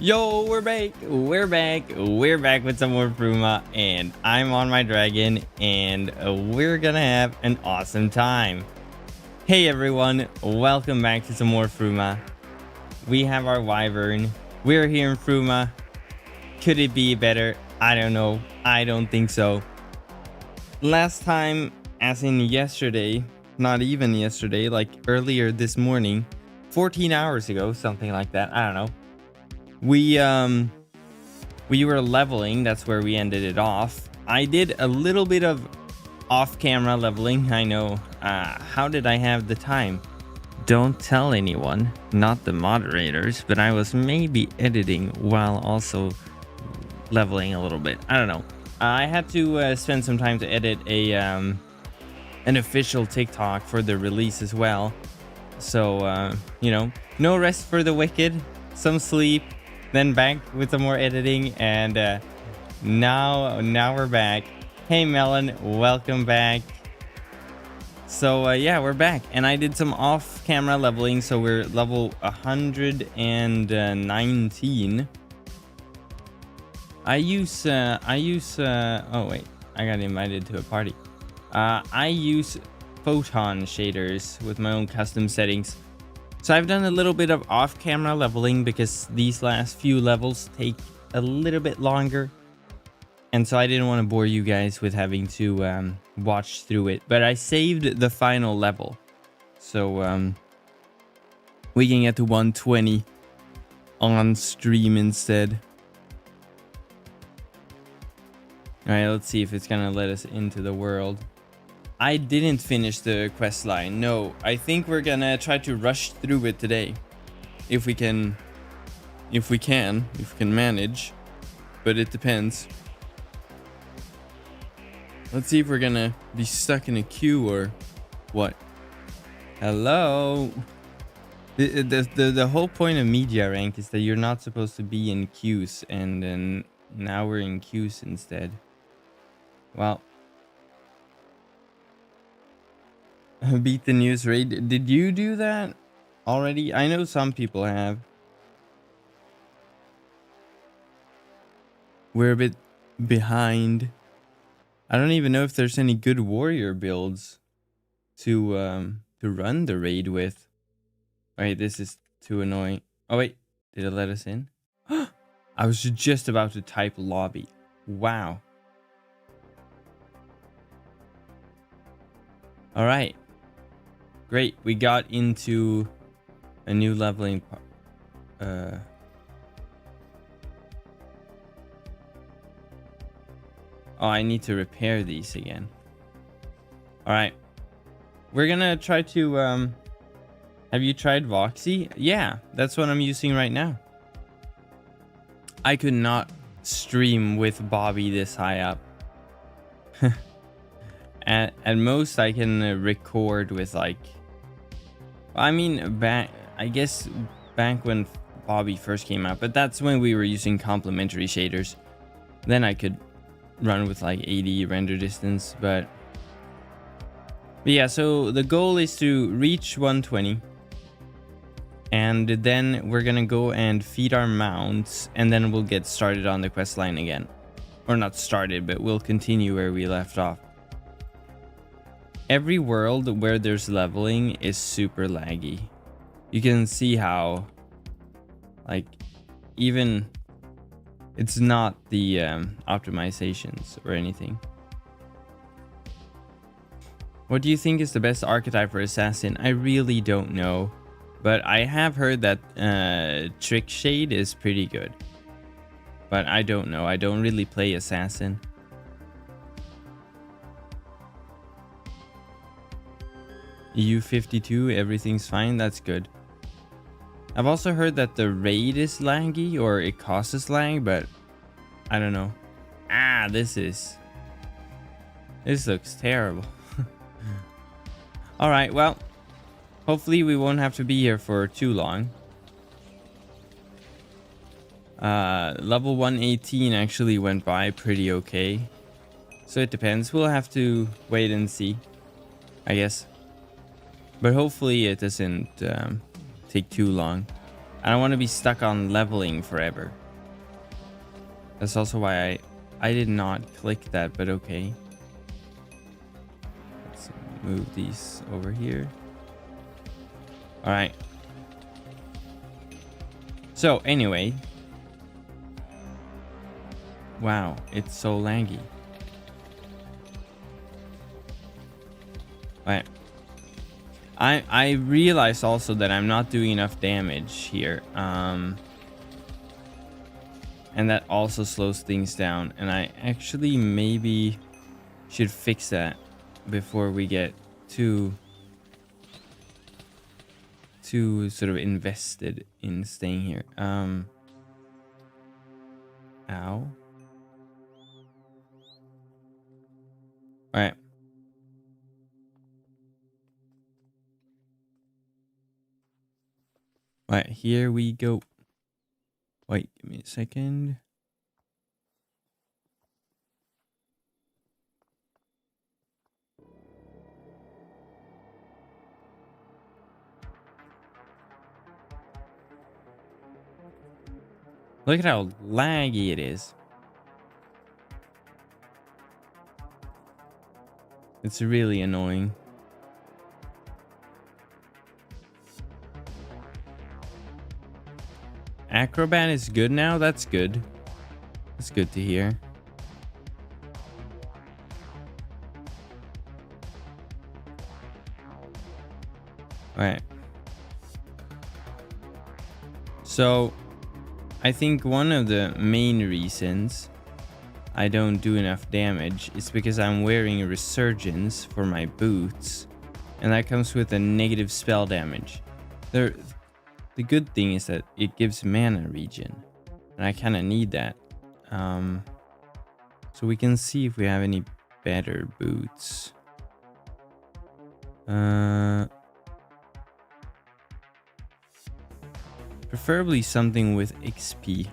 Yo, we're back. We're back with some more Fruma, and I'm on my dragon, and we're gonna have an awesome time. Hey everyone, welcome back to some more Fruma. We have our wyvern. We're here in Fruma. Could it be better? I don't know. I don't think so. Last time, as in yesterday, not even yesterday, like earlier this morning, 14 hours ago, something like that. I don't know. We were leveling. That's where we ended it off. I did a little bit of off-camera leveling. I know. How did I have the time? Don't tell anyone, not the moderators, but I was maybe editing while also leveling a little bit. I don't know. I had to spend some time to edit an official TikTok for the release as well. So, you know, no rest for the wicked. Some sleep. Then back with some more editing, and now we're back. Hey Melon, welcome back. So yeah, we're back, and I did some off-camera leveling, so we're level 119. I use oh wait, I got invited to a party. I use photon shaders with my own custom settings. So I've done a little bit of off-camera leveling because these last few levels take a little bit longer. And so I didn't want to bore you guys with having to watch through it. But I saved the final level. So we can get to 120 on stream instead. Alright, let's see if it's going to let us into the world. I didn't finish the quest line. No, I think we're gonna try to rush through it today. If we can manage. But it depends. Let's see if we're gonna be stuck in a queue or what. Hello. The whole point of media rank is that you're not supposed to be in queues, and then now we're in queues instead. Well, beat the news raid. Did you do that already? I know some people have. We're a bit behind. I don't even know if there's any good warrior builds to run the raid with. Wait, this is too annoying. Oh wait, did it let us in? I was just about to type lobby. Wow. All right. Great, we got into a new leveling oh, I need to repair these again. All right. We're gonna try to have you tried Voxy? Yeah, that's what I'm using right now. I could not stream with Bobby this high up. At most I can record with like, I mean, I guess back when Bobby first came out, but that's when we were using complementary shaders. Then I could run with like 80 render distance, but yeah, so the goal is to reach 120. And then we're gonna go and feed our mounts, and then we'll get started on the quest line again. Or not started, but we'll continue where we left off. Every world where there's leveling is super laggy. You can see how, like, even it's not the optimizations or anything. What do you think is the best archetype for assassin? I really don't know, but I have heard that Trick Shade is pretty good. But I don't know. I don't really play assassin. EU52, everything's fine. That's good. I've also heard that the raid is laggy, or it causes lag, but I don't know. This looks terrible. All right, well, hopefully we won't have to be here for too long. Level 118 actually went by pretty okay, so it depends. We'll have to wait and see, I guess. But hopefully it doesn't take too long. I don't want to be stuck on leveling forever. That's also why I did not click that, but okay. Let's move these over here. All right. So anyway. Wow, it's so laggy. All right. I realize also that I'm not doing enough damage here. And that also slows things down. And I actually maybe should fix that before we get too sort of invested in staying here. Ow. All right. All right, here we go. Wait, give me a second. Look at how laggy it is. It's really annoying. Acrobat is good now? That's good. That's good to hear. Alright. So, I think one of the main reasons I don't do enough damage is because I'm wearing a resurgence for my boots. And that comes with a negative spell damage. The good thing is that it gives mana regen, and I kind of need that. So we can see if we have any better boots. Preferably something with XP.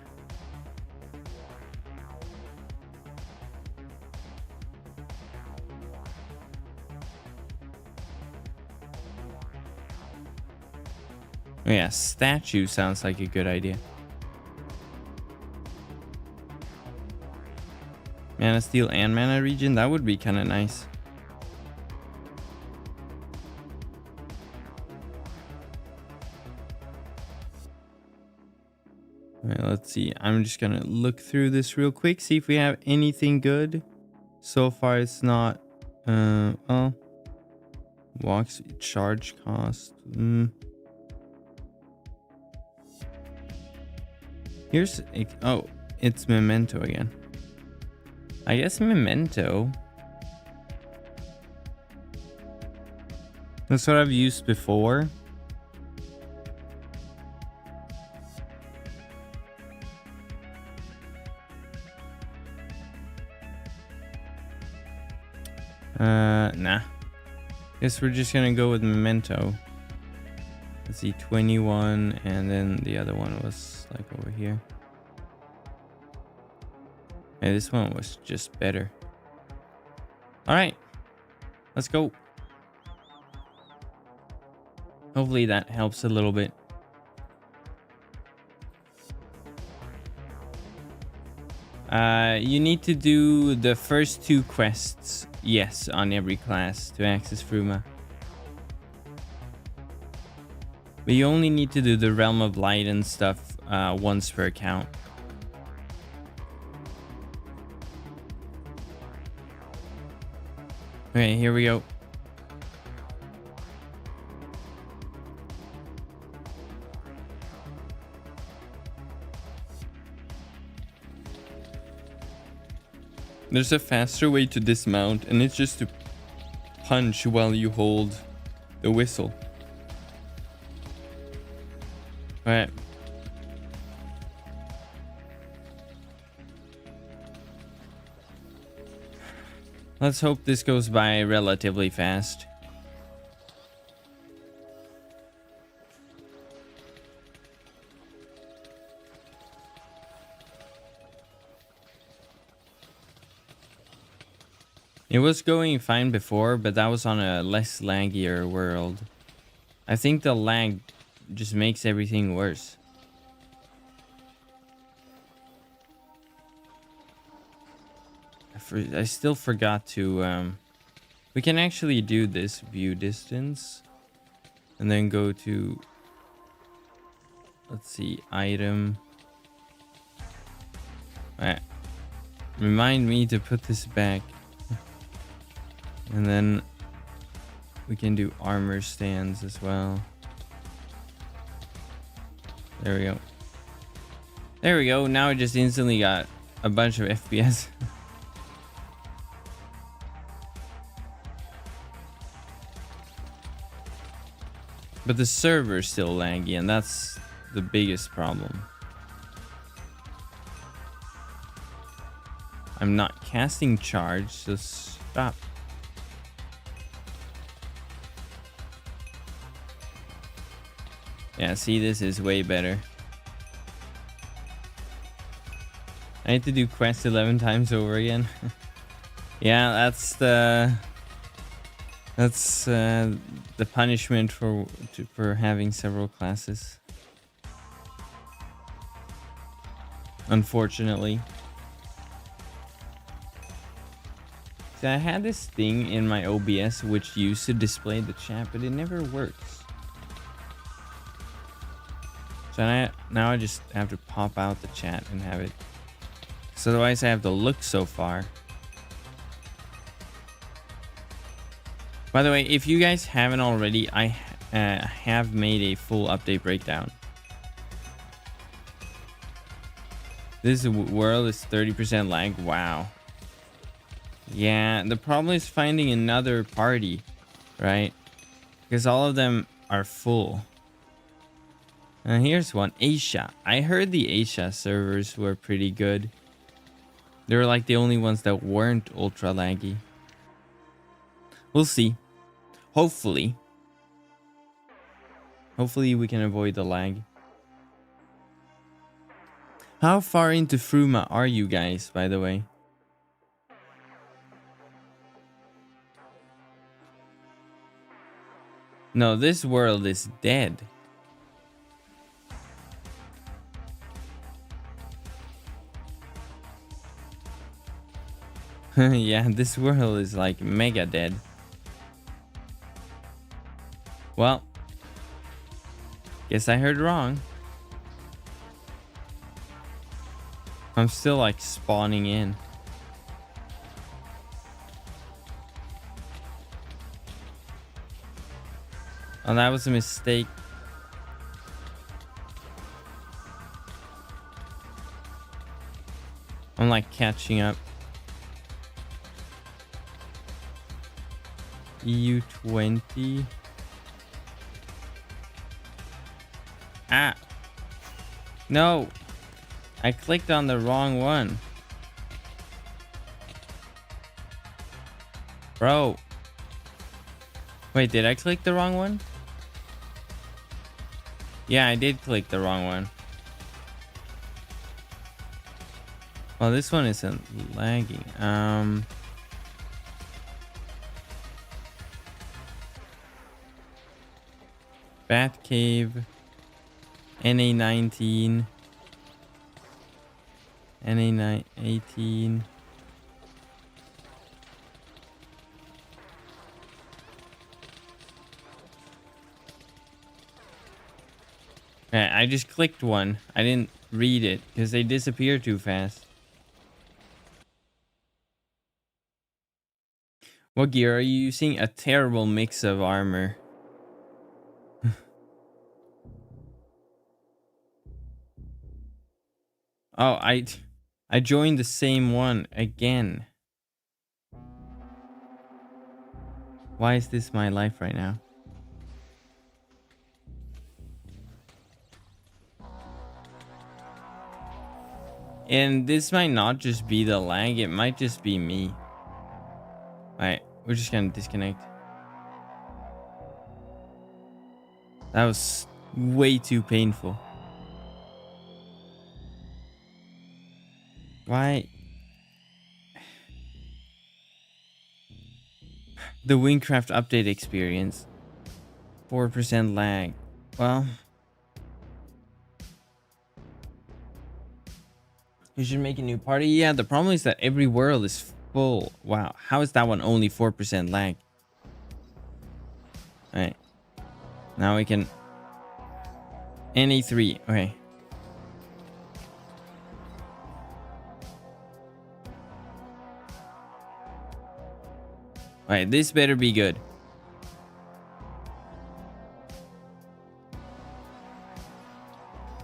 Oh yeah, statue sounds like a good idea. Mana steal and mana regen, that would be kind of nice. Alright, let's see. I'm just gonna look through this real quick, see if we have anything good. So far it's not well, walks charge cost. Here's oh, it's memento again. I guess memento. That's what I've used before. Nah. Guess we're just gonna go with memento. Let's see, 21, and then the other one was like over here. Yeah, this one was just better. All right, let's go. Hopefully that helps a little bit. You need to do the first 2 quests, yes, on every class to access Fruma. But you only need to do the Realm of Light and stuff once per account. Okay, here we go. There's a faster way to dismount, and it's just to punch while you hold the whistle. Alright. Let's hope this goes by relatively fast. It was going fine before, but that was on a less laggier world. I think the lag just makes everything worse. I still forgot to we can actually do this view distance and then go to, let's see, item. Remind me to put this back. And then we can do armor stands as well. There we go. There we go. Now I just instantly got a bunch of FPS. But the server's still laggy, and that's the biggest problem. I'm not casting charge, so stop. Yeah, see, this is way better. I need to do quest 11 times over again. Yeah, that's the punishment for having several classes. Unfortunately. See, I had this thing in my OBS which used to display the chat, but it never works. So now I just have to pop out the chat and have it. So otherwise I have to look so far. By the way, if you guys haven't already, I have made a full update breakdown. This world is 30% lag. Wow. Yeah, the problem is finding another party, right? Because all of them are full. And here's one, Asia. I heard the Asia servers were pretty good. They were like the only ones that weren't ultra laggy. We'll see. Hopefully we can avoid the lag. How far into Fruma are you guys, by the way? No, this world is dead. Yeah, this world is like mega dead. Well, guess I heard wrong. I'm still like spawning in. Oh, that was a mistake. I'm like catching up. EU20. Ah. No. I clicked on the wrong one. Bro. Wait, did I click the wrong one? Yeah, I did click the wrong one. Well, this one isn't lagging. Bat Cave, NA19, NA18. Okay, I just clicked one. I didn't read it because they disappear too fast. What gear are you using? A terrible mix of armor. Oh, I joined the same one again. Why is this my life right now? And this might not just be the lag, it might just be me. Alright, we're just gonna disconnect. That was way too painful. Why? The Wynncraft update experience. 4% lag. Well, you should make a new party. Yeah, the problem is that every world is purple. Wow, how is that one only 4% lag? All right, now we can NA3. Okay. All right, this better be good.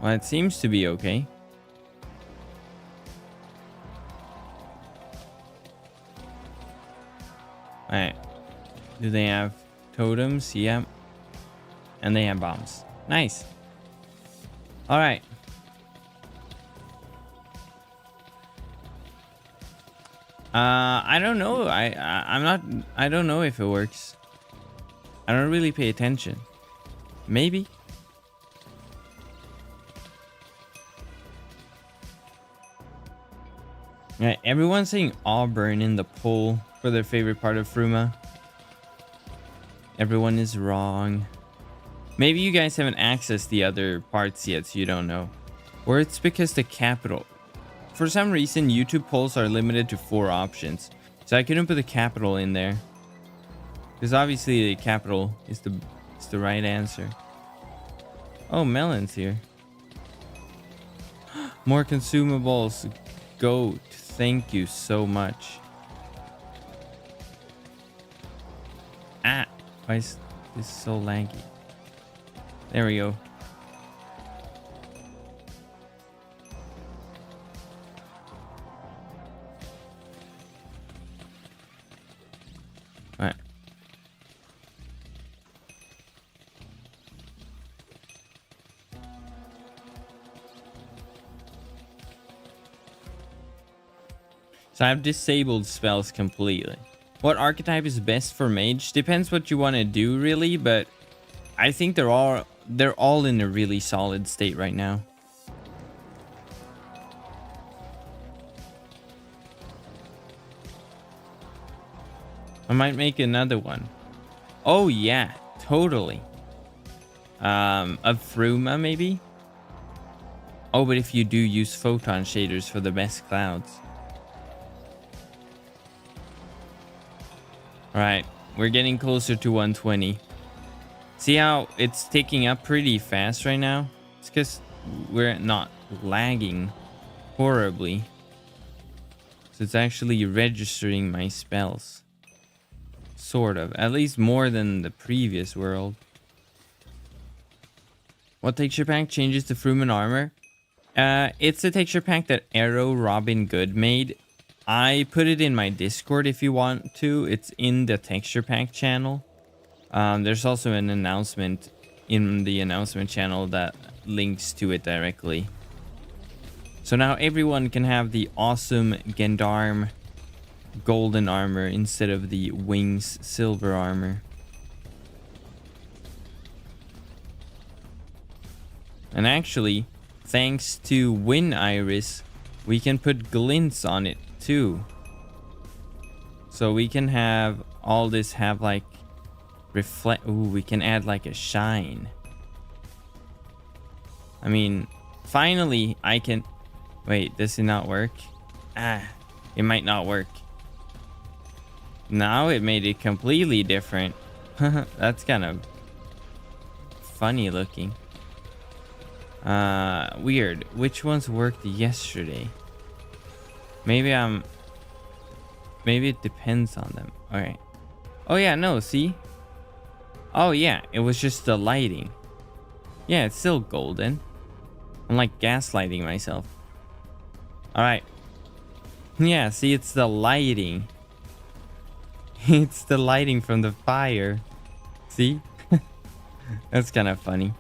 Well, it seems to be okay. All right. Do they have totems? Yeah. And they have bombs. Nice. All right. I don't know. I don't know if it works. I don't really pay attention. Maybe. Yeah, everyone's saying Auburn in the poll for their favorite part of Fruma. Everyone is wrong. Maybe you guys haven't accessed the other parts yet, so you don't know. Or it's because the capital. For some reason, YouTube polls are limited to 4 options. So I couldn't put the capital in there. Because obviously the capital is the right answer. Oh, Melon's here. More consumables. Goat. Thank you so much. Ah, why is this so laggy? There we go. All right. So I've disabled spells completely. What archetype is best for mage? Depends what you want to do, really, but I think they're all in a really solid state right now. I might make another one. Oh yeah, totally. Of Fruma maybe? Oh, but if you do use photon shaders for the best clouds. Alright, we're getting closer to 120. See how it's ticking up pretty fast right now? It's because we're not lagging horribly. So it's actually registering my spells. Sort of. At least more than the previous world. What texture pack changes to Fruma armor? It's a texture pack that ArrowRobinGood made. I put it in my Discord if you want to. It's in the texture pack channel. There's also an announcement in the announcement channel that links to it directly. So now everyone can have the awesome Gendarme golden armor instead of the Wings silver armor. And actually, thanks to Win Iris, we can put glints on it too. So we can have all this have like reflect. Ooh, we can add like a shine. I mean, finally I can. Wait, does it not work? Ah, it might not work. Now it made it completely different. That's kind of funny looking. Weird. Which ones worked yesterday? Maybe it depends on them. All right. Oh yeah, no, see? Oh yeah, it was just the lighting. Yeah, it's still golden. I'm like gaslighting myself. All right. Yeah, see, it's the lighting. It's the lighting from the fire. See? That's kind of funny.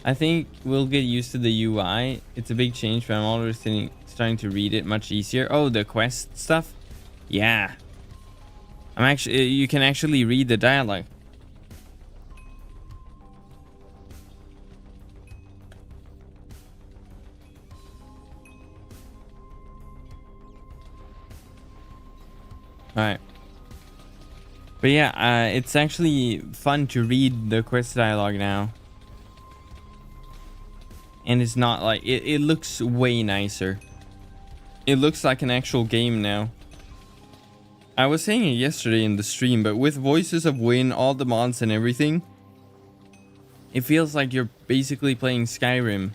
I think we'll get used to the UI. It's a big change, but I'm already starting to read it much easier. Oh, the quest stuff? Yeah. You can actually read the dialogue. Alright. But yeah, it's actually fun to read the quest dialogue now. and it's not like it looks way nicer. It looks like an actual game now. I was saying it yesterday in the stream, but with voices of Wynn, all the mods and everything, it feels like you're basically playing Skyrim,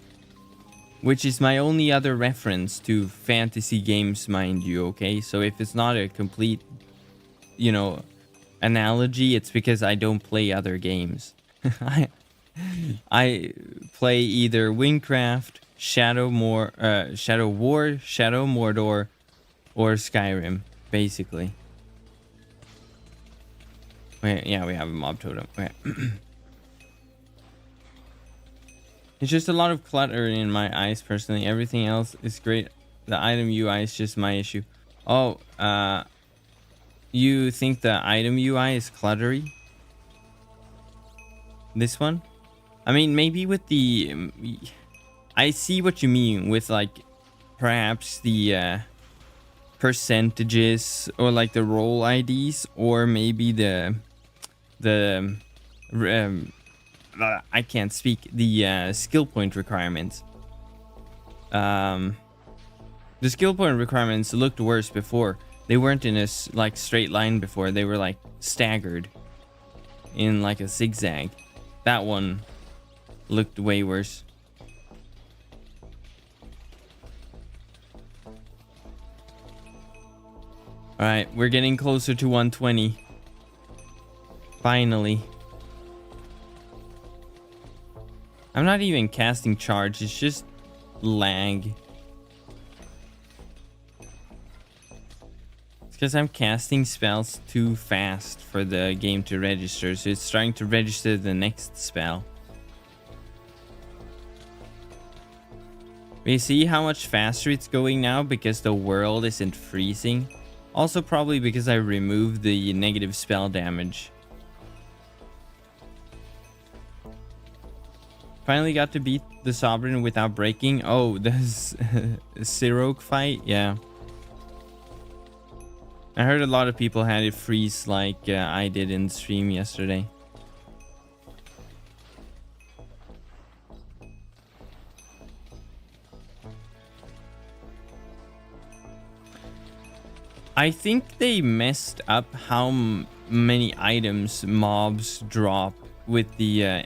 which is my only other reference to fantasy games, mind you, okay? So if it's not a complete, you know, analogy, it's because I don't play other games. I play either Wynncraft, Shadow War, Shadow Mordor, or Skyrim, basically. Wait, yeah, we have a mob totem. Okay. It's just a lot of clutter in my eyes, personally. Everything else is great. The item UI is just my issue. Oh, you think the item UI is cluttery? This one? I mean, maybe with the... I see what you mean with, like, perhaps the percentages or, like, the role IDs, or maybe the I can't speak, the skill point requirements. The skill point requirements looked worse before. They weren't in a like straight line before. They were like staggered in like a zigzag. That one looked way worse. All right, we're getting closer to 120. Finally. I'm not even casting charge, it's just lag. It's because I'm casting spells too fast for the game to register, so it's trying to register the next spell. You see how much faster it's going now because the world isn't freezing? Also probably because I removed the negative spell damage. Finally got to beat the Sovereign without breaking. Oh, the Siroc fight? Yeah. I heard a lot of people had it freeze like I did in stream yesterday. I think they messed up how many items mobs drop with the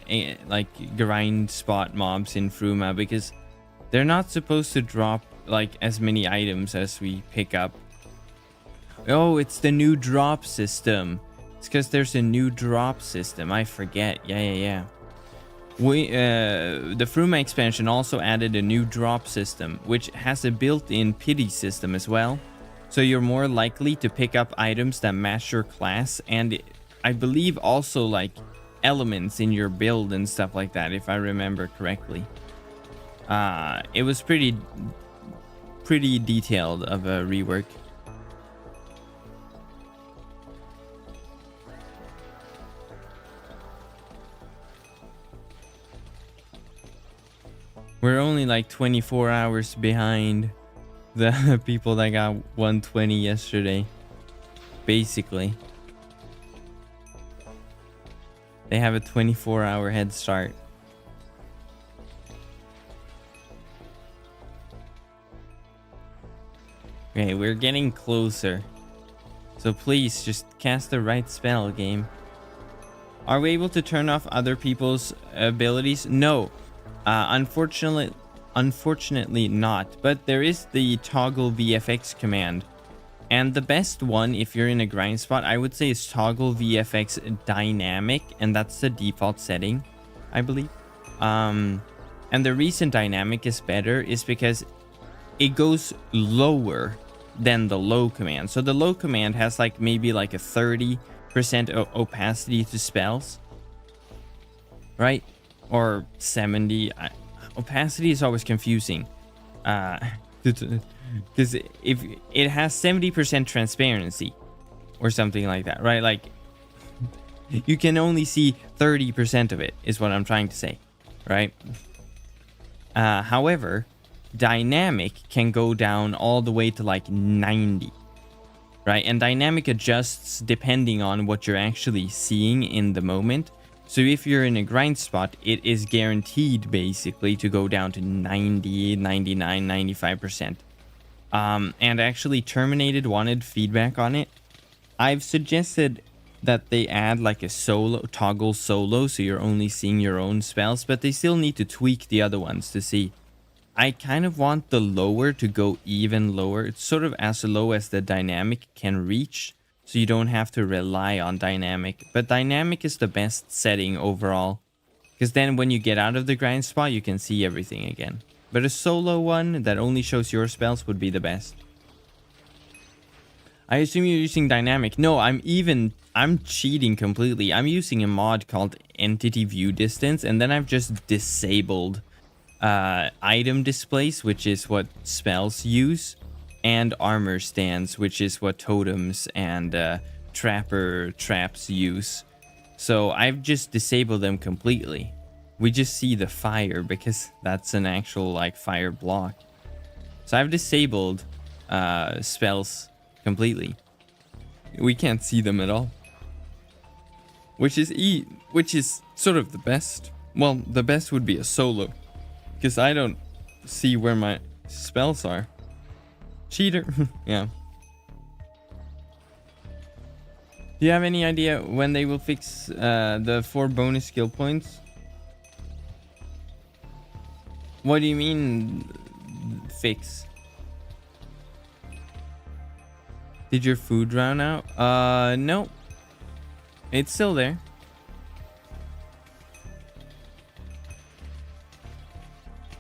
like grind spot mobs in Fruma, because they're not supposed to drop like as many items as we pick up. Oh, it's the new drop system. It's because there's a new drop system. I forget. Yeah. The Fruma expansion also added a new drop system, which has a built-in pity system as well. So you're more likely to pick up items that match your class, and I believe also like elements in your build and stuff like that, if I remember correctly. It was pretty detailed of a rework. We're only like 24 hours behind the people that got 120 yesterday, basically. They have a 24-hour head start. Okay, we're getting closer. So please just cast the right spell, game. Are we able to turn off other people's abilities? No. Unfortunately not. But there is the toggle VFX command. And the best one, if you're in a grind spot, I would say is toggle VFX dynamic, and that's the default setting, I believe. And the reason dynamic is better is because it goes lower than the low command. So the low command has like maybe like a 30% opacity to spells, right? Or 70. Opacity is always confusing. Because if it has 70% transparency or something like that, right? Like you can only see 30% of it is what I'm trying to say, right? However, dynamic can go down all the way to like 90, right? And dynamic adjusts depending on what you're actually seeing in the moment. So if you're in a grind spot, it is guaranteed basically to go down to 90, 99, 95%. And actually Terminated wanted feedback on it. I've suggested that they add like a toggle solo, so you're only seeing your own spells, but they still need to tweak the other ones to see. I kind of want the lower to go even lower. It's sort of as low as the dynamic can reach, so you don't have to rely on dynamic. But dynamic is the best setting overall, because then when you get out of the grind spot, you can see everything again. But a solo one that only shows your spells would be the best. I assume you're using dynamic. No, I'm cheating completely. I'm using a mod called Entity View Distance, and then I've just disabled item displays, which is what spells use, and armor stands, which is what totems and trapper traps use. So I've just disabled them completely. We just see the fire because that's an actual like fire block. So I've disabled spells completely. We can't see them at all, which is sort of the best. Well, the best would be a solo, because I don't see where my spells are. Cheater. Yeah. Do you have any idea when they will fix the 4 bonus skill points? What do you mean fix? Did your food run out? No. It's still there.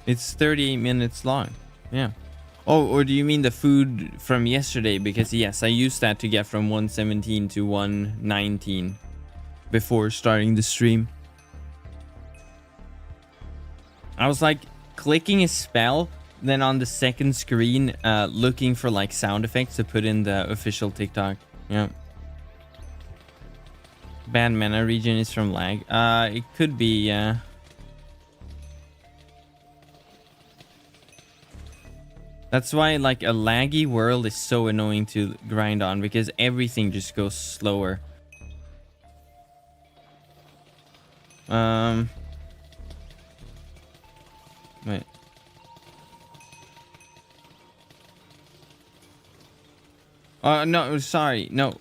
It's 38 minutes long. Yeah. Oh, or do you mean the food from yesterday? Because yes, I used that to get from 117 to 119 before starting the stream. I was like clicking a spell, then on the second screen looking for like sound effects to put in the official TikTok. Yeah. Bad mana region is from lag. It could be, yeah. That's why like a laggy world is so annoying to grind on, because everything just goes slower. Wait. No, sorry. No.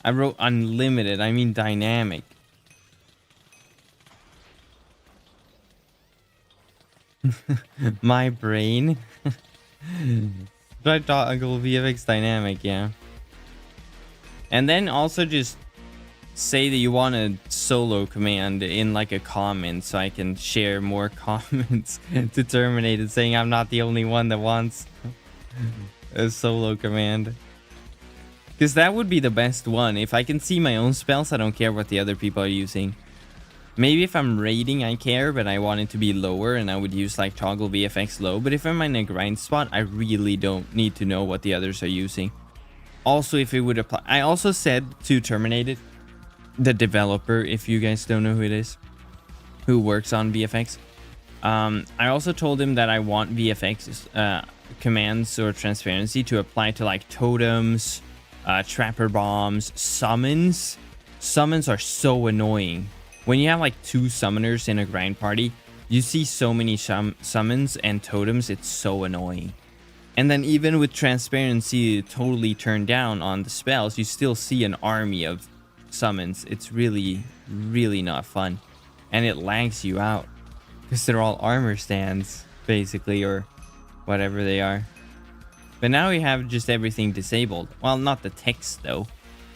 I wrote unlimited. I mean dynamic. My brain. Try toggle VFX dynamic, yeah. And then also just say that you want a solo command in like a comment, so I can share more comments to terminate it, saying I'm not the only one that wants a solo command. Because that would be the best one. If I can see my own spells, I don't care what the other people are using. Maybe if I'm raiding, I care, but I want it to be lower, and I would use like toggle VFX low. But if I'm in a grind spot, I really don't need to know what the others are using. Also, if it would apply, I also said to terminate it, the developer, if you guys don't know who it is, who works on VFX. I also told him that I want VFX commands or transparency to apply to like totems, trapper bombs, summons. Summons are so annoying. When you have like 2 summoners in a grind party, you see so many summons and totems, it's so annoying. And then even with transparency totally turned down on the spells, you still see an army of summons. It's really, really not fun. And it lags you out, because they're all armor stands, basically, or whatever they are. But now we have just everything disabled. Well, not the text though,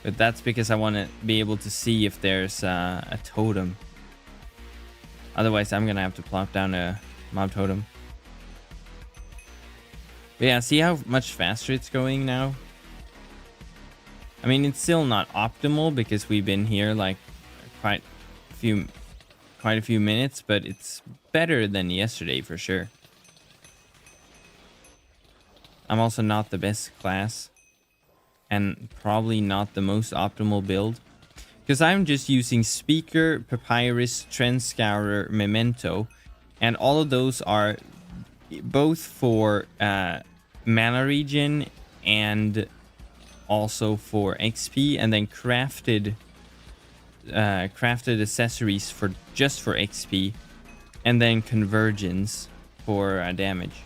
but that's because I want to be able to see if there's a totem. Otherwise, I'm gonna have to plop down a mob totem. But yeah, see how much faster it's going now? I mean, it's still not optimal because we've been here like quite a few minutes, but it's better than yesterday for sure. I'm also not the best class, and probably not the most optimal build, because I'm just using Speaker, Papyrus, Trend Scourer, Memento, and all of those are both for mana regen and also for XP, and then crafted accessories for just for XP, and then convergence for damage.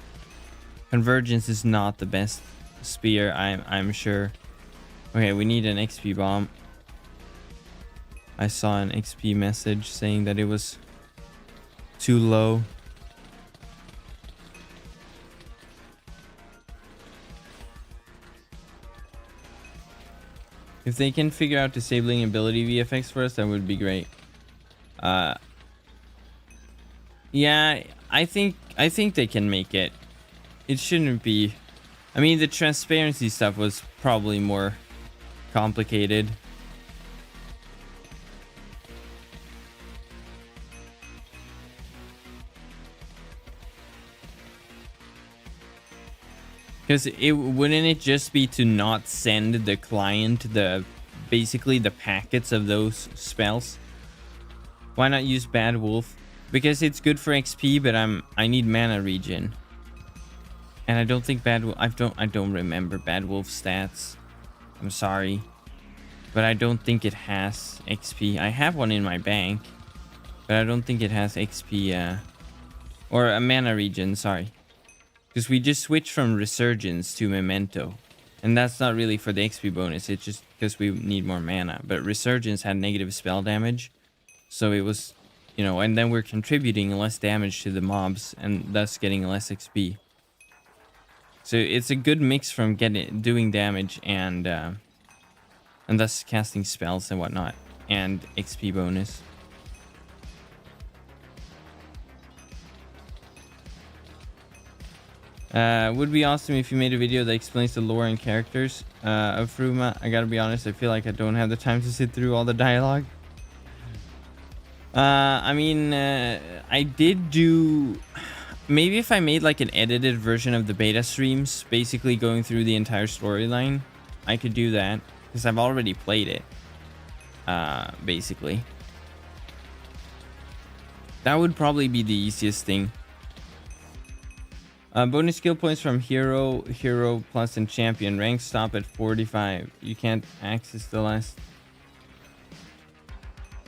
Convergence is not the best spear, I'm sure. Okay, we need an XP bomb. I saw an XP message saying that it was too low. If they can figure out disabling ability VFX for us, that would be great. Yeah, I think they can make it. It shouldn't be. I mean, the transparency stuff was probably more complicated. Because wouldn't it just be to not send the client basically the packets of those spells? Why not use Bad Wolf? Because it's good for XP, but I need mana regen. And I don't think Bad Wolf, I don't remember Bad Wolf stats. I'm sorry. But I don't think it has XP. I have one in my bank, but I don't think it has XP or a mana regen, sorry. Because we just switched from Resurgence to Memento. And that's not really for the XP bonus. It's just because we need more mana. But Resurgence had negative spell damage. So it was, you know, and then we're contributing less damage to the mobs and thus getting less XP. So it's a good mix from doing damage and thus casting spells and whatnot. And XP bonus. Would be awesome if you made a video that explains the lore and characters of Fruma. I gotta be honest, I feel like I don't have the time to sit through all the dialogue. I mean, I did do... Maybe if I made like an edited version of the beta streams, basically going through the entire storyline, I could do that. Because I've already played it, basically. That would probably be the easiest thing. Bonus skill points from hero plus and champion. Rank stop at 45. You can't access the last.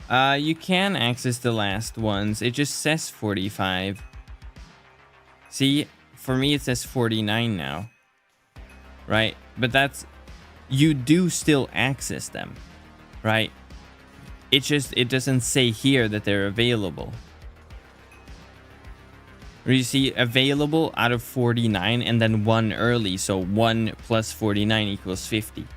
You can access the last ones. It just says 45. See, for me it says 49 now. Right? But that's... You do still access them. Right? It doesn't say here that they're available. You see available out of 49 and then 1 early. So 1 plus 49 equals 50.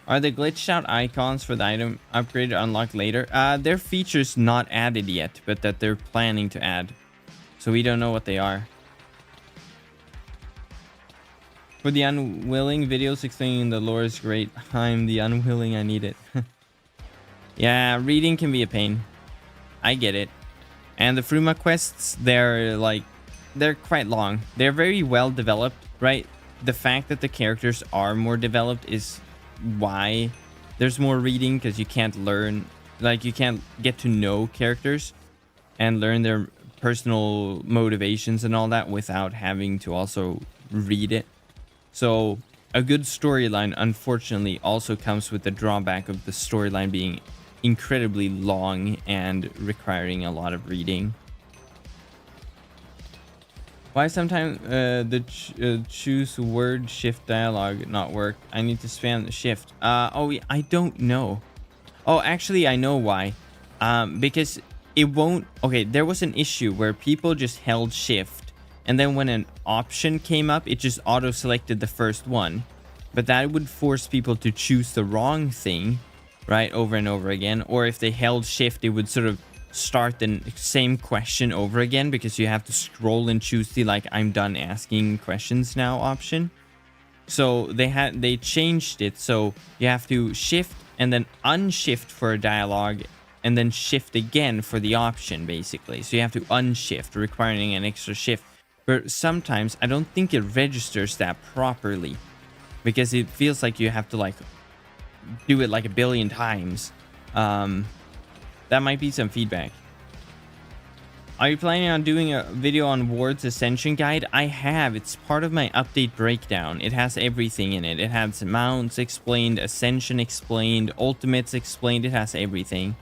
Are the glitched out icons for the item upgrade unlocked later? They're features not added yet, but that they're planning to add. So we don't know what they are. For the unwilling, videos explaining the lore is great. I'm the unwilling, I need it. Yeah, reading can be a pain. I get it. And the Fruma quests, they're quite long. They're very well developed, right? The fact that the characters are more developed is why there's more reading, because you can't learn, like you can't get to know characters and learn their personal motivations and all that without having to also read it. So a good storyline, unfortunately, also comes with the drawback of the storyline being incredibly long and requiring a lot of reading. Why sometimes the choose word shift dialogue not work? I need to spam the shift. I don't know. Oh, actually, I know why. Because it won't... Okay, there was an issue where people just held shift, and then when an option came up, it just auto-selected the first one. But that would force people to choose the wrong thing, right, over and over again. Or if they held shift, it would sort of start the same question over again, because you have to scroll and choose the like I'm done asking questions now option. So they changed it, so you have to shift and then unshift for a dialogue and then shift again for the option, basically. So you have to unshift, requiring an extra shift. But sometimes I don't think it registers that properly, because it feels like you have to like do it like a billion times. That might be some feedback. Are you planning on doing a video on Ward's Ascension Guide? I have. It's part of my update breakdown. It has everything in it. It has mounts explained, Ascension explained, Ultimates explained. It has everything.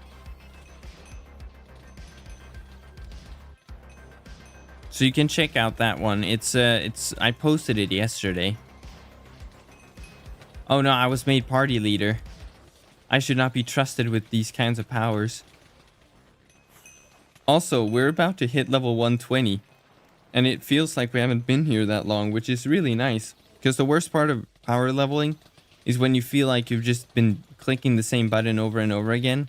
So you can check out that one. I posted it yesterday. Oh no, I was made party leader. I should not be trusted with these kinds of powers. Also, we're about to hit level 120. And it feels like we haven't been here that long, which is really nice. Because the worst part of power leveling is when you feel like you've just been clicking the same button over and over again.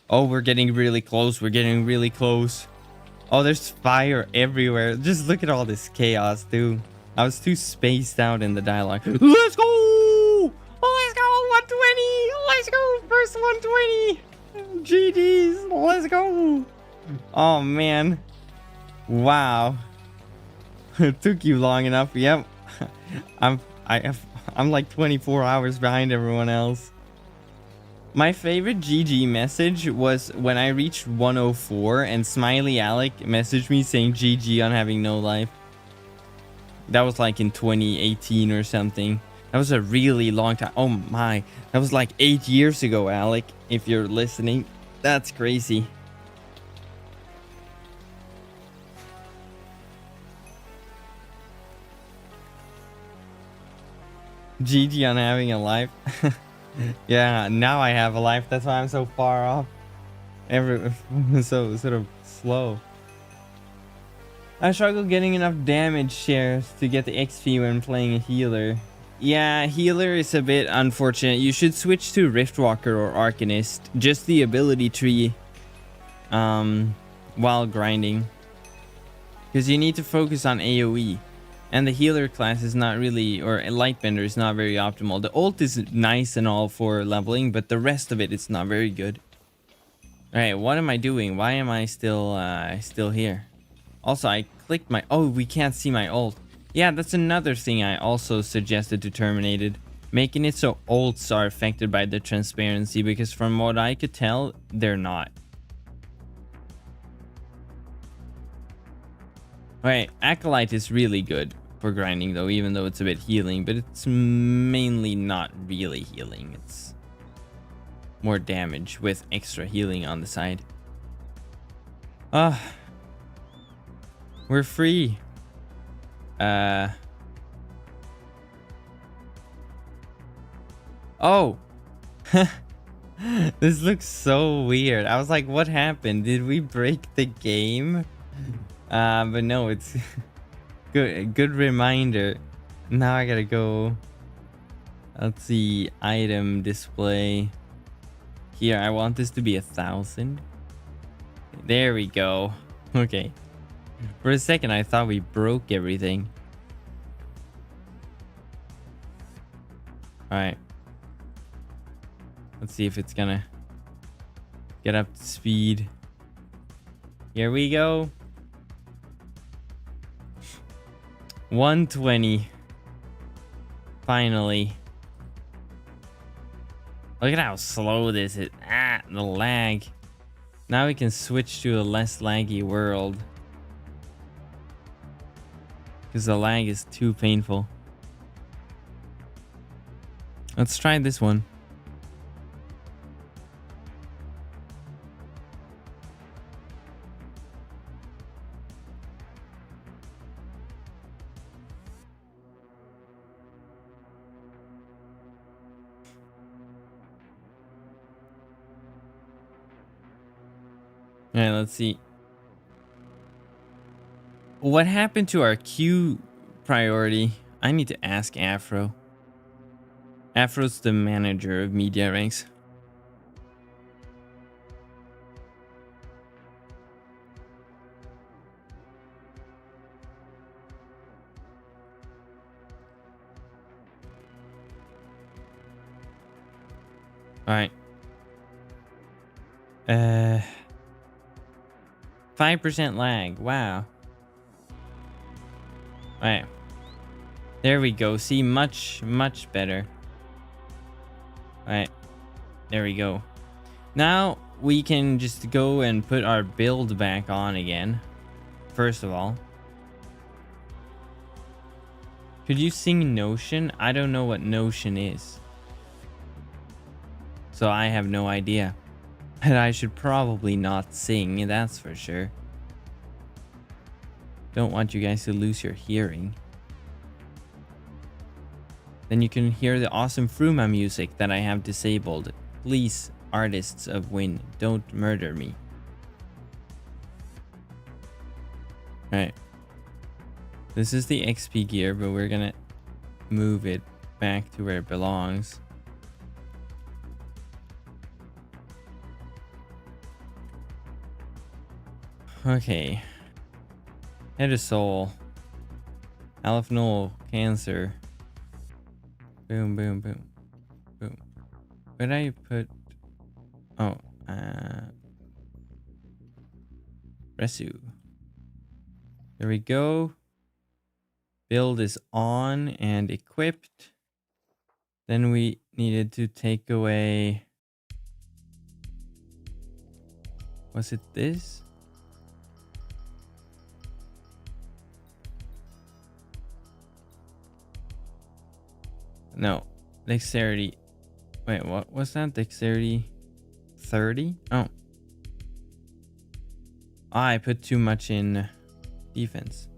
Oh, we're getting really close. We're getting really close. Oh, there's fire everywhere. Just look at all this chaos, dude. I was too spaced out in the dialogue. Let's go! Oh, let's go! 120! Let's go! First 120! GG's! Let's go! Oh, man. Wow. It took you long enough. Yep. I'm like 24 hours behind everyone else. My favorite GG message was when I reached 104 and Smiley Alec messaged me saying GG on having no life. That was like in 2018 or something. That was a really long time. Oh my. That was like 8 years ago, Alec. If you're listening. That's crazy. GG on having a life. Yeah, now I have a life. That's why I'm so far off. So sort of slow. I struggle getting enough damage shares to get the XP when playing a healer. Yeah, healer is a bit unfortunate. You should switch to Riftwalker or Arcanist. Just the ability tree while grinding. Because you need to focus on AoE. And the healer class is not really, or Lightbender is not very optimal. The ult is nice and all for leveling, but the rest of it is not very good. Alright, what am I doing? Why am I still here? Also, I clicked my... Oh, we can't see my ult. Yeah, that's another thing I also suggested to Terminated. Making it so ults are affected by the transparency, because from what I could tell, they're not. Alright, Acolyte is really good for grinding though, even though it's a bit healing, but it's mainly not really healing. It's more damage with extra healing on the side. We're free. Oh. This looks so weird. I was like, what happened? Did we break the game? But no, it's good reminder. Now I gotta go. Let's see, item display. Here, I want this to be 1,000. There we go. Okay. For a second, I thought we broke everything. Alright. Let's see if it's gonna get up to speed. Here we go. 120. Finally. Look at how slow this is. The lag. Now we can switch to a less laggy world. Because the lag is too painful. Let's try this one. Alright, let's see. What happened to our queue priority? I need to ask Afro. Afro's the manager of media ranks. Alright. 5% lag. Wow. Alright. There we go. See, much better. Alright. There we go. Now we can just go and put our build back on again. first of all. Could you sing Notion? I don't know what Notion is. So I have no idea. And I should probably not sing, that's for sure. Don't want you guys to lose your hearing. Then you can hear the awesome Fruma music that I have disabled. Please, artists of Wynn, don't murder me. Alright. This is the XP gear, but we're gonna move it back to where it belongs. Okay. Head of Soul. Aleph Null. Cancer. Boom, boom, boom. Boom. Where did I put... Oh. Resu. There we go. Build is on and equipped. Then we needed to take away... Was it this? No. Dexterity. Wait, what was that? Dexterity 30? Oh. I put too much in defense.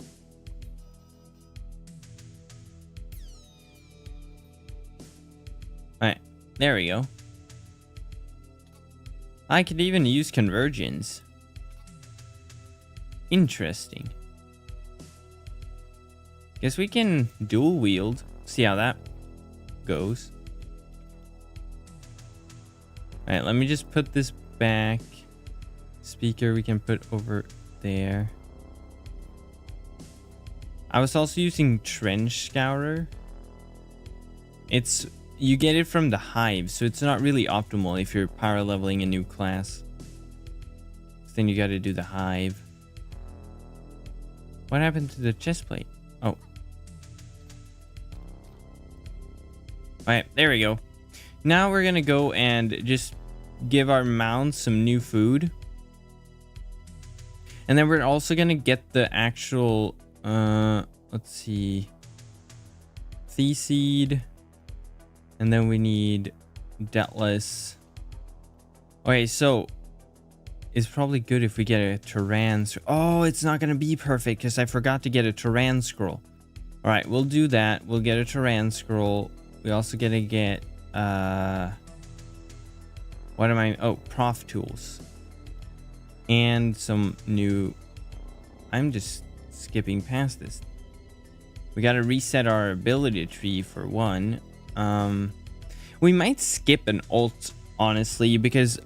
Alright, there we go. I could even use convergence. Interesting. Guess we can dual wield. See how that goes. Alright, let me just put this back. Speaker we can put over there. I was also using Trench Scourer. You get it from the hive, so it's not really optimal if you're power leveling a new class. Then you got to do the hive. What happened to the chest plate? Oh. Alright, there we go. Now we're gonna go and just give our mounts some new food. And then we're also gonna get the actual, let's see, Thea Seed. And then we need Deathless. Okay, so it's probably good if we get a Terran. Oh, it's not gonna be perfect because I forgot to get a Terran scroll. All right, we'll do that. We'll get a Terran scroll. We also gotta get what am I? Oh, Prof tools and some new. I'm just skipping past this. We gotta reset our ability tree for one. We might skip an ult, honestly, because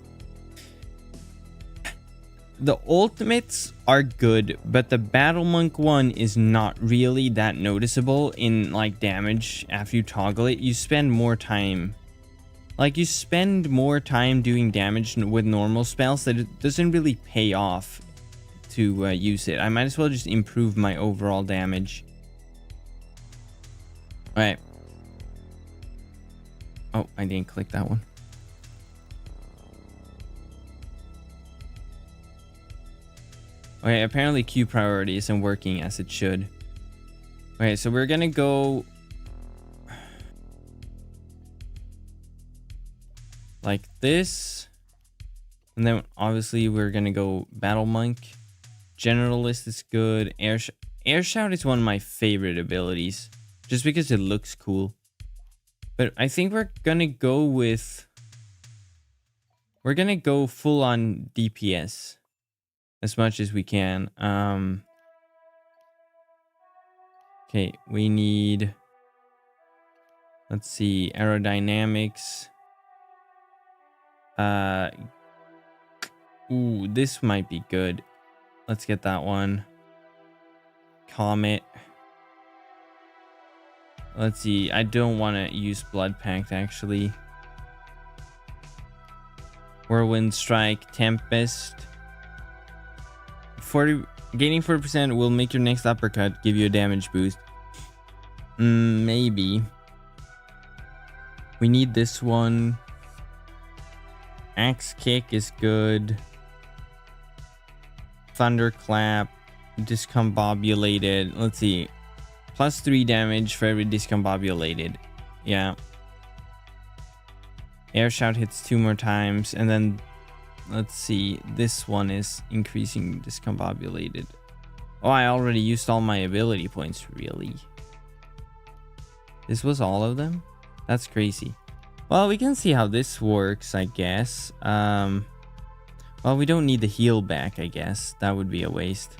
the ultimates are good, but the Battle Monk one is not really that noticeable in like damage. After you toggle it, you spend more time. Like you spend more time doing damage with normal spells that it doesn't really pay off to use it. I might as well just improve my overall damage. All right. Oh, I didn't click that one. Okay, apparently Q priority isn't working as it should. Okay, so we're gonna go like this. And then obviously we're gonna go Battle Monk. Generalist is good. Air Shout is one of my favorite abilities. Just because it looks cool. But I think we're gonna go with... We're gonna go full on DPS. As much as we can. Okay, we need... Let's see, aerodynamics. Ooh, this might be good. Let's get that one. Comet. Let's see, I don't want to use Blood Pact, actually. Whirlwind Strike, Tempest. Gaining 40% will make your next uppercut give you a damage boost. Maybe. We need this one. Axe Kick is good. Thunderclap. discombobulated. Let's see. +3 damage for every discombobulated. Yeah. Air shout hits 2 more times. And then, let's see. This one is increasing discombobulated. Oh, I already used all my ability points. Really? This was all of them? That's crazy. Well, we can see how this works, I guess. Well, we don't need the heal back, I guess. That would be a waste.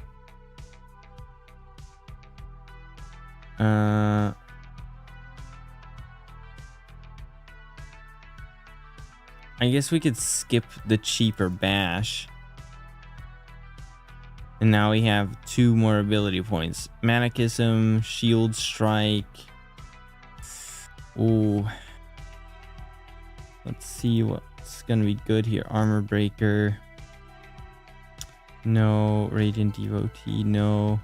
I guess we could skip the cheaper bash. And now we have 2 more ability points. Manicism, Shield Strike. Ooh. Let's see what's gonna be good here. Armor Breaker. No. Radiant Devotee. No.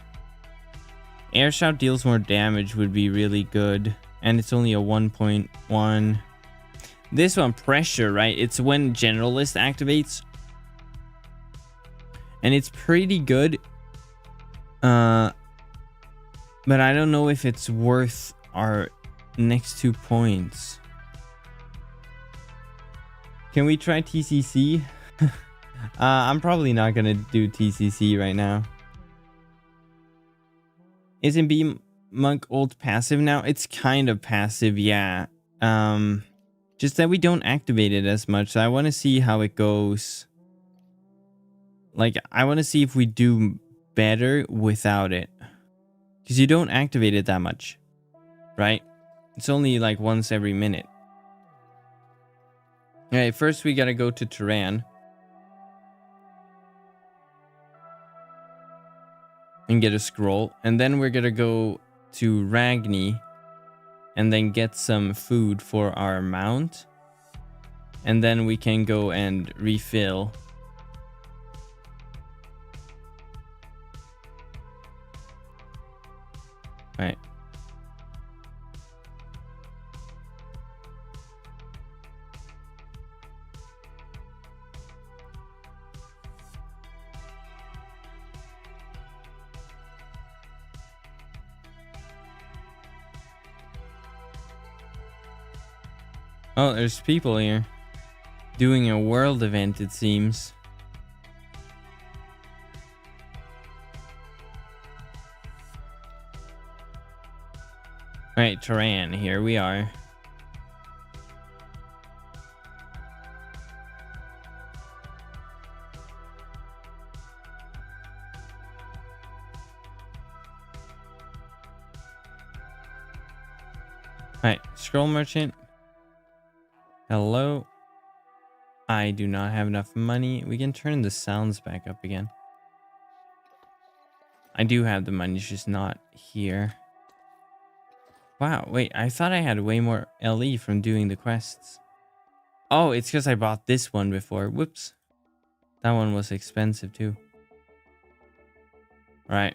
Air Shout deals more damage would be really good. And it's only a 1.1. This one, Pressure, right? It's when Generalist activates. And it's pretty good. But I don't know if it's worth our next 2 points. Can we try TCC? I'm probably not going to do TCC right now. Isn't B Monk ult passive now? It's kind of passive, yeah. Just that we don't activate it as much. So I want to see how it goes. Like, I want to see if we do better without it. Because you don't activate it that much. Right? It's only like once every minute. Alright, first we gotta go to Terran. And get a scroll. And then we're gonna go to Ragni. And then get some food for our mount. And then we can go and refill. Alright. Oh, there's people here. Doing a world event, it seems. Alright, Terran, here we are. Alright, Scroll Merchant. Hello. I do not have enough money. We can turn the sounds back up again. I do have the money, it's just not here. Wow, wait, I thought I had way more LE from doing the quests. Oh, it's because I bought this one before. Whoops. That one was expensive too. Right.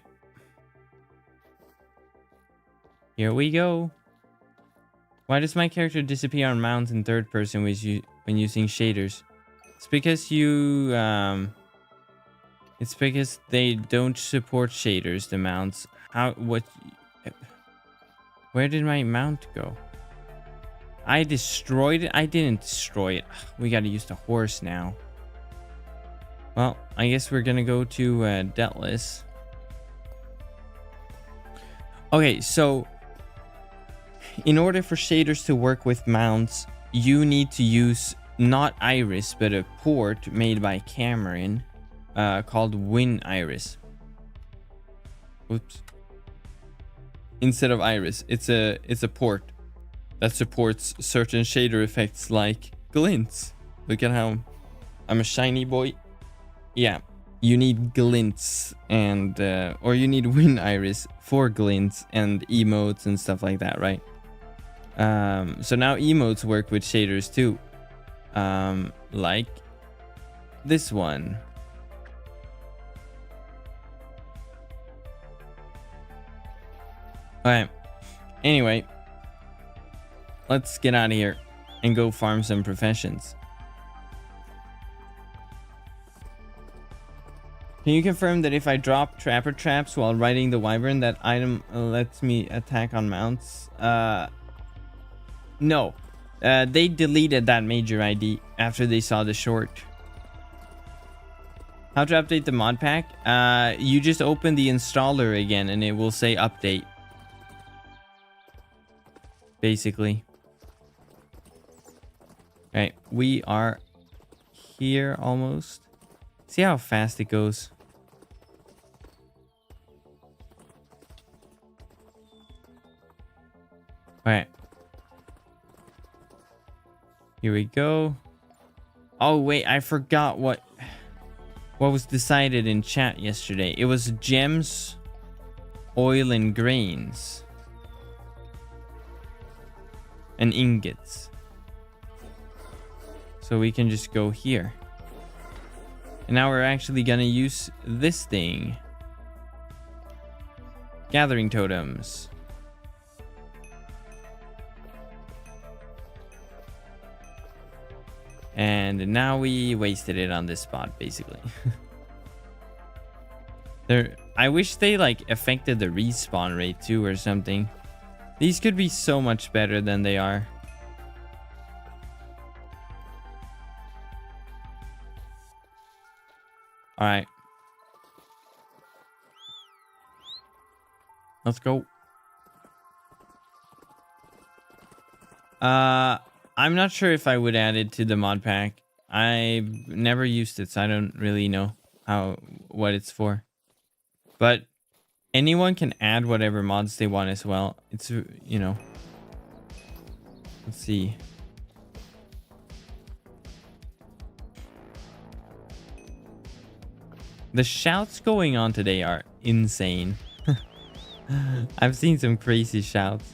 Here we go. Why does my character disappear on mount in third person when using shaders? It's because you... It's because they don't support shaders, the mounts. How... What... Where did my mount go? I destroyed it? I didn't destroy it. We gotta use the horse now. Well, I guess we're gonna go to Deathless. Okay, so... In order for shaders to work with mounts, you need to use not Iris, but a port made by Cameron called Wynn-Iris. Oops. Instead of Iris, it's a port that supports certain shader effects like glints. Look at how I'm a shiny boy. Yeah, you need glints and or you need Wynn-Iris for glints and emotes and stuff like that, right? So now emotes work with shaders too. Like this one. Alright. Anyway, let's get out of here and go farm some professions. Can you confirm that if I drop trapper traps while riding the wyvern, that item lets me attack on mounts? No. They deleted that major ID after they saw the short. How to update the mod pack? You just open the installer again and it will say update. Basically. Alright, we are here almost. See how fast it goes. Alright. Here we go. Oh wait, I forgot what was decided in chat yesterday. It was gems, oil, and grains. And ingots. So we can just go here. And now we're actually gonna use this thing. Gathering totems. And now we wasted it on this spot, basically. I wish they like affected the respawn rate too or something. These could be so much better than they are. All right. Let's go. I'm not sure if I would add it to the mod pack. I've never used it, so I don't really know what it's for. But anyone can add whatever mods they want as well. It's, you know. Let's see. The shouts going on today are insane. I've seen some crazy shouts.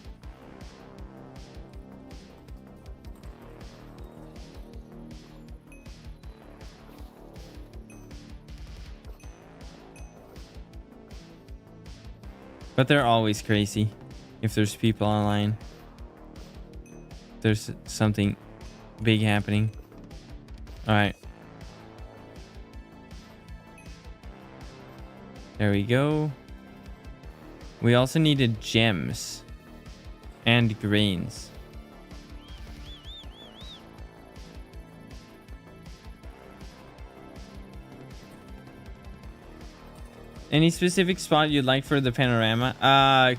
But they're always crazy if there's people online. There's something big happening. All right. There we go. We also needed gems and grains. Any specific spot you'd like for the panorama?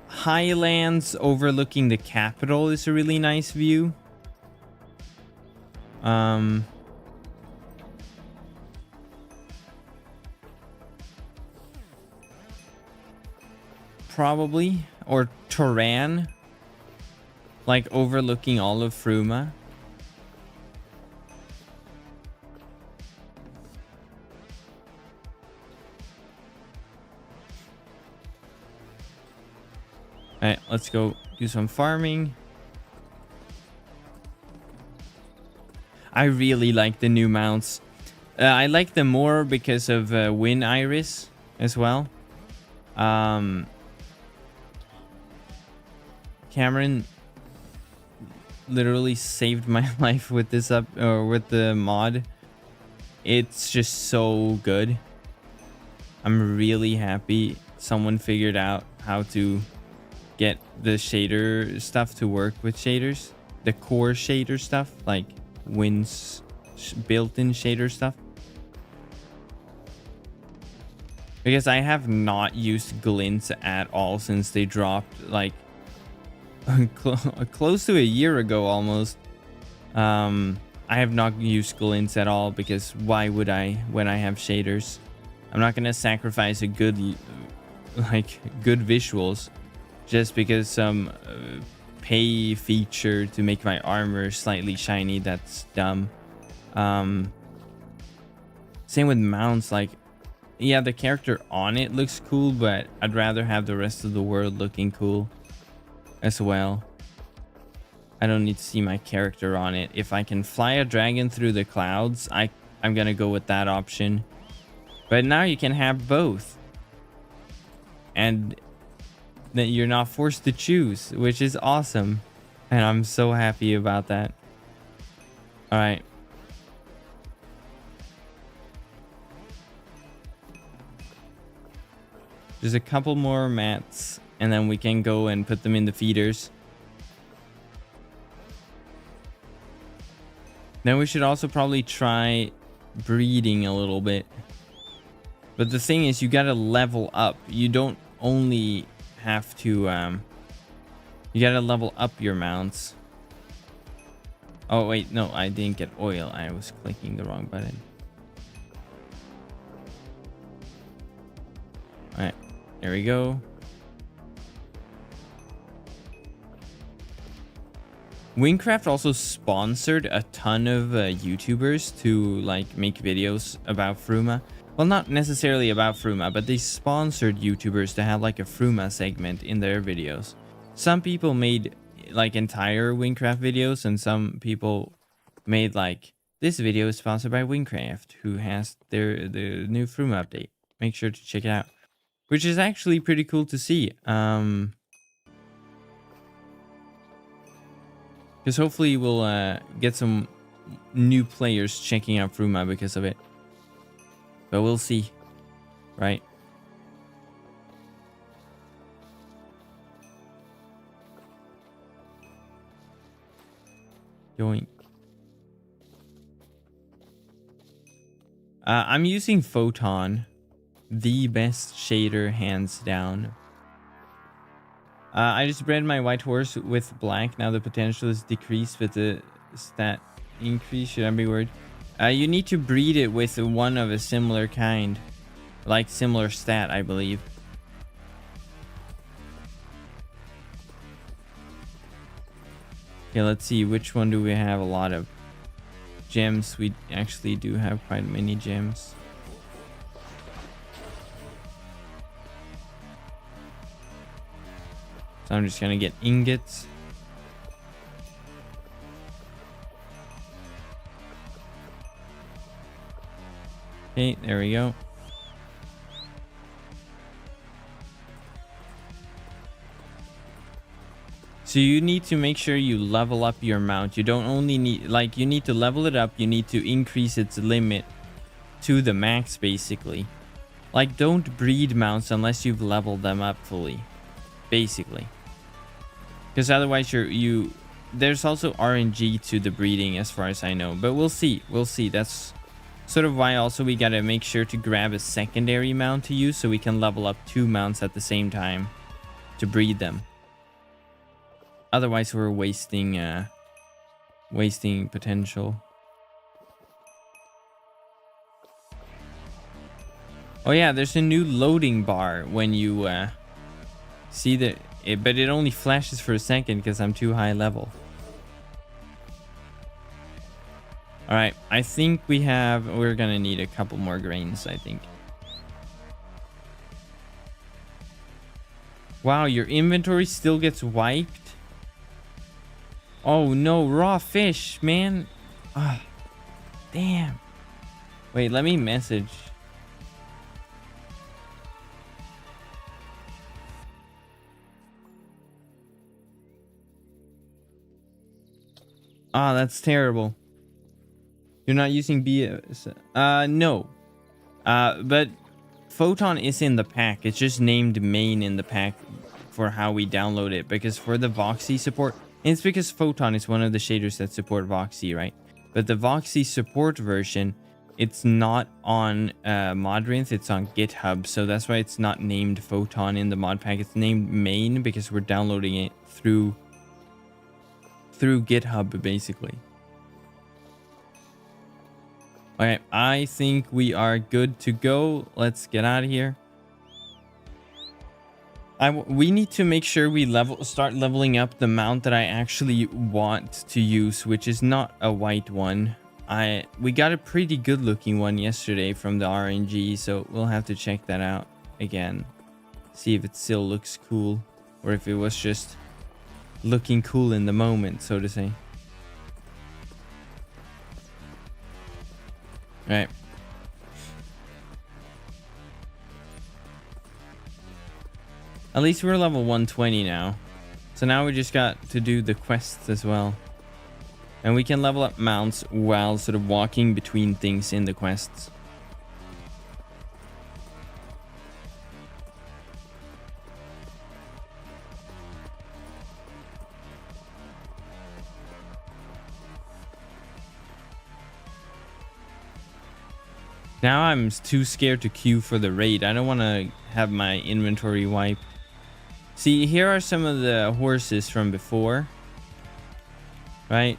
Highlands overlooking the capital is a really nice view. Probably. Or Turan. Like overlooking all of Fruma. Alright, let's go do some farming. I really like the new mounts. I like them more because of Win Iris as well. Cameron literally saved my life with this with the mod. It's just so good. I'm really happy someone figured out how to get the shader stuff to work with shaders, the core shader stuff, like Win's built-in shader stuff. Because I have not used glints at all since they dropped, like close to a year ago almost. I have not used glints at all because why would I when I have shaders? I'm not gonna sacrifice a good visuals just because some pay feature to make my armor slightly shiny. That's dumb. Same with mounts. Like, yeah, the character on it looks cool, but I'd rather have the rest of the world looking cool as well. I don't need to see my character on it. If I can fly a dragon through the clouds, I'm gonna go with that option. But now you can have both, and that you're not forced to choose, which is awesome, and I'm so happy about that. All right, Just a couple more mats, and then we can go and put them in the feeders. Then we should also probably try breeding a little bit. But the thing is, you gotta level up. You don't only have to, you gotta level up your mounts. Oh, wait, no, I didn't get oil. I was clicking the wrong button. All right, there we go. Wynncraft also sponsored a ton of YouTubers to like make videos about Fruma. Well, not necessarily about Fruma, but they sponsored YouTubers to have like a Fruma segment in their videos. Some people made like entire Wynncraft videos, and some people made like, this video is sponsored by Wynncraft, who has the new Fruma update. Make sure to check it out, which is actually pretty cool to see. Because hopefully we'll get some new players checking out Fruma because of it. But we'll see, right? Yoink. I'm using Photon, the best shader hands down. I just bred my white horse with black. Now the potential is decreased with the stat increase. Should I be worried? You need to breed it with one of a similar kind, like similar stat, I believe. Okay, let's see, which one do we have a lot of? Gems. We actually do have quite many gems. So I'm just gonna get ingots. Okay, there we go. So you need to make sure you level up your mount. You don't only need, like, you need to level it up. You need to increase its limit to the max, basically. Like, don't breed mounts unless you've leveled them up fully, basically. Because otherwise there's also RNG to the breeding as far as I know. But we'll see. We'll see. That's sort of why also we gotta make sure to grab a secondary mount to use so we can level up 2 mounts at the same time to breed them. Otherwise we're wasting potential. Oh yeah, there's a new loading bar when you see that, but it only flashes for a second because I'm too high level. All right, I think we're gonna need a couple more grains, I think. Wow, your inventory still gets wiped? Oh no, raw fish, man. Ah, damn. Wait, let me message. Ah, that's terrible. You're not using BS. No. But Photon is in the pack. It's just named main in the pack for how we download it. Because for the Voxy support, and it's because Photon is one of the shaders that support Voxy, right? But the Voxy support version, it's not on Modrinth, it's on GitHub. So that's why it's not named Photon in the mod pack. It's named main because we're downloading it through GitHub, basically. Okay, I think we are good to go. Let's get out of here. We need to make sure we start leveling up the mount that I actually want to use, which is not a white one. We got a pretty good looking one yesterday from the RNG, so we'll have to check that out again. See if it still looks cool, or if it was just looking cool in the moment, so to say. All right. At least we're level 120 now. So now we just got to do the quests as well. And we can level up mounts while sort of walking between things in the quests. Now I'm too scared to queue for the raid. I don't want to have my inventory wiped. See, here are some of the horses from before. Right?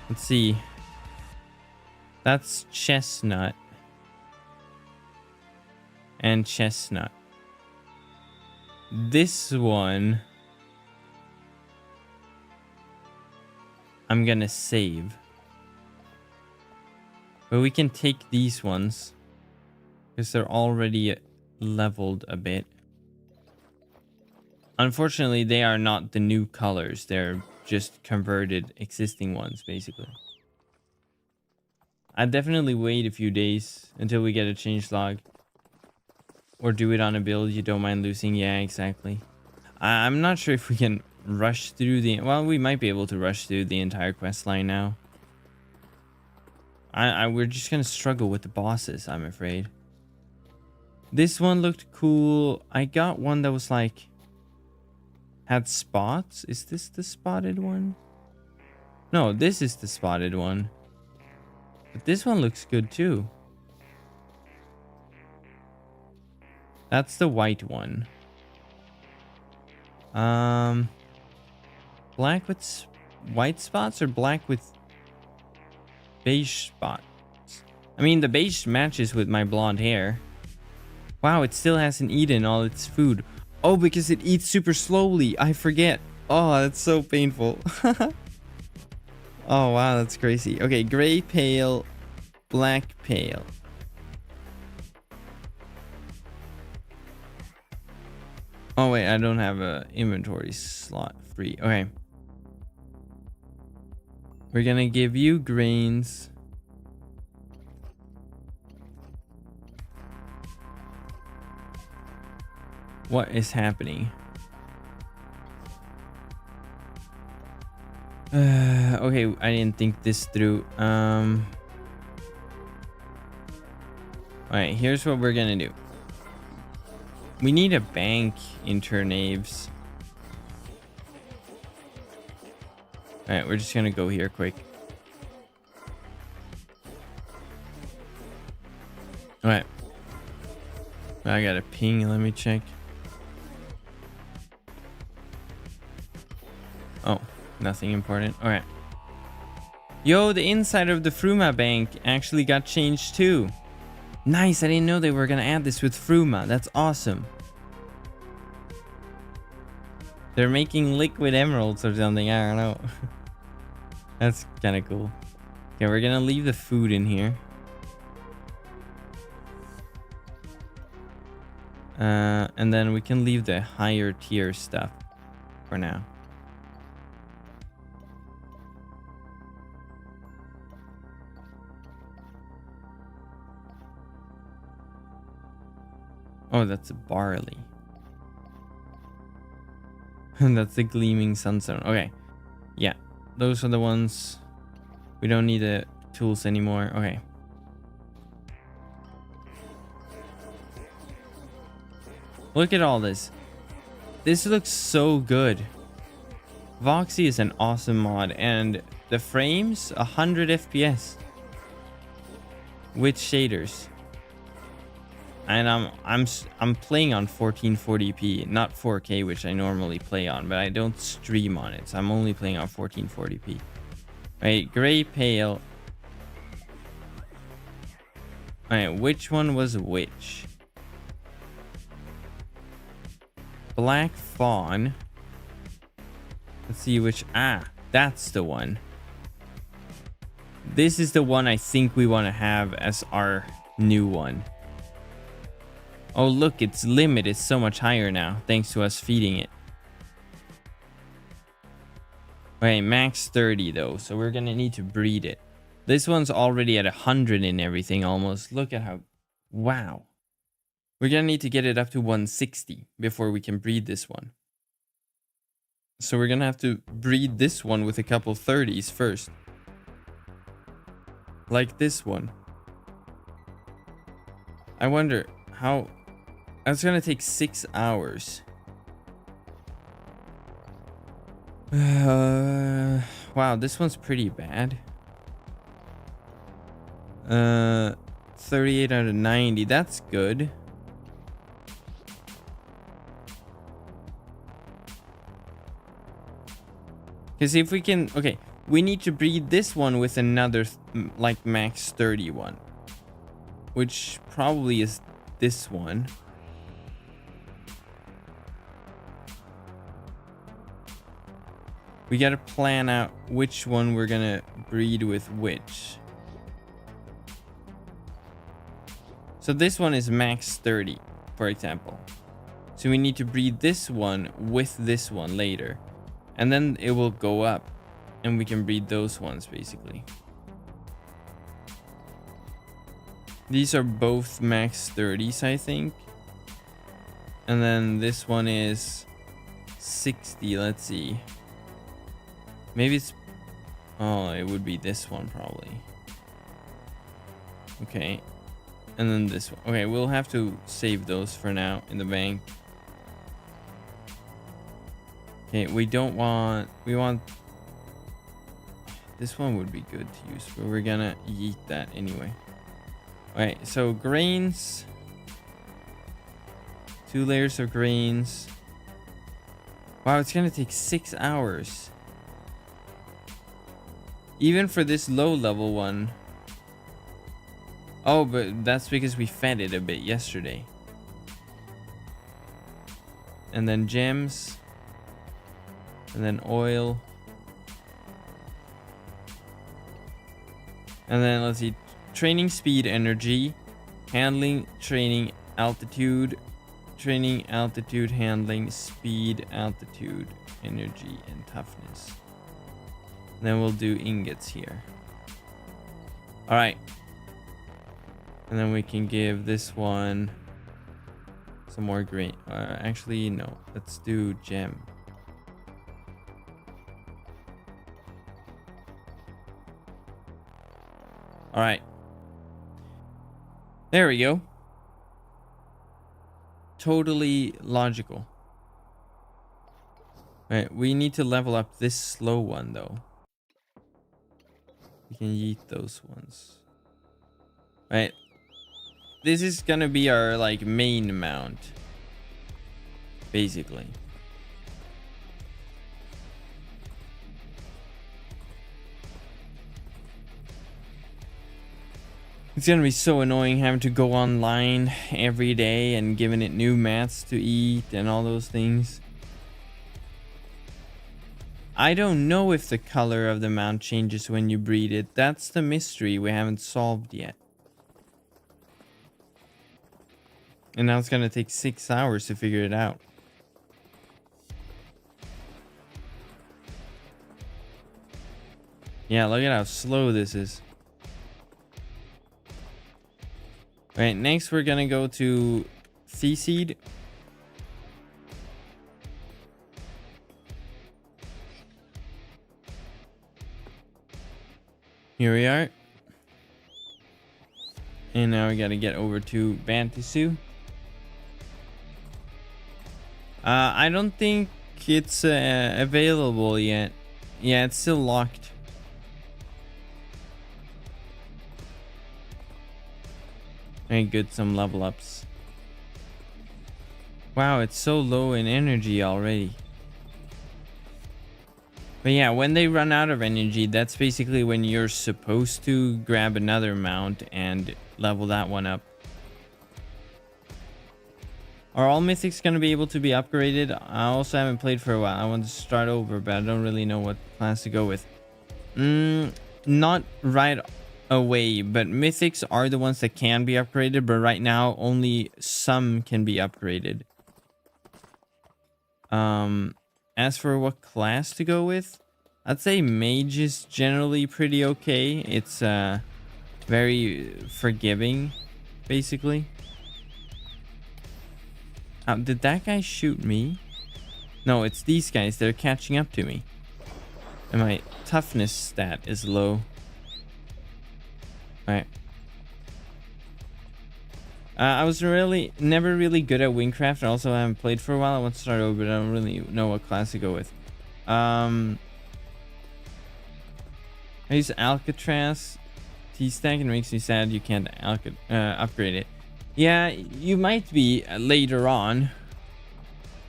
Let's see. That's Chestnut. And Chestnut. This one I'm gonna save. But we can take these ones because they're already leveled a bit. Unfortunately, they are not the new colors. They're just converted existing ones, basically. I'd definitely wait a few days until we get a changelog. Or do it on a build you don't mind losing. Yeah, exactly. I'm not sure if we can rush through the... Well, we might be able to rush through the entire quest line now. We're just gonna struggle with the bosses, I'm afraid. This one looked cool. I got one that was like... had spots. Is this the spotted one? No, this is the spotted one. But this one looks good too. That's the white one. Black with white spots or black with beige spots? I mean, the beige matches with my blonde hair. Wow, it still hasn't eaten all its food. Oh, because it eats super slowly. I forget. Oh, that's so painful. Oh, wow, that's crazy. Okay, gray pale, black pale. Oh, wait, I don't have a inventory slot free. Okay. We're gonna give you grains. What is happening? Okay, I didn't think this through. Alright, here's what we're gonna do. We need a bank in Turnaves. Alright, we're just gonna go here quick. Alright. I got a ping, let me check. Oh, nothing important. Alright. Yo, the inside of the Fruma bank actually got changed too. Nice, I didn't know they were gonna add this with Fruma. That's awesome. They're making liquid emeralds or something, I don't know. That's kind of cool. Okay, we're gonna leave the food in here. And then we can leave the higher tier stuff for now. Oh, that's a barley. And that's the gleaming sunstone. Okay. Yeah. Those are the ones. We don't need the tools anymore. Okay. Look at all this. This looks so good. Voxy is an awesome mod. And the frames, 100 FPS. With shaders. And I'm playing on 1440p, not 4K, which I normally play on, but I don't stream on it, so I'm only playing on 1440p. Right, gray pale. Alright, which one was which? Black fawn. Let's see which. Ah, that's the one. This is the one I think we want to have as our new one. Oh, look, its limit is so much higher now, thanks to us feeding it. Okay, max 30 though, so we're gonna need to breed it. This one's already at 100 and everything almost. Look at how... Wow. We're gonna need to get it up to 160 before we can breed this one. So we're gonna have to breed this one with a couple 30s first. Like this one. I wonder how... That's gonna take 6 hours. Wow, this one's pretty bad. 38 out of 90. That's good. Because if we can... Okay, we need to breed this one with another, like, max 31. Which probably is this one. We gotta plan out which one we're gonna breed with which. So this one is max 30, for example. So we need to breed this one with this one later. And then it will go up. And we can breed those ones, basically. These are both max 30s, I think. And then this one is 60. Let's see. Maybe it's... Oh, it would be this one, probably. Okay. And then this one. Okay, we'll have to save those for now in the bank. Okay, we don't want... We want... This one would be good to use, but we're gonna yeet that anyway. Alright, so grains. 2 layers of grains. Wow, it's gonna take 6 hours. Even for this low level one. Oh, but that's because we fed it a bit yesterday. And then gems. And then oil. And then let's see. Training speed, energy. Handling, training, altitude. Training, altitude, handling, speed, altitude, energy, and toughness. And then we'll do ingots here. Alright. And then we can give this one some more grain. Actually, no. Let's do gem. Alright. There we go. Totally logical. Alright, we need to level up this slow one, though. We can yeet those ones. Right. This is gonna be our, like, main mount. Basically. It's gonna be so annoying having to go online every day and giving it new mats to eat and all those things. I don't know if the color of the mount changes when you breed it. That's the mystery we haven't solved yet. And now it's gonna take 6 hours to figure it out. Yeah, look at how slow this is. Alright, next we're gonna go to Seed. Here we are. And now we gotta get over to Bantisu. I don't think it's available yet. Yeah, it's still locked. Very good, some level ups. Wow, it's so low in energy already. But yeah, when they run out of energy, that's basically when you're supposed to grab another mount and level that one up. Are all mythics going to be able to be upgraded? I also haven't played for a while. I want to start over, but I don't really know what class to go with. Not right away, but mythics are the ones that can be upgraded, but right now only some can be upgraded. As for what class to go with, I'd say mage is generally pretty okay. It's very forgiving, basically. Did that guy shoot me? No, it's these guys. They're catching up to me. And my toughness stat is low. Alright. I was never really good at Wynncraft. I also haven't played for a while. I want to start over, but I don't really know what class to go with. I use Alcatraz T-stack, and it makes me sad you can't upgrade it. Yeah, you might be later on,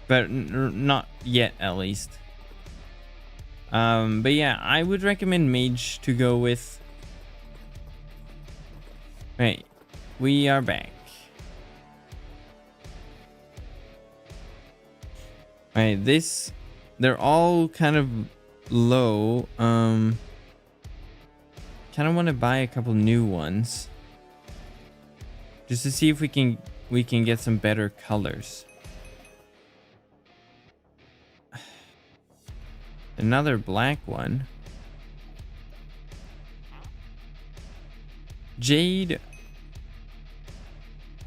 but not yet, at least. But yeah, I would recommend mage to go with. Right, we are back. Right, they're all kind of low. Kind of want to buy a couple new ones just to see if we can get some better colors. Another black one. Jade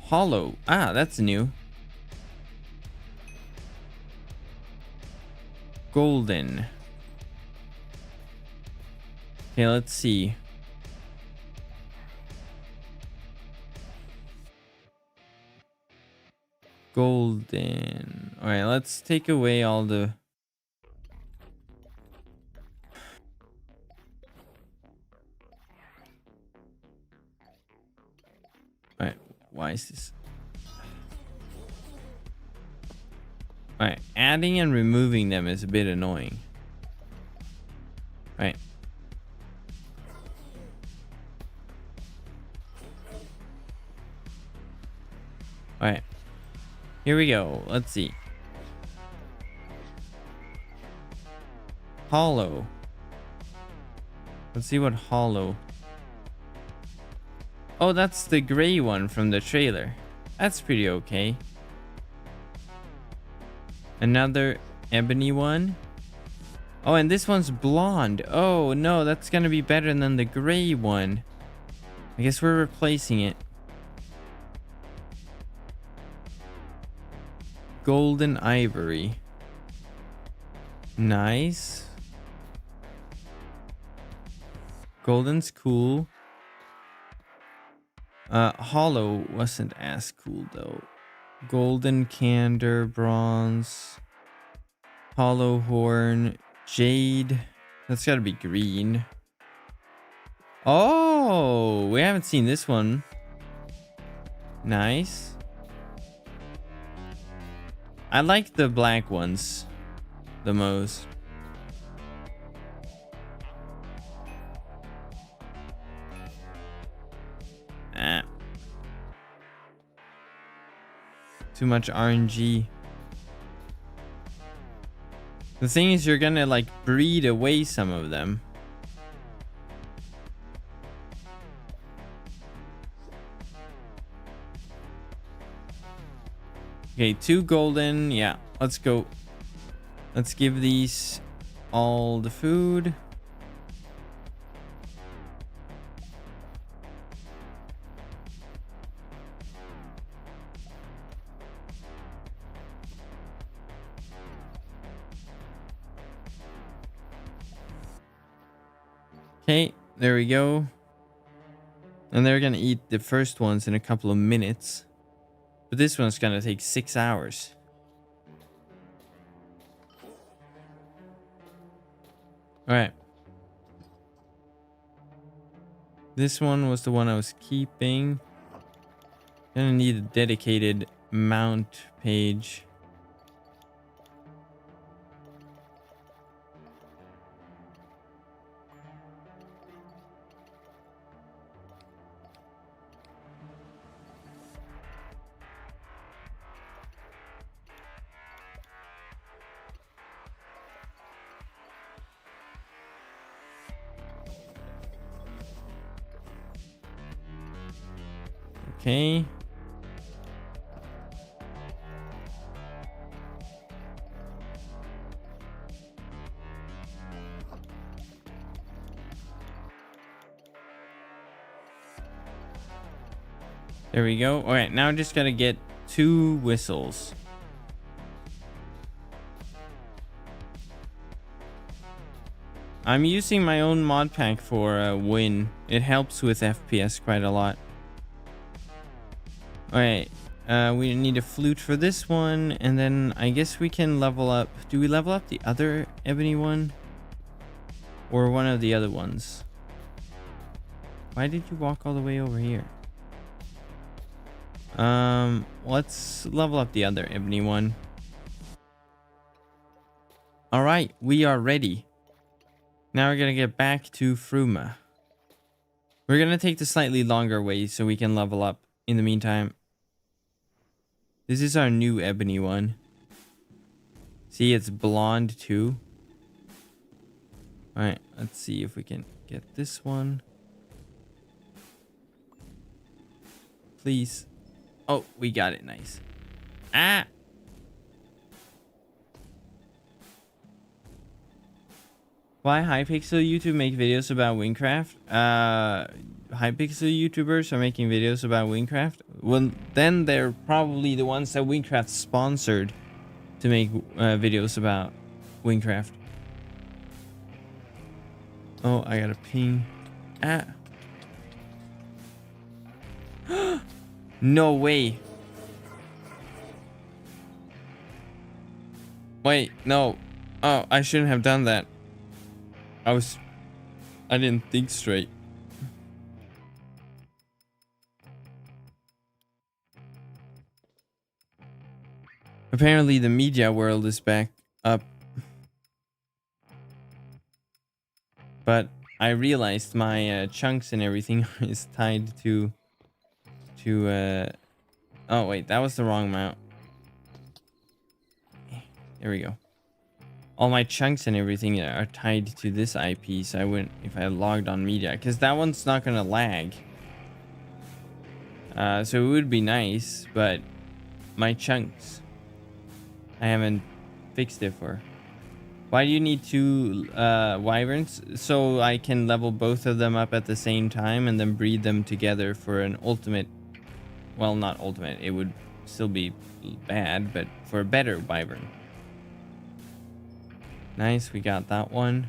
Hollow. Ah, that's new. Golden. Okay, let's see. Golden. All right, let's take away all the. All right, why is this? All right, adding and removing them is a bit annoying. All right. All right. Here we go. Let's see. Hollow. Let's see what hollow. Oh, that's the gray one from the trailer. That's pretty okay. Another ebony one. Oh, and this one's blonde. Oh no, that's gonna be better than the gray one. I guess we're replacing it. Golden ivory. Nice. Golden's cool. Hollow wasn't as cool though. Golden candor, bronze. Hollow horn, jade. That's gotta be green. Oh, we haven't seen this one. Nice. I like the black ones the most. Ah. Too much RNG. The thing is, you're gonna like breed away some of them. Okay, 2 golden. Yeah, let's go. Let's give these all the food. Okay, there we go. And they're gonna eat the first ones in a couple of minutes. But this one's gonna take 6 hours. Alright. This one was the one I was keeping. Gonna need a dedicated mount page. Okay. There we go. All right, now I just gotta get 2 whistles. I'm using my own mod pack for Win. It helps with FPS quite a lot. Alright, we need a flute for this one, and then I guess we can level up. Do we level up the other ebony one? Or one of the other ones? Why did you walk all the way over here? Let's level up the other ebony one. All right, we are ready. Now we're gonna get back to Fruma. We're gonna take the slightly longer way so we can level up in the meantime. This is our new ebony one. See, it's blonde too. All right, let's see if we can get this one. Please. Oh, we got it. Nice. Ah. Why Hypixel YouTube make videos about Wynncraft? Hypixel YouTubers are making videos about Wynncraft. Well, then they're probably the ones that Wynncraft sponsored to make videos about Wynncraft. Oh, I got a ping. Ah. No way. Wait, no. Oh, I shouldn't have done that. I didn't think straight. Apparently the media world is back up. But I realized my chunks and everything is tied to oh wait, that was the wrong mount. There we go. All my chunks and everything are tied to this IP, so I wouldn't if I logged on media, because that one's not gonna lag. So it would be nice, but my chunks, I haven't fixed it for. Why do you need two wyverns? So I can level both of them up at the same time and then breed them together for an ultimate. Well, not ultimate. It would still be bad, but for a better wyvern. Nice, we got that one.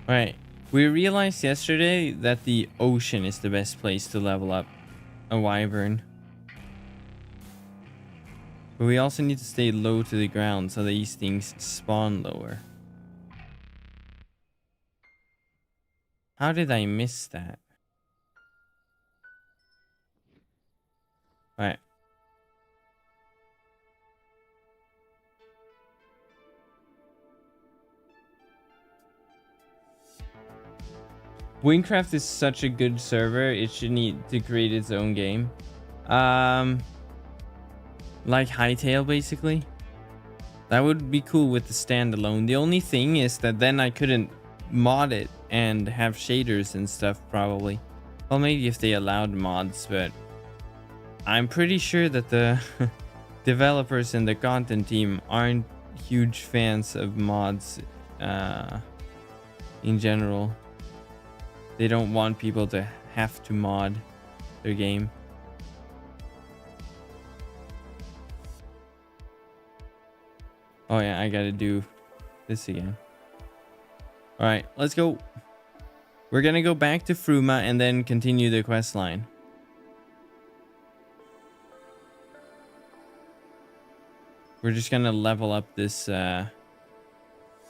Alright, we realized yesterday that the ocean is the best place to level up a wyvern. But we also need to stay low to the ground so these things spawn lower. How did I miss that? Alright. Wynncraft is such a good server, it should need to create its own game. Like Hightail, basically. That would be cool with the standalone. The only thing is that then I couldn't mod it and have shaders and stuff, probably. Well, maybe if they allowed mods, but I'm pretty sure that the developers and the content team aren't huge fans of mods in general. They don't want people to have to mod their game. Oh yeah, I gotta do this again. All right, let's go. We're gonna go back to Fruma and then continue the quest line. We're just gonna level up this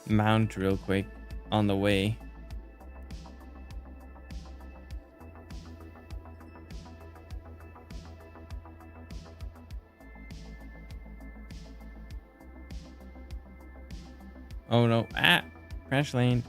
mount real quick on the way. Oh no, ah, crash lane.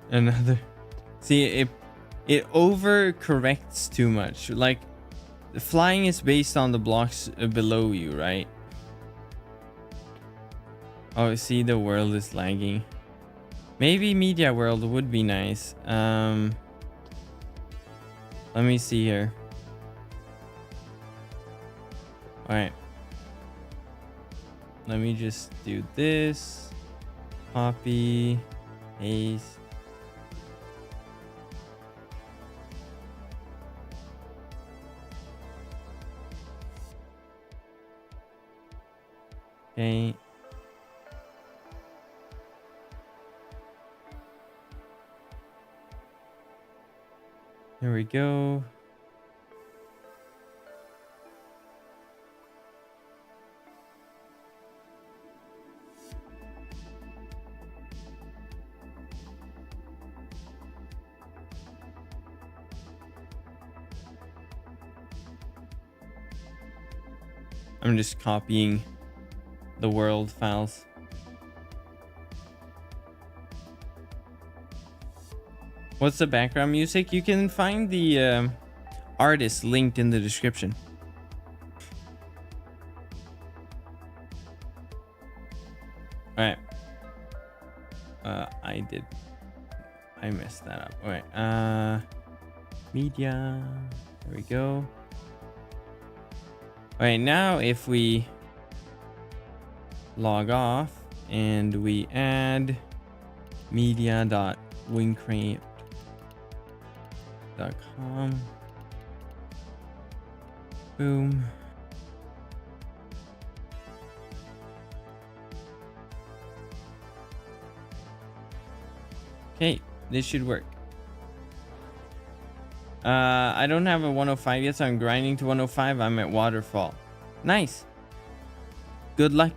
Another. See, it over corrects too much. Like, the flying is based on the blocks below you, right? Oh, see, the world is lagging. Maybe media world would be nice. Let me see here. All right. Let me just do this. Copy. Paste. Okay. There we go. I'm just copying the world files. What's the background music? You can find the artist linked in the description. All right. I messed that up. All right. Media. There we go. All right. Now, if we log off and we add media.wynncraft.com. Boom. Okay, this should work. I don't have a 105 yet, so I'm grinding to 105. I'm at waterfall. Nice. Good luck.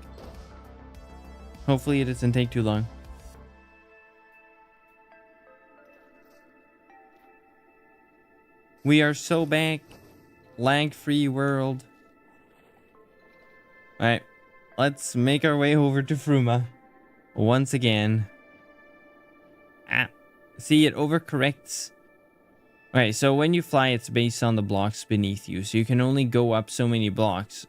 Hopefully it doesn't take too long. We are so back. Lag-free world. Alright. Let's make our way over to Fruma. Once again. See, it overcorrects. Alright, so when you fly, it's based on the blocks beneath you. So you can only go up so many blocks.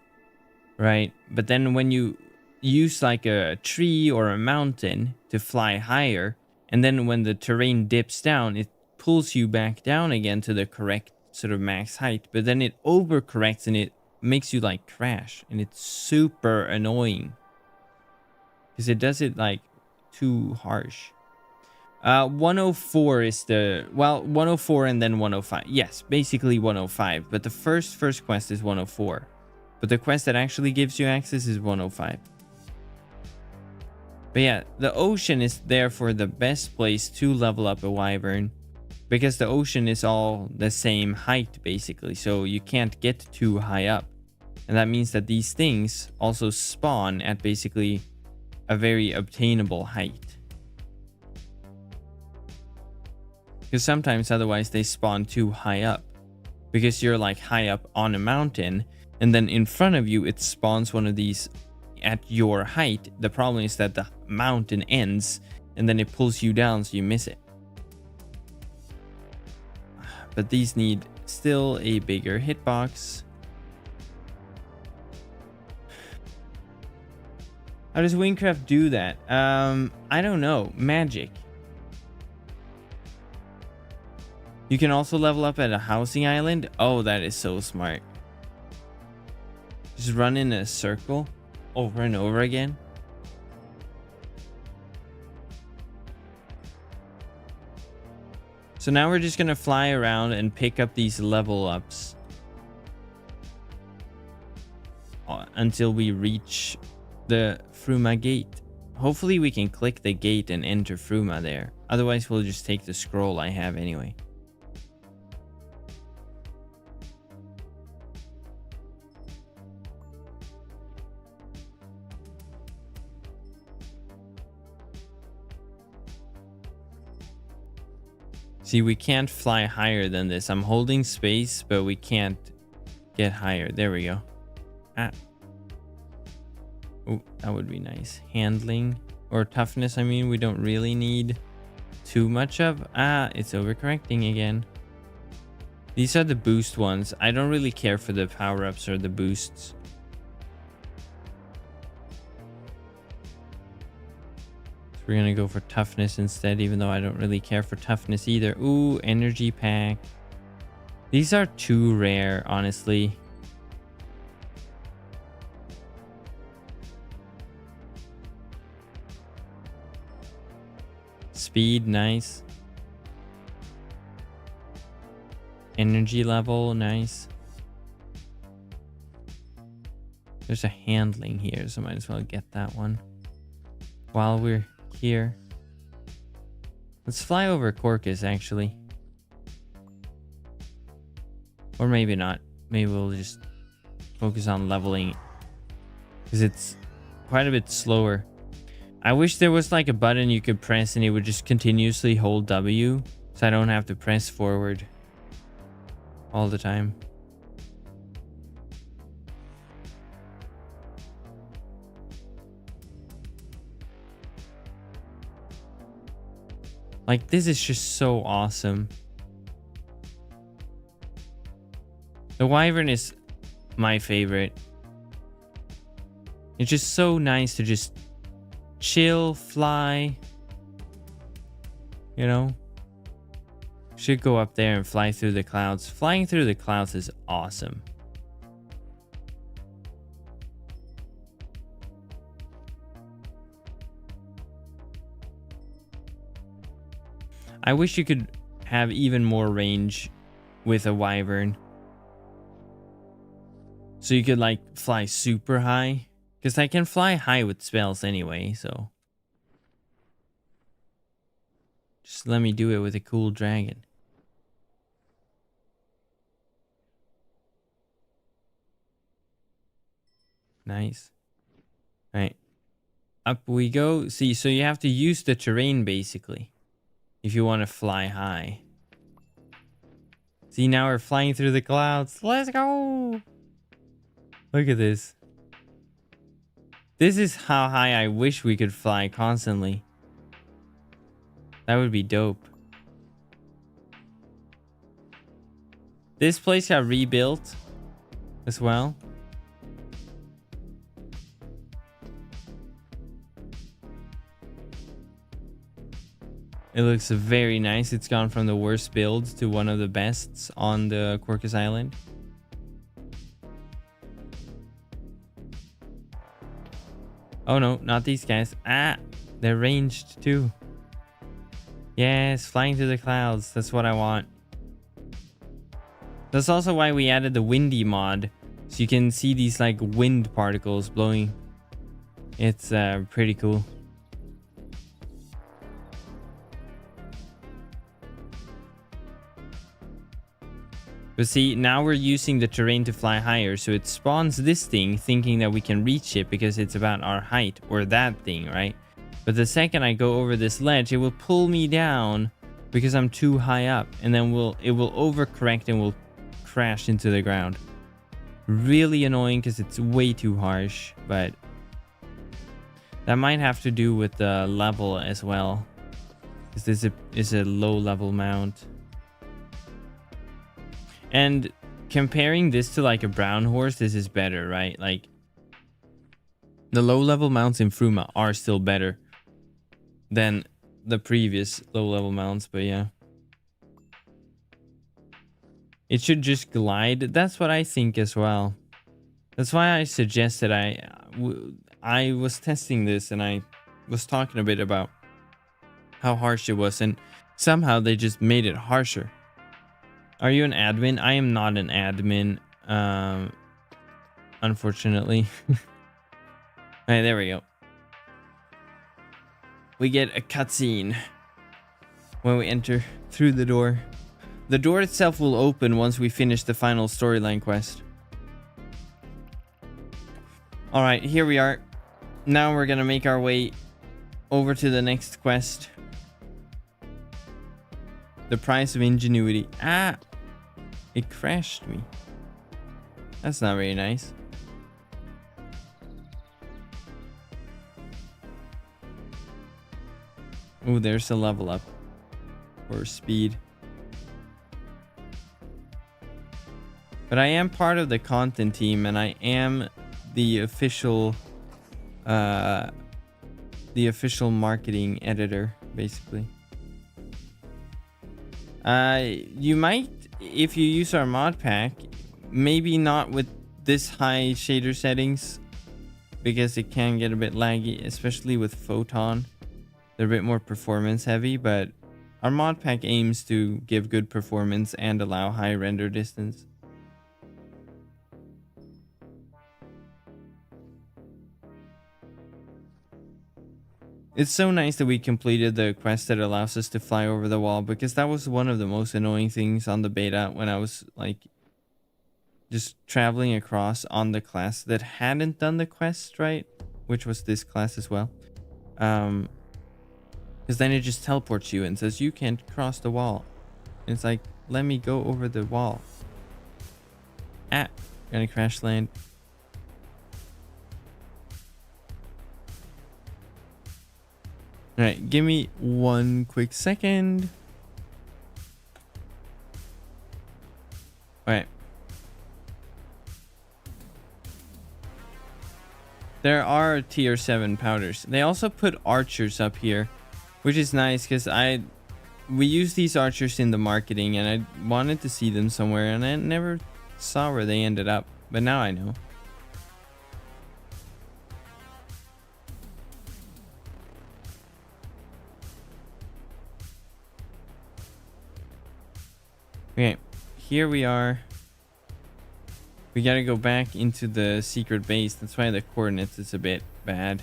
Right? But then when you use like a tree or a mountain to fly higher, and then when the terrain dips down, it pulls you back down again to the correct sort of max height. But then it overcorrects and it makes you like crash. And it's super annoying. Because it does it like too harsh. 104 is the, well, 104 and then 105. Yes, basically 105. But the first quest is 104. But the quest that actually gives you access is 105. But yeah, the ocean is therefore the best place to level up a wyvern. Because the ocean is all the same height, basically. So you can't get too high up. And that means that these things also spawn at basically a very obtainable height. Because sometimes otherwise they spawn too high up. Because you're like high up on a mountain. And then in front of you it spawns one of these at your height. The problem is that the mountain ends. And then it pulls you down so you miss it. But these need still a bigger hitbox. How does Wynncraft do that? I don't know. Magic. You can also level up at a housing island. Oh, that is so smart. Just run in a circle over and over again. So now we're just going to fly around and pick up these level ups until we reach the Fruma gate. Hopefully we can click the gate and enter Fruma there. Otherwise we'll just take the scroll I have anyway. See, we can't fly higher than this. I'm holding space, but we can't get higher. There we go. Ah. Oh, that would be nice. Handling or toughness, I mean, we don't really need too much of. Ah, it's overcorrecting again. These are the boost ones. I don't really care for the power-ups or the boosts. We're gonna go for toughness instead, even though I don't really care for toughness either. Ooh, energy pack. These are too rare, honestly. Speed, nice. Energy level, nice. There's a handling here, so might as well get that one. While we're here, let's fly over Corcus, actually. Or maybe not. Maybe we'll just focus on leveling, because it's quite a bit slower. I wish there was like a button you could press and it would just continuously hold W, so I don't have to press forward all the time. Like, this is just so awesome. The Wyvern is my favorite. It's just so nice to just chill, fly. You know? Should go up there and fly through the clouds. Flying through the clouds is awesome. I wish you could have even more range with a Wyvern. So you could like fly super high. Because I can fly high with spells anyway, so. Just let me do it with a cool dragon. Nice. All right. Up we go. See, so you have to use the terrain basically if you want to fly high. See, now we're flying through the clouds. Let's go. Look at this. This is how high I wish we could fly constantly. That would be dope. This place got rebuilt as well. It looks very nice. It's gone from the worst builds to one of the bests on the Corcus Island. Oh no, not these guys. Ah, they're ranged too. Yes, flying through the clouds. That's what I want. That's also why we added the windy mod. So you can see these like wind particles blowing. It's pretty cool. But see, now we're using the terrain to fly higher, so it spawns this thing thinking that we can reach it because it's about our height, or that thing, right? But the second I go over this ledge, it will pull me down because I'm too high up, and then it will overcorrect and will crash into the ground. Really annoying because it's way too harsh, but that might have to do with the level as well, because this is a low level mount. And comparing this to like a brown horse, this is better, right? Like, the low level mounts in Fruma are still better than the previous low level mounts, but yeah. It should just glide. That's what I think as well. That's why I suggested I was testing this and I was talking a bit about how harsh it was, and somehow they just made it harsher. Are you an admin? I am not an admin, unfortunately. Alright, there we go. We get a cutscene when we enter through the door. The door itself will open once we finish the final storyline quest. Alright, here we are. Now we're gonna make our way over to the next quest. The price of ingenuity. Ah! It crashed me. That's not very nice. Oh, there's a level up. Or speed. But I am part of the content team, and I am the official marketing editor, basically. You might, if you use our mod pack, maybe not with this high shader settings, because it can get a bit laggy, especially with Photon. They're a bit more performance heavy, but our mod pack aims to give good performance and allow high render distance. It's so nice that we completed the quest that allows us to fly over the wall, because that was one of the most annoying things on the beta when I was like just traveling across on the class that hadn't done the quest, right? Which was this class as well. Because then it just teleports you and says you can't cross the wall. And it's like, let me go over the wall. Ah, gonna crash land. All right, give me one quick second. All right. There are tier 7 powders. They also put archers up here, which is nice because we use these archers in the marketing and I wanted to see them somewhere and I never saw where they ended up, but now I know. Okay, here we are. We gotta go back into the secret base. That's why the coordinates is a bit bad.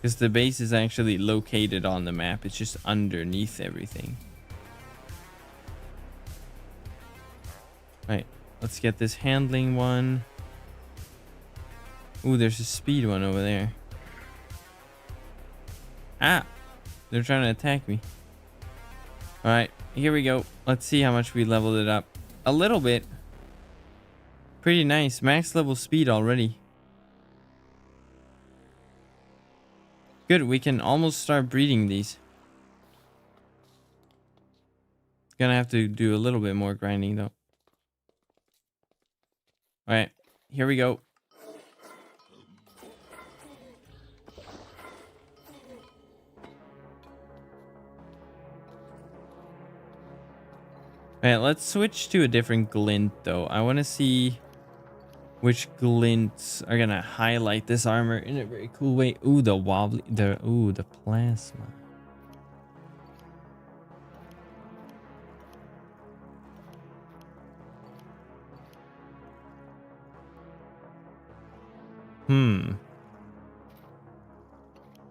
Because the base is actually located on the map. It's just underneath everything. Right, let's get this handling one. Ooh, there's a speed one over there. Ah! They're trying to attack me. Alright, here we go. Let's see how much we leveled it up. A little bit. Pretty nice. Max level speed already. Good, we can almost start breeding these. Gonna have to do a little bit more grinding though. Alright, here we go. Alright, let's switch to a different glint though. I want to see which glints are gonna highlight this armor in a very cool way. Ooh, the wobbly, the plasma.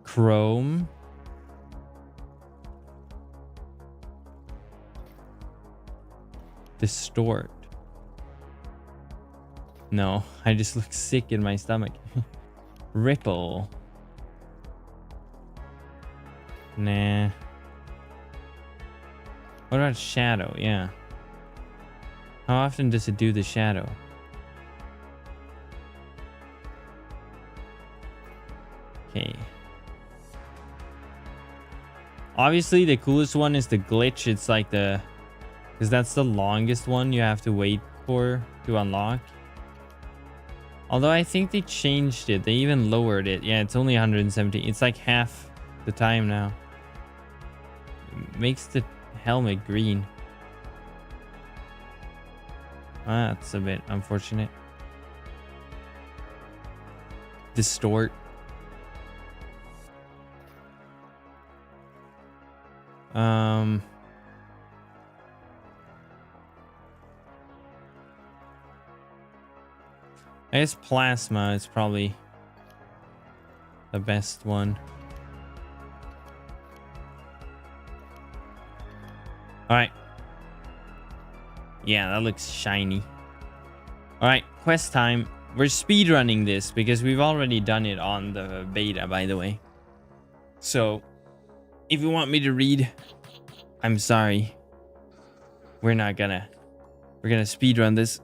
Chrome. Distort. No, I just look sick in my stomach. Ripple. Nah. What about shadow? Yeah. How often does it do the shadow? Okay. Obviously, the coolest one is the glitch. It's like the... because that's the longest one you have to wait for to unlock. Although I think they changed it. They even lowered it. Yeah, it's only 170. It's like half the time now. It makes the helmet green. Ah, that's a bit unfortunate. Distort. I guess plasma is probably the best one. All right. Yeah, that looks shiny. All right, quest time. We're speedrunning this because we've already done it on the beta, by the way. So, if you want me to read, I'm sorry. We're gonna speedrun this.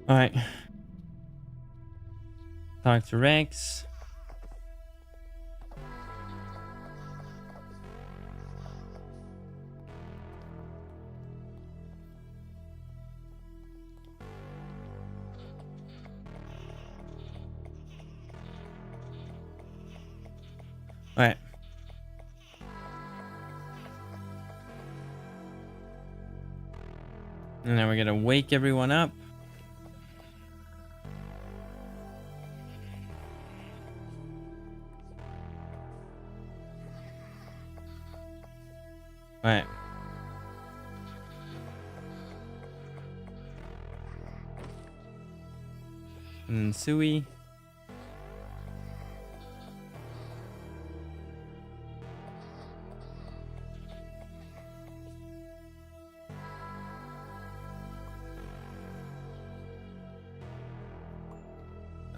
All right. Talk to Rex. All right. And now we're gonna wake everyone up. All right. And Sui.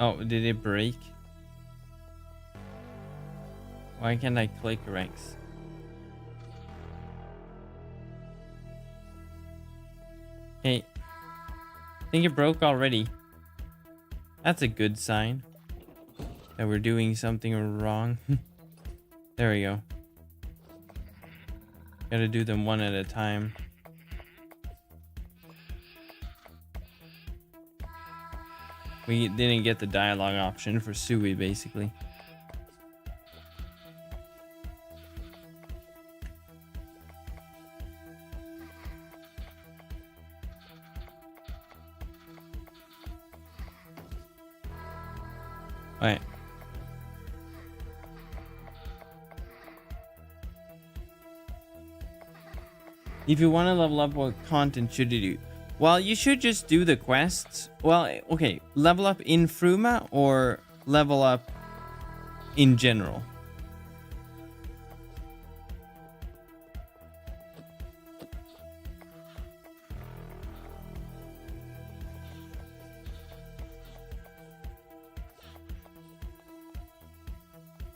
Oh, did it break? Why can't I click ranks? Hey, I think it broke already. That's a good sign that we're doing something wrong. There we go. Gotta do them one at a time. We didn't get the dialogue option for Sui, basically. All right. If you want to level up, what content should you do? Well, you should just do the quests. Well, okay, level up in Fruma or level up in general.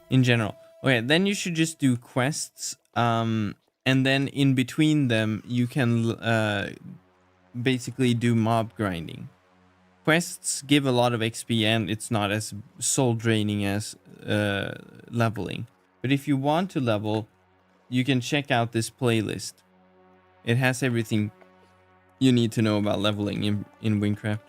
In general. Okay, then you should just do quests. And then in between them, you can basically do mob grinding. Quests give a lot of XP and it's not as soul draining as leveling. But if you want to level, you can check out this playlist. It has everything you need to know about leveling in Wynncraft.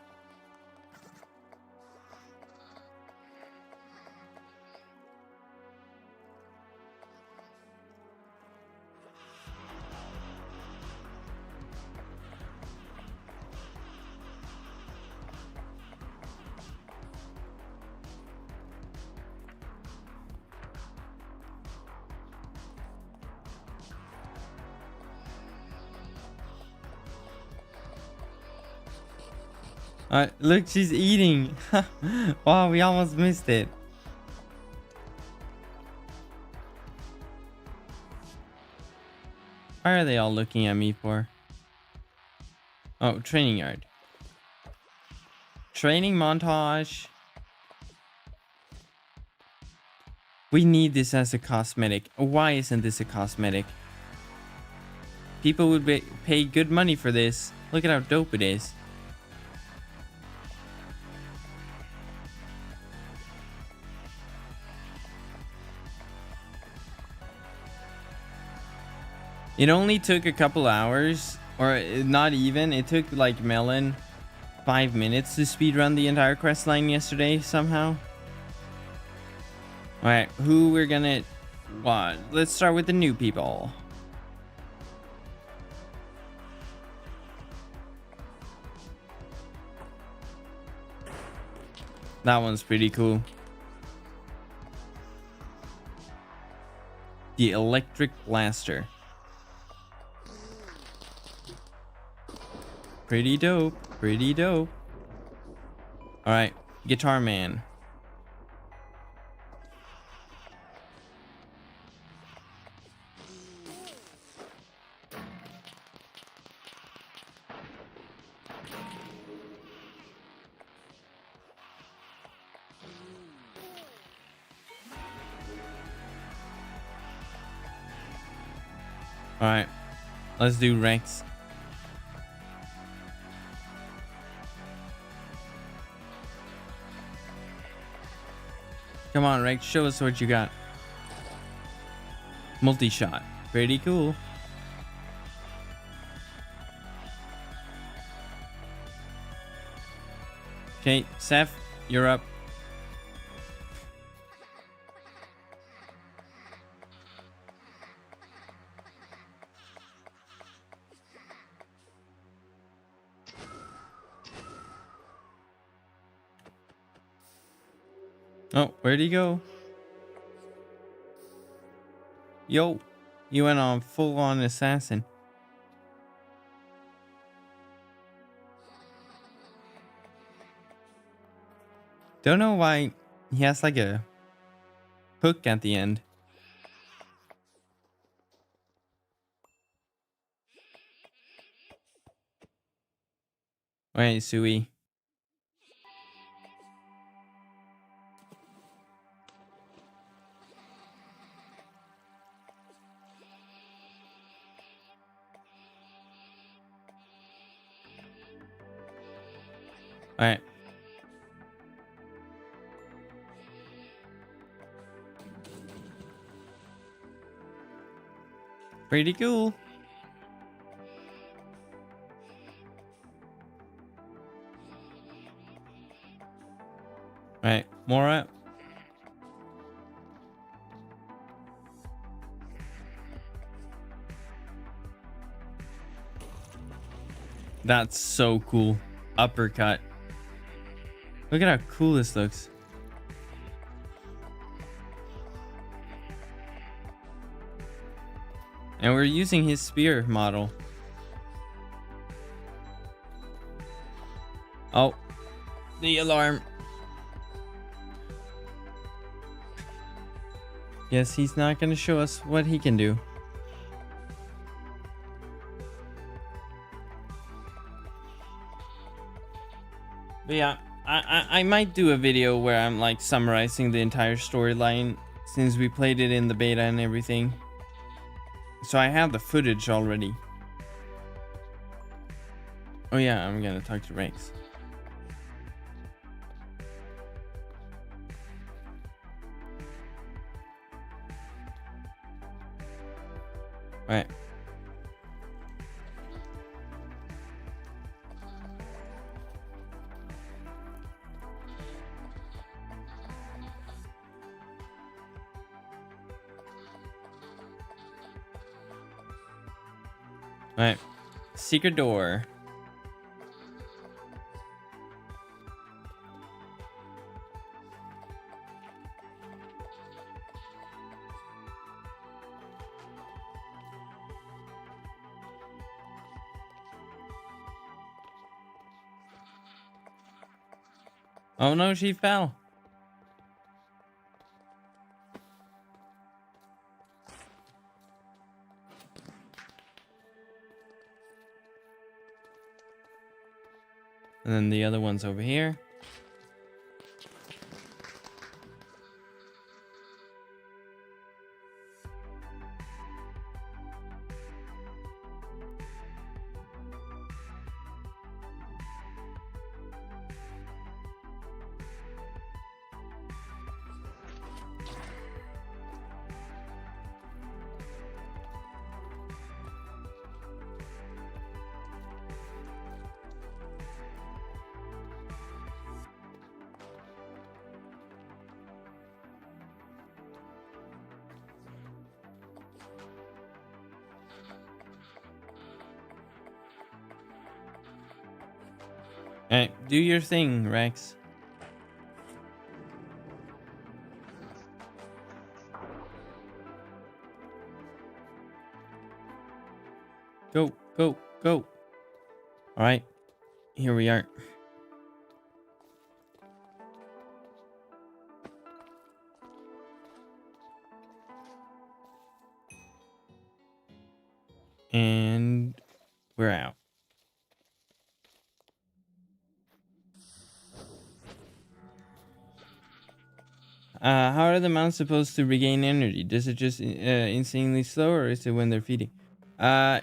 Look, she's eating. Wow, we almost missed it. Why are they all looking at me for? Oh, training yard. Training montage. We need this as a cosmetic. Why isn't this a cosmetic? People would pay good money for this. Look at how dope it is. It only took a couple hours, or not even. It took like Melon 5 minutes to speedrun the entire quest line yesterday somehow. Alright, who we're gonna... What? Let's start with the new people. That one's pretty cool. The electric blaster. Pretty dope. Pretty dope. Alright, Guitar Man. Alright, let's do Rex. Come on, Rex, show us what you got. Multi-shot. Pretty cool. Okay, Seth, you're up. Oh, where'd he go? Yo, he went on full-on assassin. Don't know why he has like a hook at the end. Wait, Sui. Alright. Pretty cool. Alright, more up. That's so cool. Uppercut. Look at how cool this looks. And we're using his spear model. Oh, the alarm. Yes, he's not going to show us what he can do. But yeah, I might do a video where I'm like summarizing the entire storyline since we played it in the beta and everything. So I have the footage already. Oh yeah, I'm gonna talk to Rex. Alright. Alright. Secret door. Oh no, she fell. And then the other one's over here. Alright, do your thing, Rex. Go, go, go. Alright, here we are. And we're out. How are the mounts supposed to regain energy? Does it just insanely slow, or is it when they're feeding? It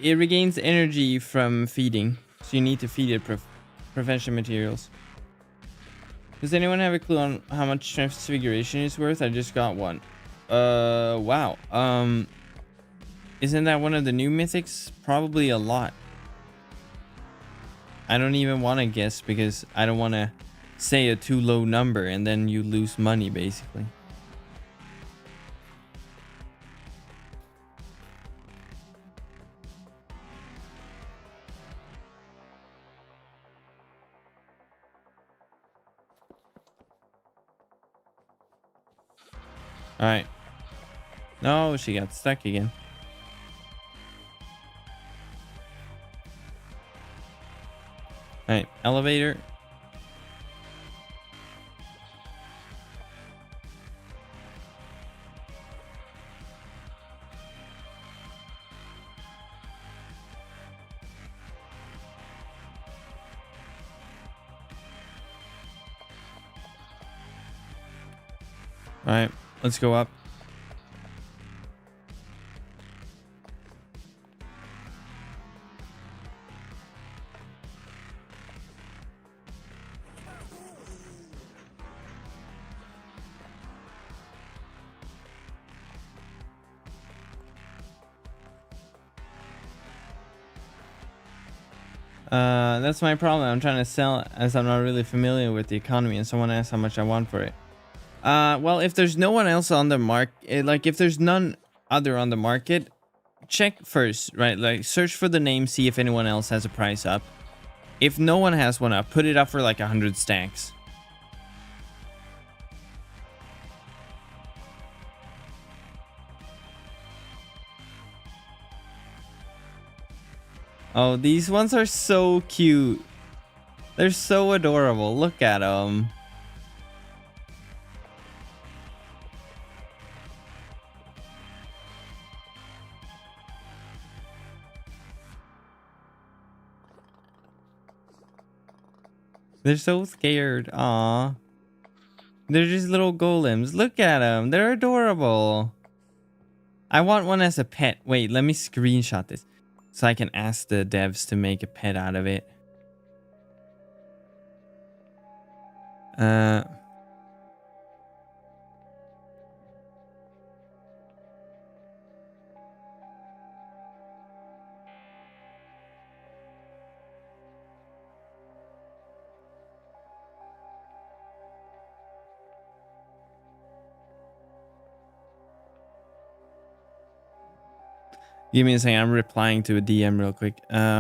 regains energy from feeding, so you need to feed it prevention materials. Does anyone have a clue on how much transfiguration is worth? I just got one. Wow. Isn't that one of the new mythics? Probably a lot. I don't even want to guess because I don't want to say a too low number and then you lose money basically. All right. No, she got stuck again. All right, elevator. All right, let's go up. That's my problem. I'm trying to sell as I'm not really familiar with the economy, and someone asks how much I want for it. Well, if there's no one else on the market, like if there's none other on the market, check first, right? Like search for the name, see if anyone else has a price up. If no one has one up, put it up for like 100 stacks. Oh, these ones are so cute. They're so adorable. Look at them. They're so scared. Aw. They're just little golems. Look at them. They're adorable. I want one as a pet. Wait, let me screenshot this so I can ask the devs to make a pet out of it. Give me a second. I'm replying to a DM real quick. All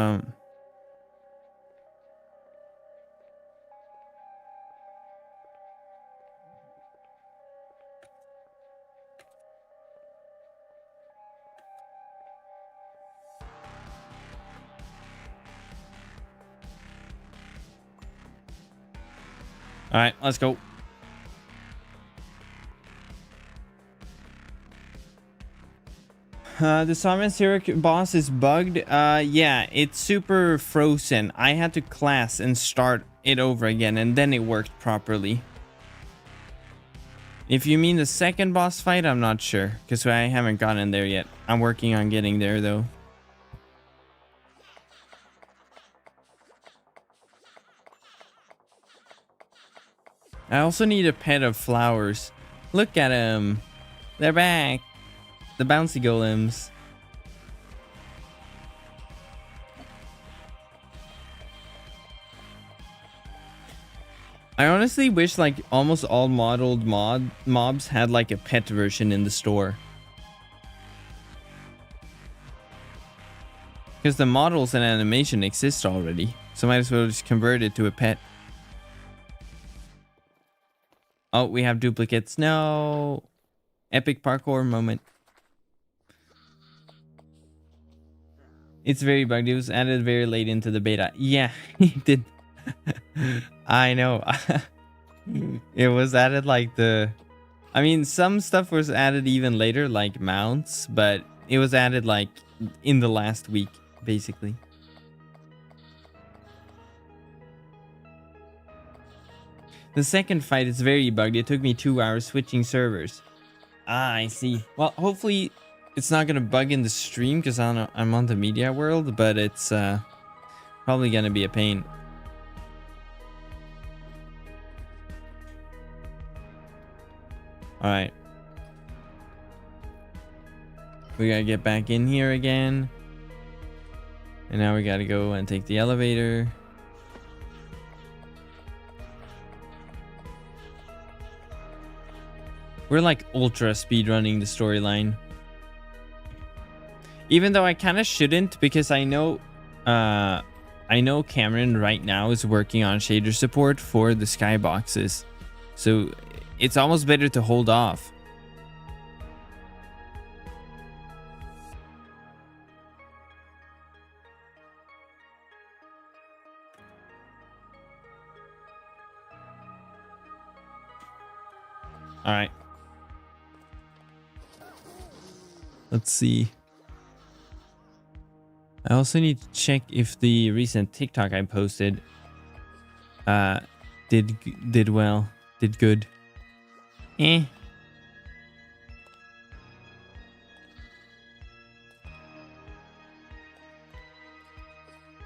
right, let's go. The Summon Syrup boss is bugged. Yeah, it's super frozen. I had to class and start it over again, and then it worked properly. If you mean the second boss fight, I'm not sure, because I haven't gotten there yet. I'm working on getting there, though. I also need a pet of flowers. Look at them. They're back. The bouncy golems. I honestly wish like almost all modeled mobs had like a pet version in the store. Because the models and animation exist already. So might as well just convert it to a pet. Oh, we have duplicates. No. Epic parkour moment. It's very bugged. It was added very late into the beta. Yeah, it did. I know. It was added like the... I mean, some stuff was added even later, like mounts, but it was added like in the last week, basically. The second fight is very bugged. It took me 2 hours switching servers. Ah, I see. Well, hopefully it's not gonna bug in the stream because I'm on the media world, but it's probably gonna be a pain. All right. We gotta get back in here again. And now we gotta go and take the elevator. We're like ultra speedrunning the storyline. Even though I kind of shouldn't, because I know Cameron right now is working on shader support for the skyboxes. So it's almost better to hold off. All right. Let's see. I also need to check if the recent TikTok I posted did well, did good. Eh.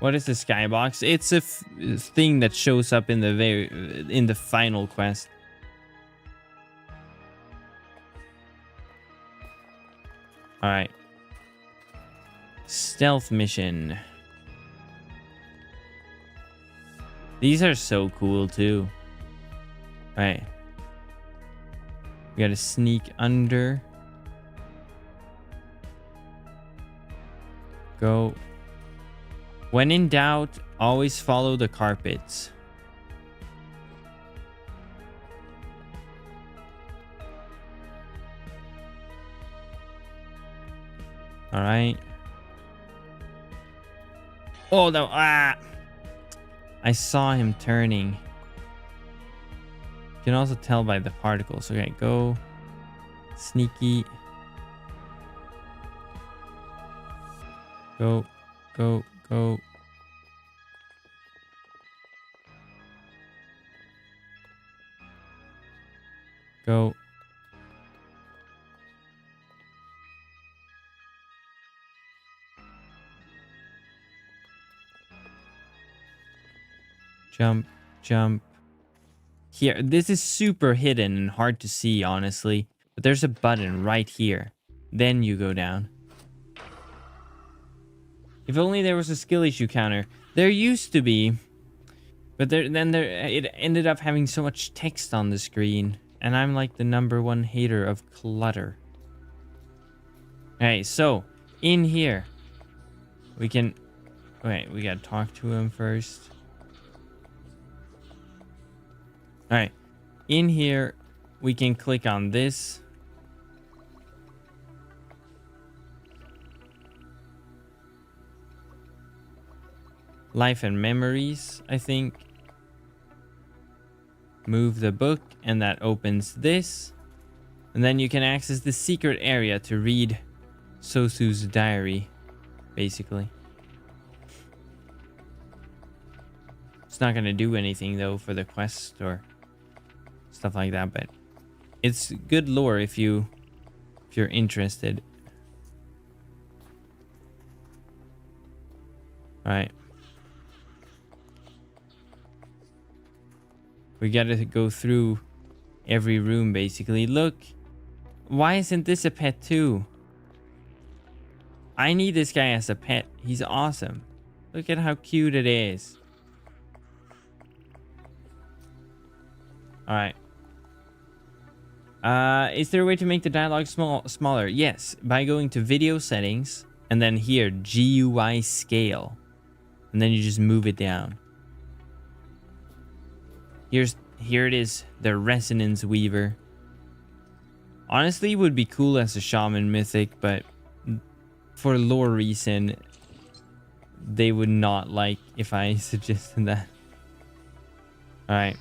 What is the skybox? It's a thing that shows up in the final quest. All right. Stealth mission. These are so cool too. All right. We gotta sneak under. Go. When in doubt, always follow the carpets. All right. Oh no! Ah! I saw him turning. You can also tell by the particles. Okay, go. Sneaky. Go. Go. Go. Go. Jump, jump. Here, this is super hidden and hard to see, honestly. But there's a button right here. Then you go down. If only there was a skill issue counter. There used to be. But it ended up having so much text on the screen. And I'm like the #1 hater of clutter. Okay, so in here, we can... Wait, we gotta talk to him first. All right, in here, we can click on this. Life and memories, I think. Move the book, and that opens this. And then you can access the secret area to read Sosu's diary, basically. It's not going to do anything, though, for the quest or stuff like that, but it's good lore if you're interested. All right. We gotta go through every room, basically. Look, why isn't this a pet too? I need this guy as a pet. He's awesome. Look at how cute it is. All right. Is there a way to make the dialogue smaller? Yes, by going to video settings and then here, GUI scale. And then you just move it down. Here it is, the Resonance Weaver. Honestly, it would be cool as a Shaman Mythic, but for lore reason, they would not like if I suggested that. Alright.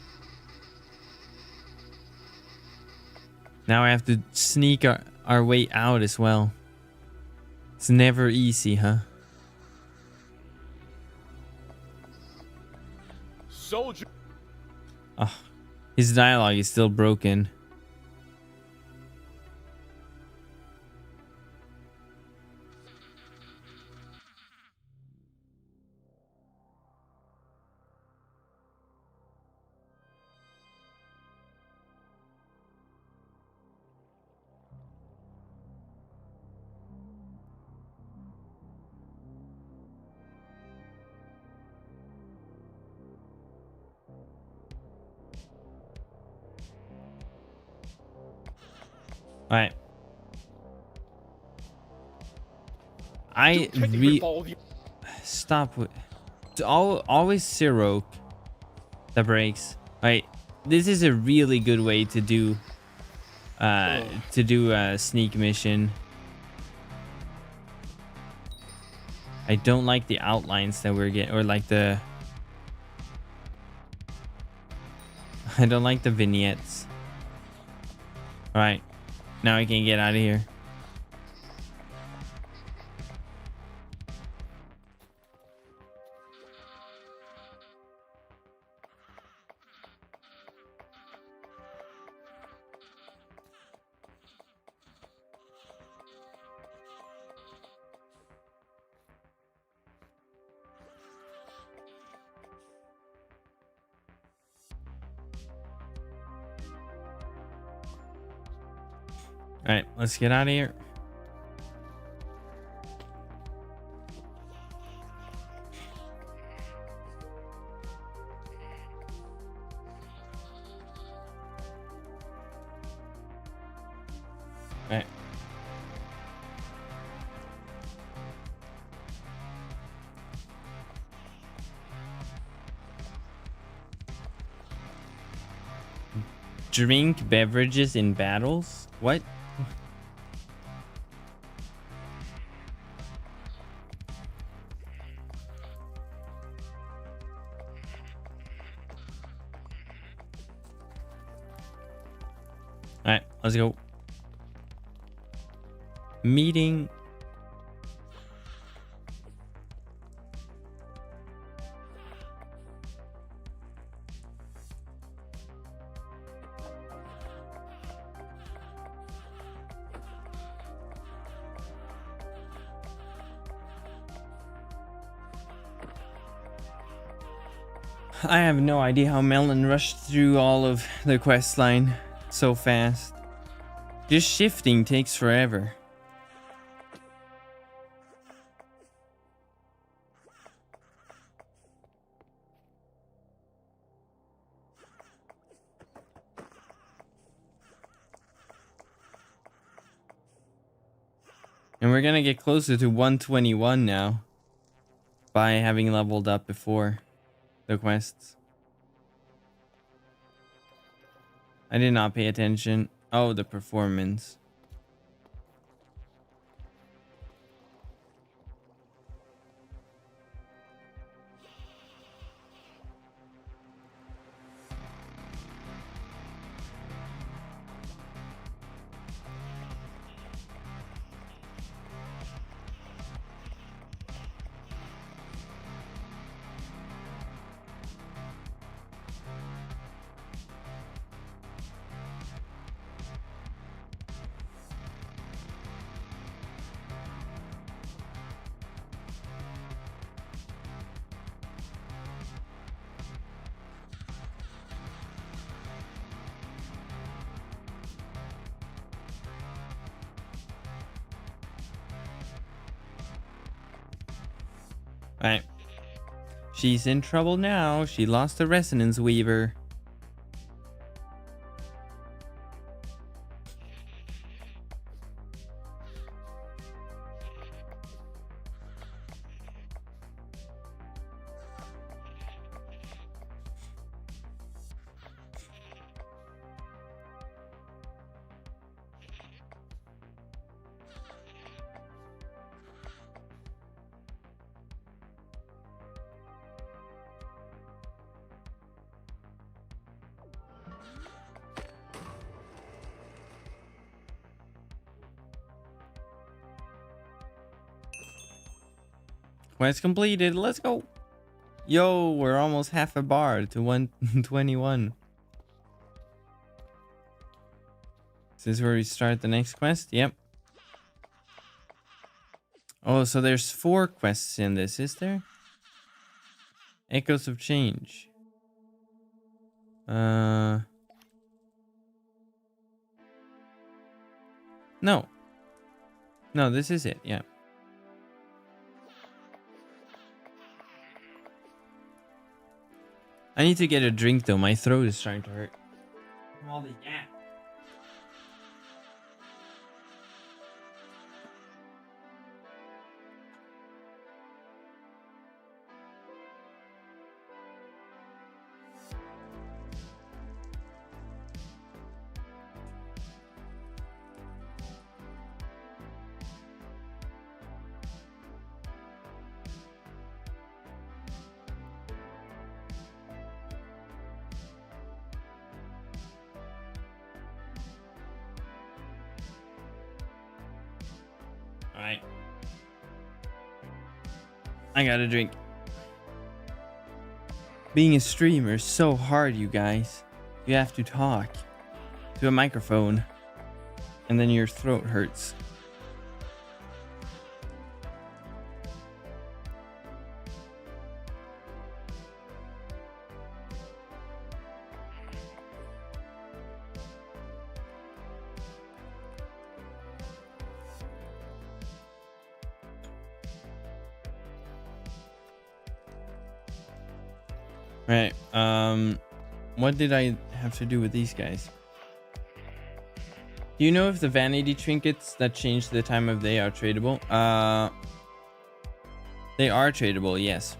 Now I have to sneak our way out as well. It's never easy, huh? Soldier. Oh, his dialogue is still broken. All right. Stop with... It's always Siroc that breaks. Right. This is a really good way to do a sneak mission. I don't like the outlines that we're getting, or like the... I don't like the vignettes. All right, now we can get out of here. All right, let's get out of here. All right. Drink beverages in battles? What? All right, let's go. Meeting. I have no idea how Melon rushed through all of the quest line so fast. Just shifting takes forever. And we're gonna get closer to 121 now by having leveled up before the quests. I did not pay attention. Oh, the performance. Alright. She's in trouble now. She lost the resonance weaver. Quest completed. Let's go. Yo, we're almost half a bar to 121. Is this where we start the next quest? Yep. Oh, so there's 4 quests in this, is there? Echoes of Change. No. No, this is it. Yeah. I need to get a drink though. My throat is starting to hurt. From all the yak. Alright. I got a drink. Being a streamer is so hard, you guys. You have to talk to a microphone, and then your throat hurts. Right. What did I have to do with these guys? Do you know if the vanity trinkets that change the time of day are tradable? They are tradable, yes.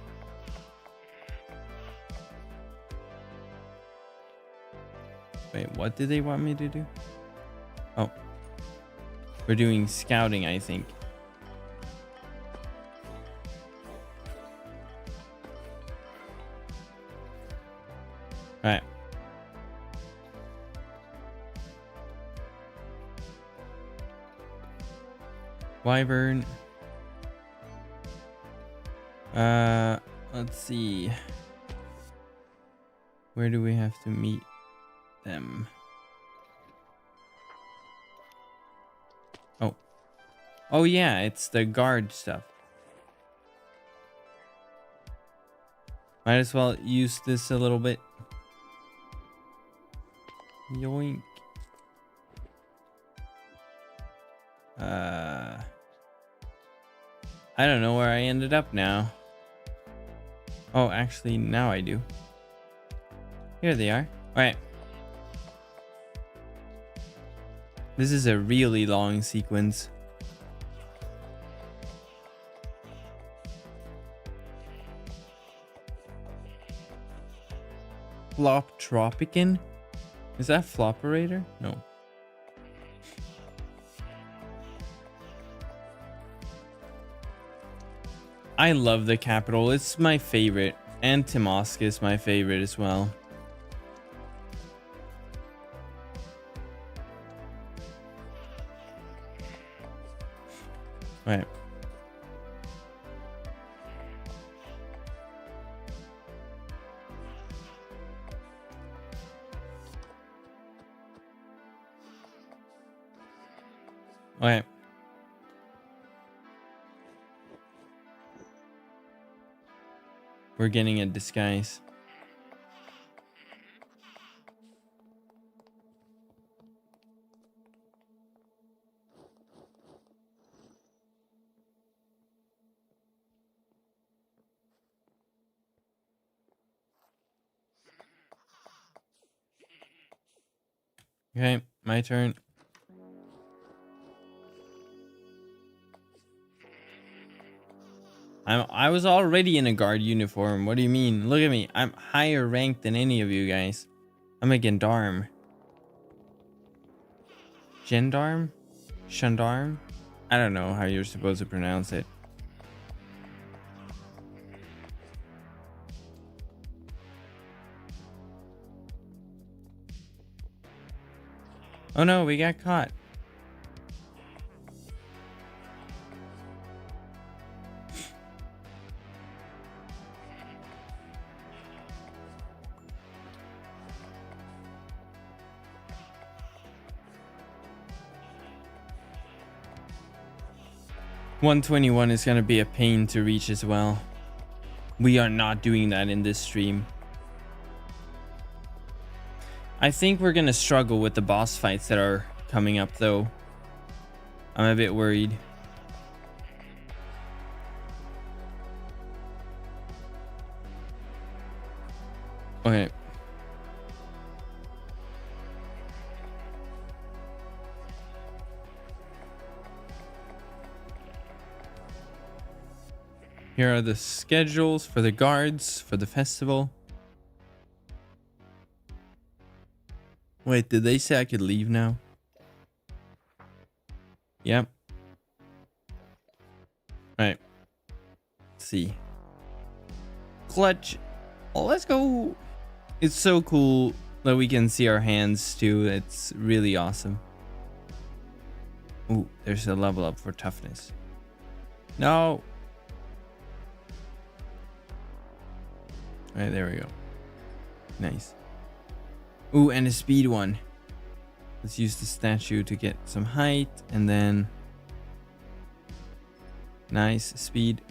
Wait, what did they want me to do? Oh. We're doing scouting, I think. Right. Wyvern. Let's see. Where do we have to meet them? Oh. Oh yeah, it's the guard stuff. Might as well use this a little bit. Yoink. I don't know where I ended up now. Oh, actually, now I do. Here they are. Alright. This is a really long sequence. Flop Tropican? Is that Floperator? No. I love the capital. It's my favorite. And Timoska is my favorite as well. Right. Okay. We're getting a disguise. Okay, my turn. I was already in a guard uniform. What do you mean? Look at me. I'm higher ranked than any of you guys. I'm a gendarme. Gendarme? Gendarme? I don't know how you're supposed to pronounce it. Oh no, we got caught. $121 is gonna be a pain to reach as well. We are not doing that in this stream. I think we're gonna struggle with the boss fights that are coming up though. I'm a bit worried. Okay. Here are the schedules for the guards for the festival. Wait, did they say I could leave now? Yep. Right. Let's see. Clutch. Oh, let's go. It's so cool that we can see our hands too. It's really awesome. Ooh, there's a level up for toughness. No. All right, there we go. Nice. Ooh, and a speed one. Let's use the statue to get some height, and then nice speed.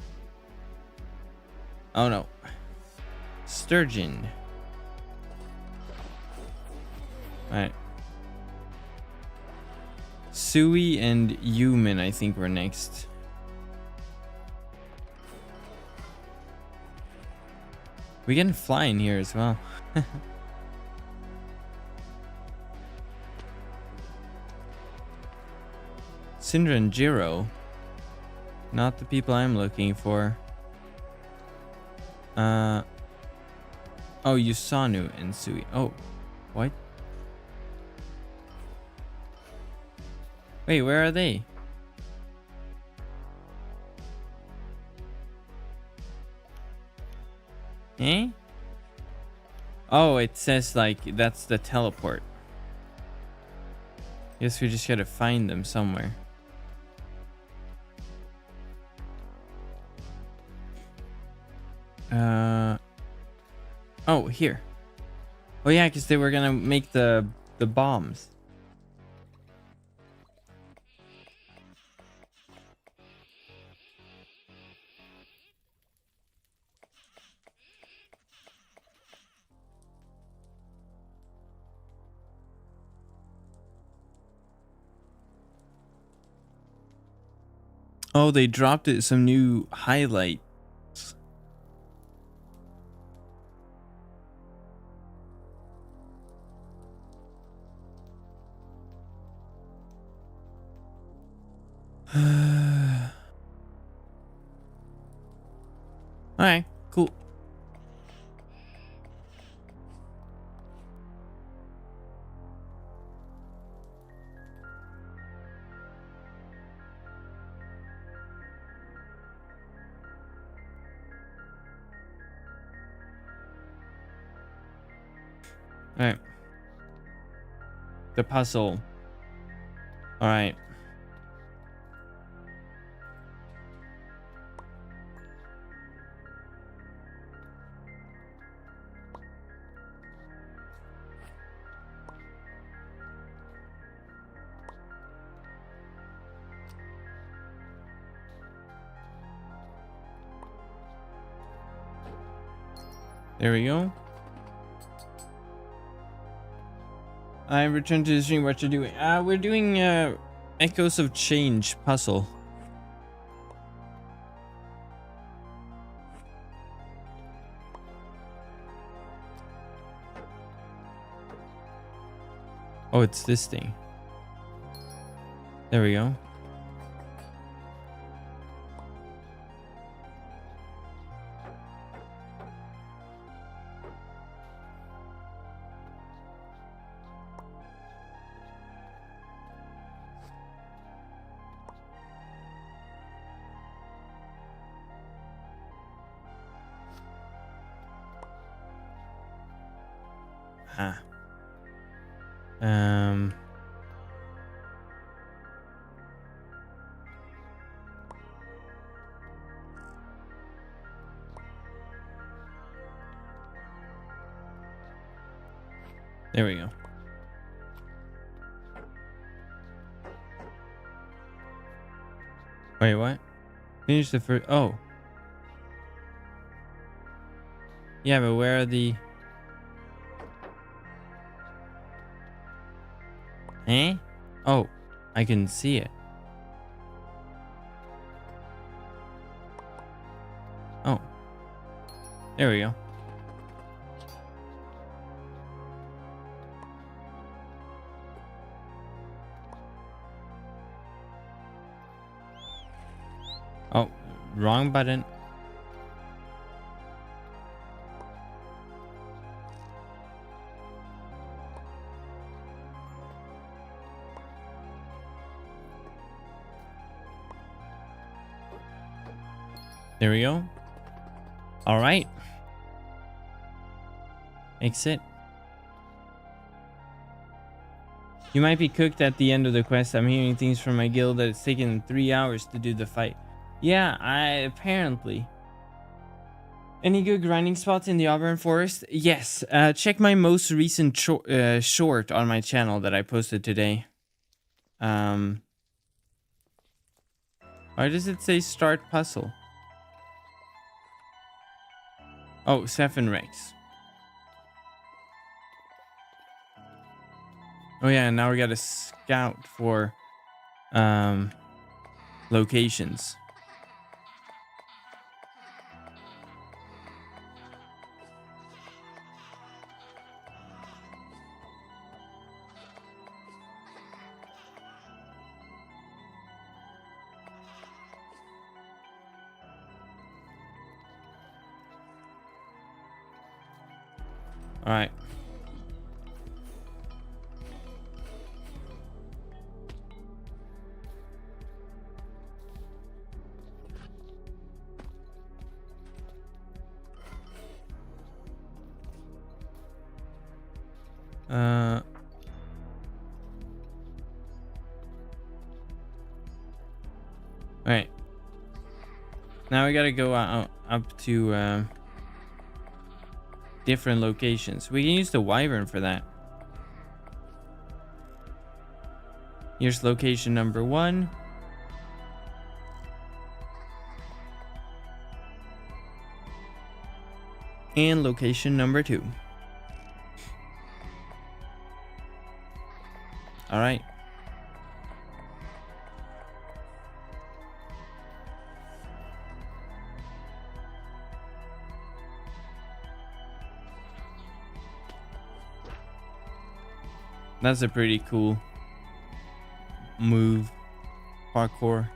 Oh no. Sturgeon. All right. Sui and Human, I think, were next. We can fly in here as well. Syndra and Jiro. Not the people I'm looking for. Oh, Yusanu and Sui. Oh, what? Wait, where are they? Eh? Oh, it says like that's the teleport. Guess we just gotta find them somewhere. Oh, here. Oh yeah, because they were gonna make the bombs. Oh, they dropped it some new highlight. Alright, cool. Alright. The puzzle. Alright. There we go. I returned to the stream. What you doing? We're doing Echoes of Change puzzle. Oh, it's this thing. There we go. There we go. Wait, what? Finish the first. Oh. Yeah, but where are the... Eh? Oh, I can see it. Oh. There we go. Oh, wrong button. There we go. All right. Exit. You might be cooked at the end of the quest. I'm hearing things from my guild that it's taken 3 hours to do the fight. Yeah, apparently. Any good grinding spots in the Auburn Forest? Yes. Check my most recent short on my channel that I posted today. Why does it say start puzzle? Oh, Seven Rex. Oh yeah, now we gotta scout for locations. All right. All right. Now we gotta go up to different locations. We can use the wyvern for that. Here's location number 1. And location number 2. All right. That's a pretty cool move. Parkour.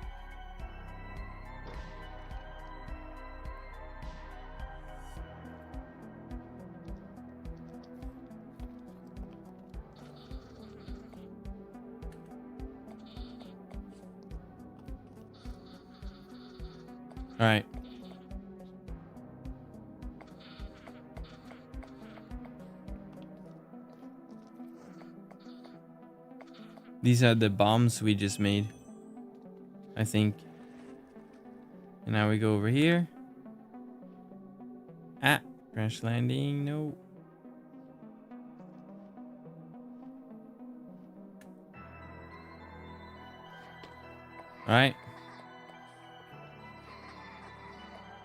All right. These are the bombs we just made, I think. And now we go over here. Ah, crash landing. No. All right.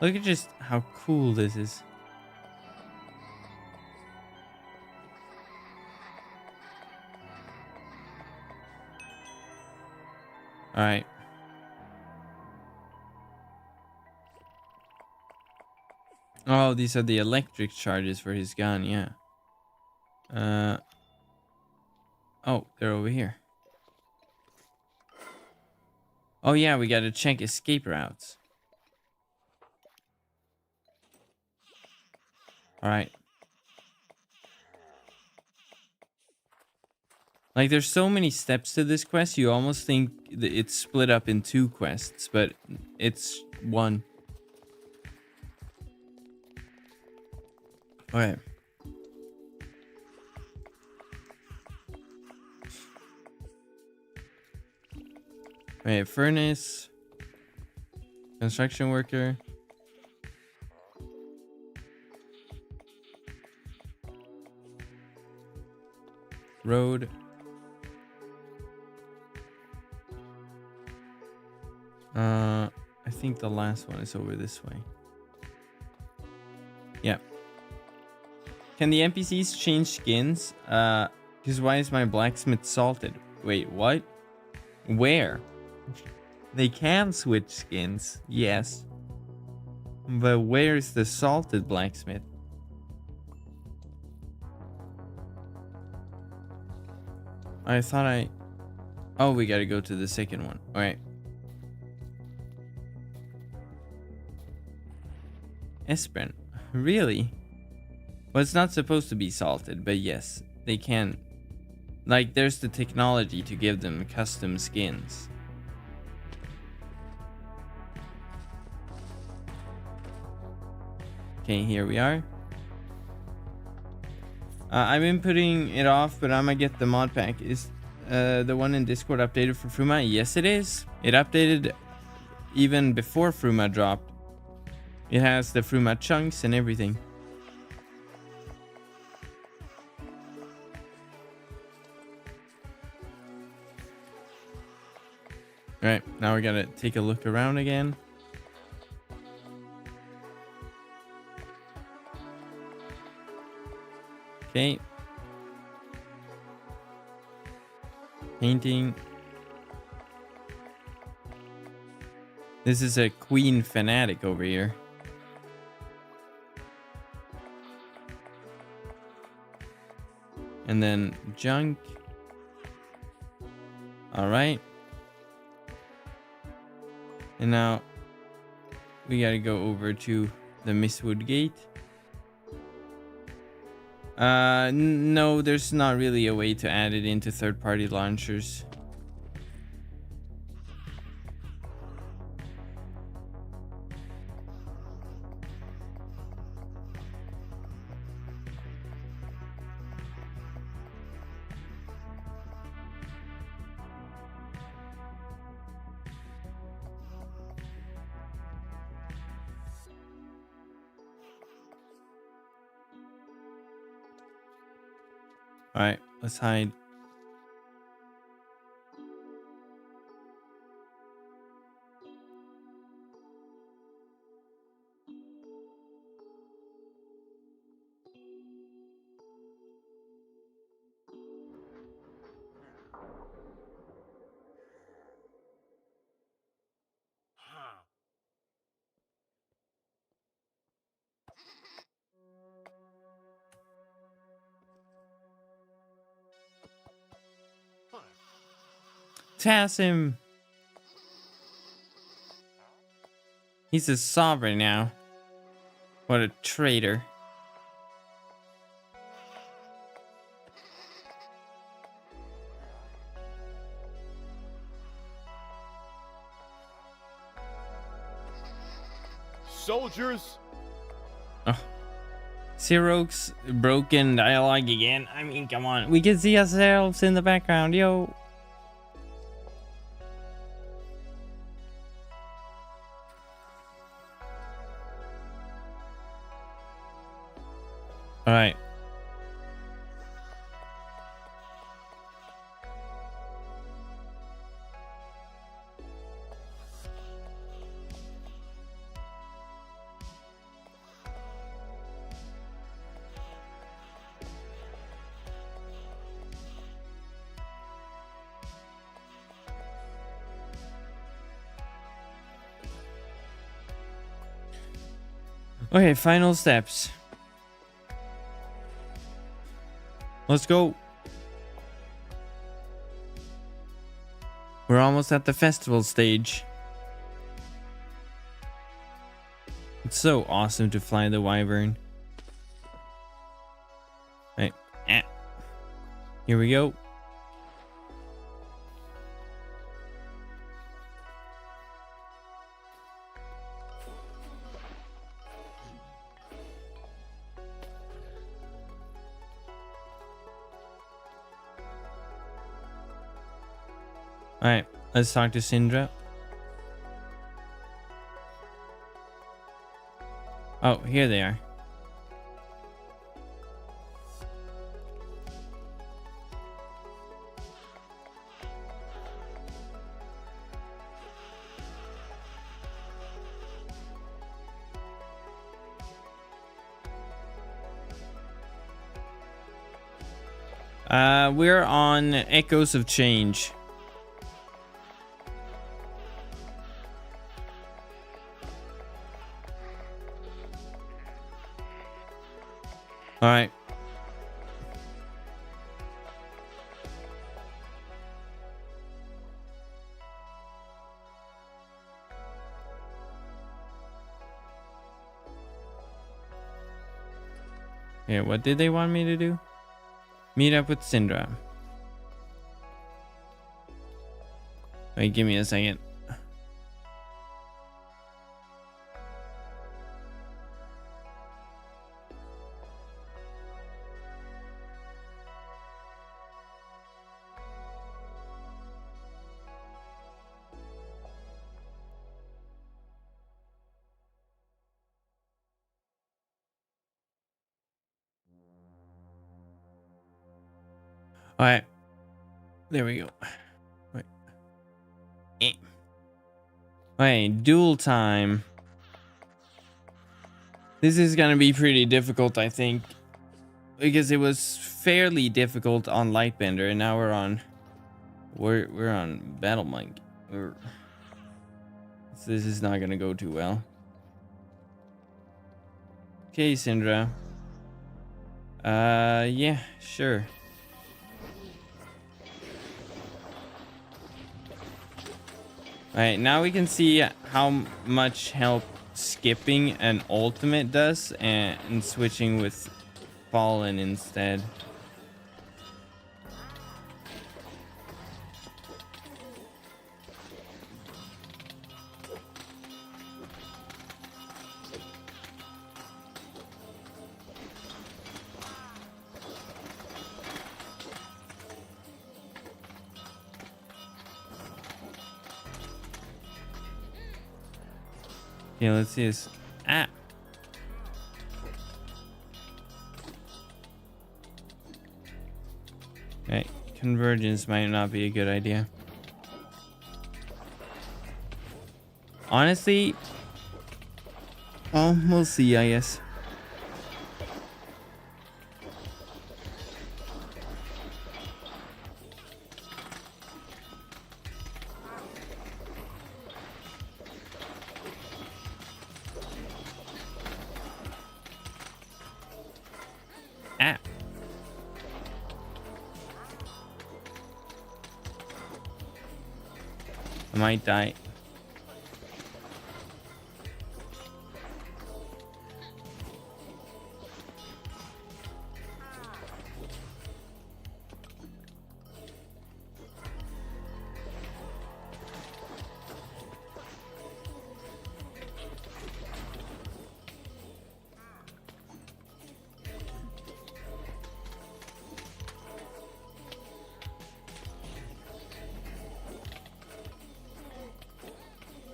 Look at just how cool this is. All right. Oh, these are the electric charges for his gun, yeah. Oh, they're over here. Oh yeah, we gotta check escape routes. All right. Like, there's so many steps to this quest, you almost think that it's split up in 2 quests, but it's 1. Okay. Wait, furnace. Construction worker. Road. I think the last one is over this way. Yeah. Can the NPCs change skins? Because why is my blacksmith salted? Wait, what? Where? They can switch skins, yes. But where's the salted blacksmith? I thought Oh, we gotta go to the second one. Alright. Espren. Really? Well, it's not supposed to be salted, but yes, they can. Like, there's the technology to give them custom skins. Okay, here we are. I've been putting it off, but I'm gonna get the mod pack. Is the one in Discord updated for Fruma? Yes, it is. It updated even before Fruma dropped. It has the Fruma chunks and everything. All right, now we gotta take a look around again. Okay. Painting. This is a Queen fanatic over here. And then junk. All right. And now we gotta go over to the Mistwood Gate. No, there's not really a way to add it into third-party launchers. All right, let's hide. Task him. He's a sovereign now. What a traitor. Soldiers. Oh. Sirox's broken dialogue again. I mean, come on. We can see ourselves in the background, yo. All right. Okay, final steps. Let's go. We're almost at the festival stage. It's so awesome to fly the wyvern. Right. Here we go. All right, let's talk to Syndra. Oh, here they are. We're on Echoes of Change. All right. Yeah, what did they want me to do? Meet up with Syndra. Wait, give me a second. All right, there we go. Wait. Okay, duel time. This is gonna be pretty difficult, I think, because it was fairly difficult on Lightbender, and now we're on Battle Monk. So this is not gonna go too well. Okay, Syndra. Yeah, sure. Alright, now we can see how much help skipping an ultimate does and switching with Fallen instead. Yeah, let's see this. Ah. Okay, convergence might not be a good idea. Honestly, well, we'll see, I guess. Ah. I might die.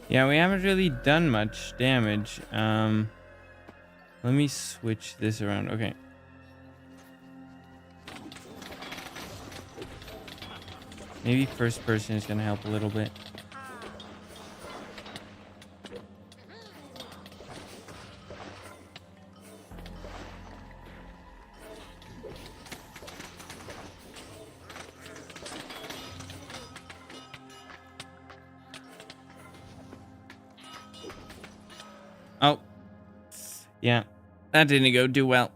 Yeah, we haven't really done much damage. Let me switch this around. Okay. Maybe first person is gonna help a little bit. Oh, yeah, that didn't go too well.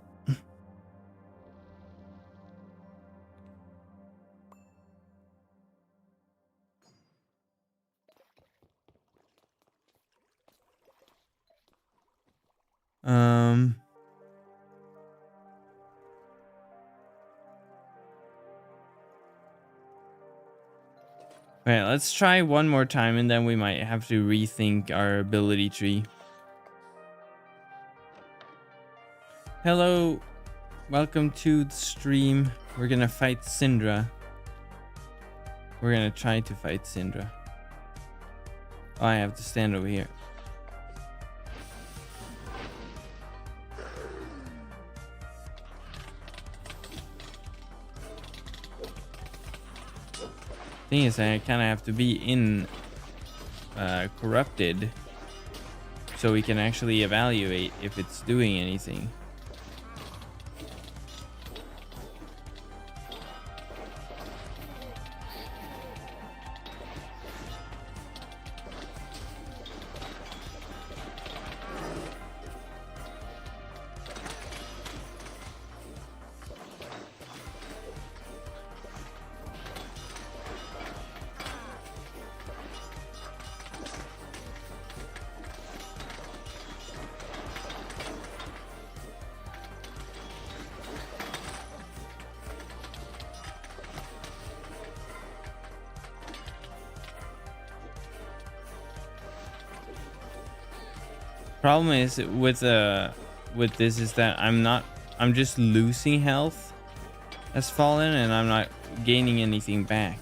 Right, let's try one more time and then we might have to rethink our ability tree. Hello, welcome to the stream. We're gonna fight Syndra. We're gonna try to fight Syndra. Oh, I have to stand over here. Thing is, I kind of have to be in corrupted so we can actually evaluate if it's doing anything. Problem is with this is that I'm just losing health as Fallen and I'm not gaining anything back.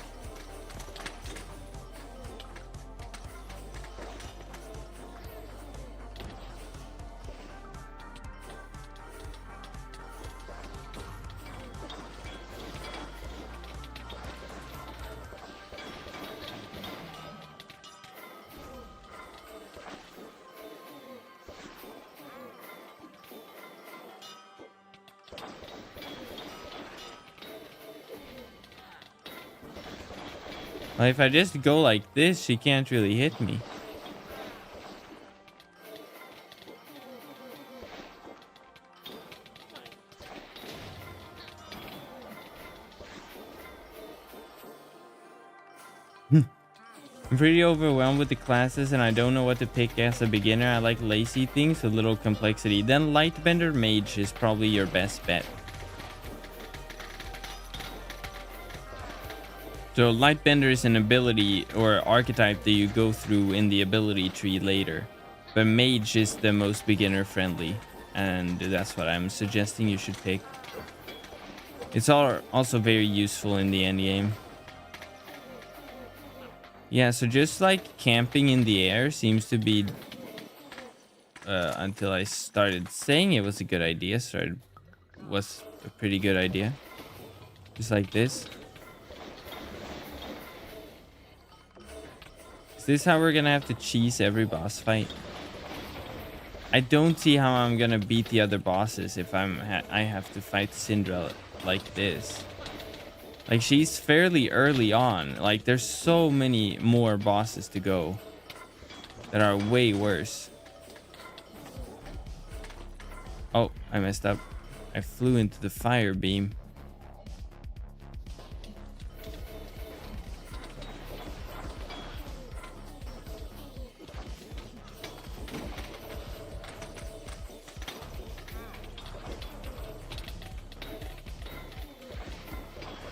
Like, if I just go like this, she can't really hit me. I'm pretty overwhelmed with the classes and I don't know what to pick as a beginner. I like lazy things with little complexity. Then Lightbender Mage is probably your best bet. So Lightbender is an ability or archetype that you go through in the ability tree later. But Mage is the most beginner friendly. And that's what I'm suggesting you should pick. It's also very useful in the endgame. Yeah, so just like camping in the air seems to be, until I started saying it was a good idea, was a pretty good idea. Just like this. Is this how we're gonna have to cheese every boss fight? I don't see how I'm gonna beat the other bosses if I have to fight Syndra like this. Like, she's fairly early on. Like, there's so many more bosses to go that are way worse. Oh, I messed up. I flew into the fire beam.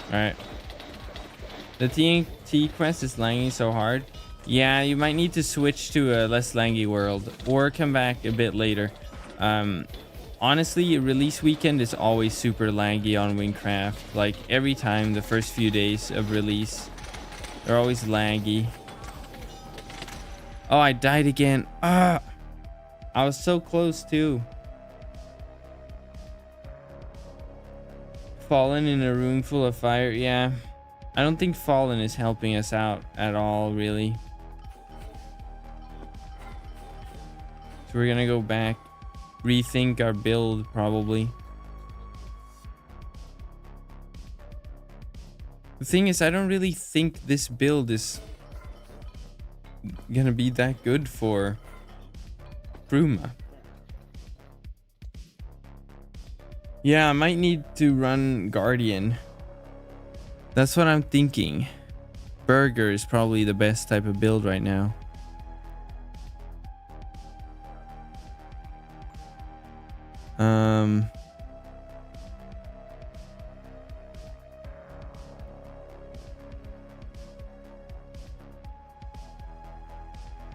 Alright. The TNT quest is lagging so hard. Yeah, you might need to switch to a less laggy world or come back a bit later. Honestly, release weekend is always super laggy on Wynncraft. Like, every time, the first few days of release, they're always laggy. Oh, I died again. Ah! I was so close too. Fallen in a room full of fire. Yeah, I don't think Fallen is helping us out at all, really. So we're gonna go back, rethink our build probably. The thing is, I don't really think this build is gonna be that good for Fruma. Yeah, I might need to run Guardian. That's what I'm thinking. Burger is probably the best type of build right now.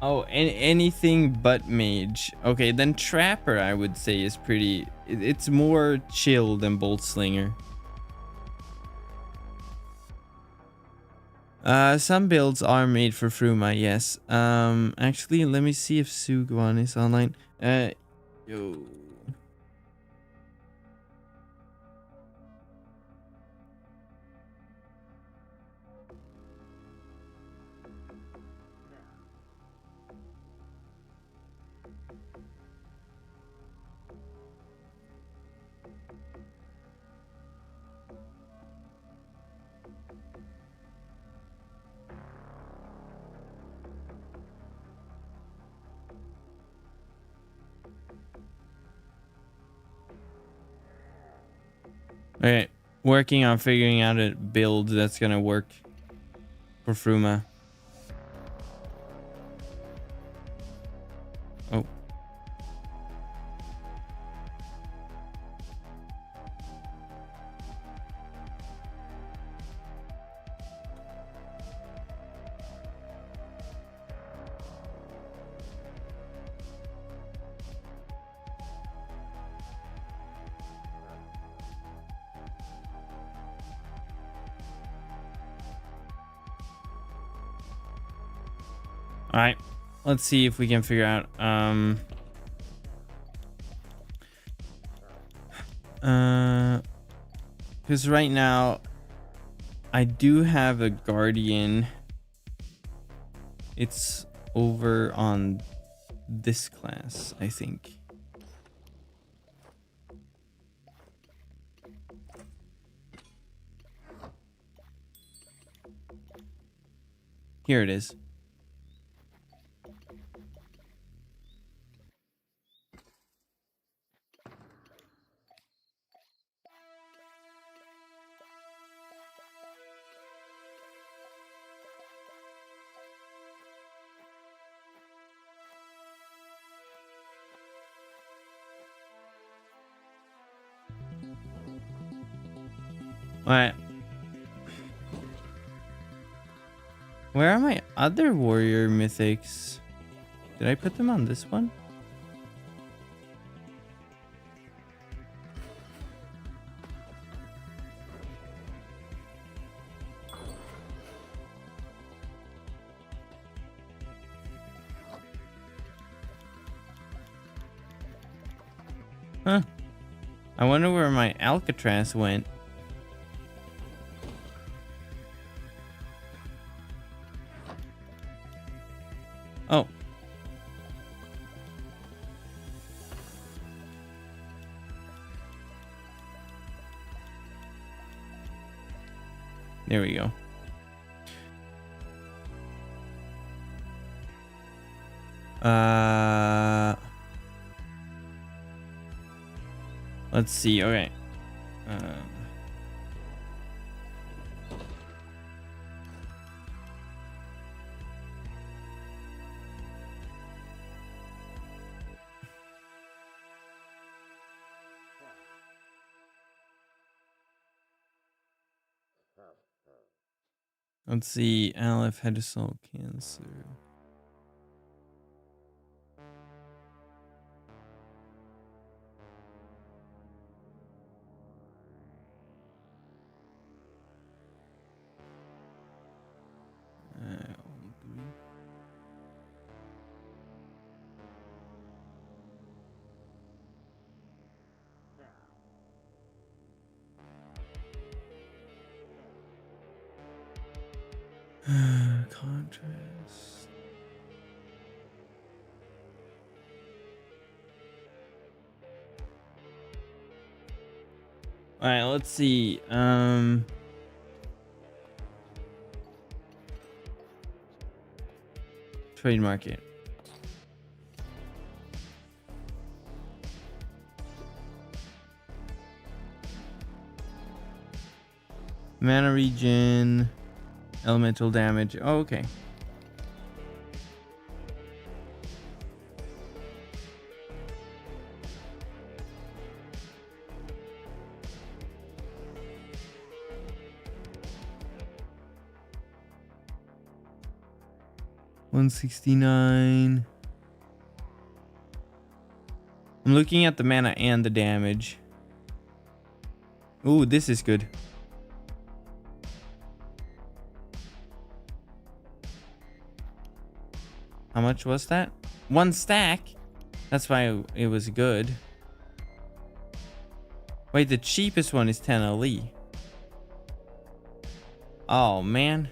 Oh, anything but mage. Okay, then Trapper I would say is pretty. It's more chill than Bolt Slinger. Some builds are made for Fruma, yes. Actually, let me see if Sugwan is online. Yo. Okay, working on figuring out a build that's gonna work for Fruma. Oh. All right, let's see if we can figure out because right now I do have a Guardian. It's over on this class, I think. Here it is. Alright. Where are my other warrior mythics? Did I put them on this one? Huh. I wonder where my Alcatraz went. Oh. There we go. Let's see. Okay. Let's see. Aleph had a soul cancer. Contrast. All right, let's see. Trade market. Mana regen. Elemental damage. Oh, okay. $169. I'm looking at the mana and the damage. Ooh, this is good. How much was that? 1 stack? That's why it was good. Wait, the cheapest one is 10 LE. Oh, man.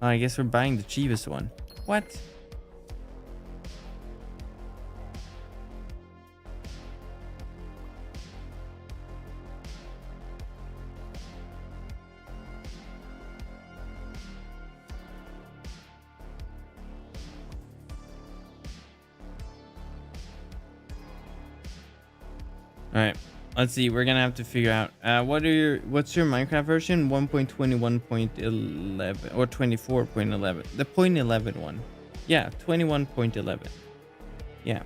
Oh, I guess we're buying the cheapest one. What? All right, let's see. We're gonna have to figure out what's your Minecraft version? 1.21.11 or 24.11? The 0.11 one. Yeah, 21.11. Yeah.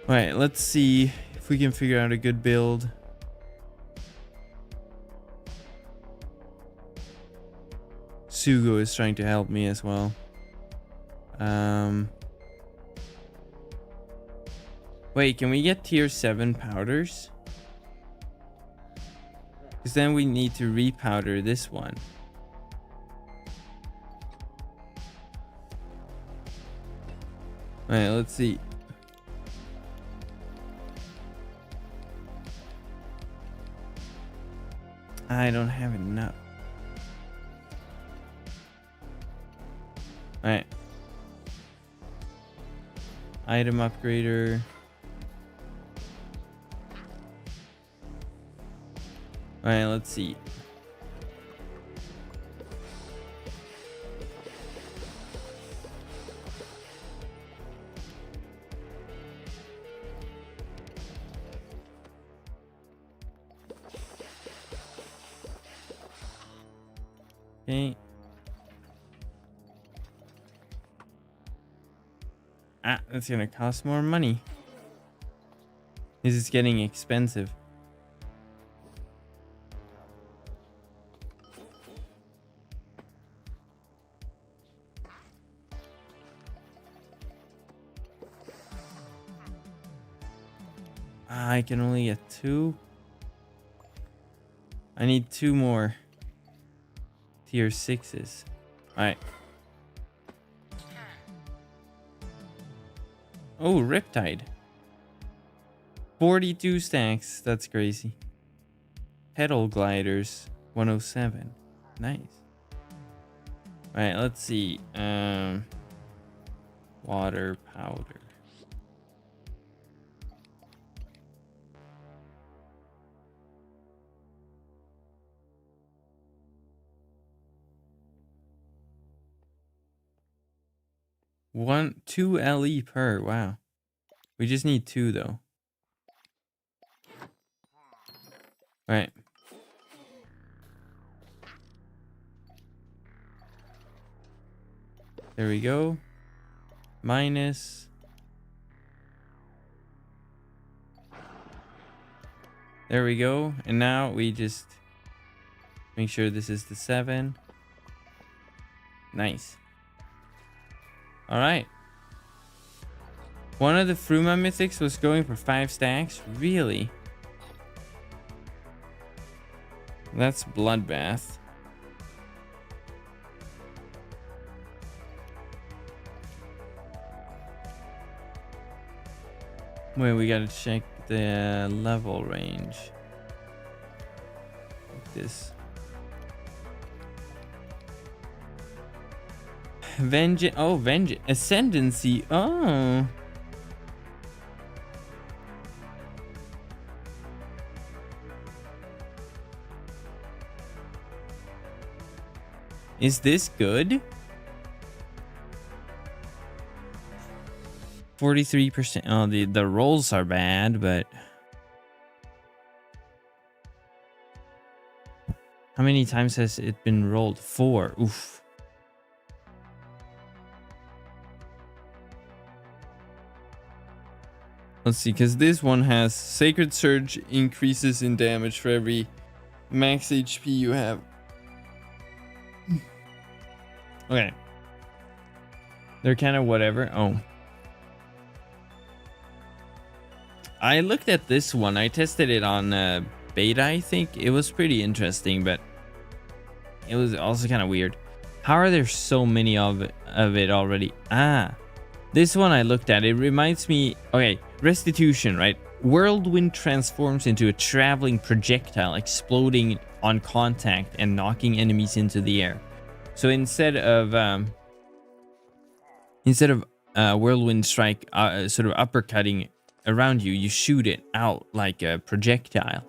All right, let's see if we can figure out a good build. Sugo is trying to help me as well. Wait, can we get tier 7 powders? Because then we need to repowder this one. Alright, let's see. I don't have enough. Alright. Item upgrader. Alright, let's see. Okay. Ah, that's gonna cost more money. This is getting expensive. I can only get 2. I need 2 more tier 6s. Alright. Oh, Riptide. 42 stacks. That's crazy. Pedal gliders. 107. Nice. Alright, let's see. Water powder. Two LE per. Wow. We just need 2 though. All right. There we go. Minus. There we go. And now we just make sure this is the 7. Nice. All right. One of the Fruma mythics was going for 5 stacks. Really? That's Bloodbath. Wait, we gotta check the level range. Like this. Vengeance. Oh, Vengeance. Ascendancy. Oh. Is this good? 43%. Oh, the rolls are bad, but how many times has it been rolled? 4. Oof. Let's see, because this one has Sacred Surge increases in damage for every max HP you have. Okay. They're kind of whatever. Oh. I looked at this one. I tested it on beta, I think. It was pretty interesting, but it was also kind of weird. How are there so many of it already? Ah. This one I looked at. It reminds me... Okay. Restitution, right? Whirlwind transforms into a traveling projectile, exploding on contact and knocking enemies into the air. So instead of whirlwind strike sort of uppercutting around you, you shoot it out like a projectile.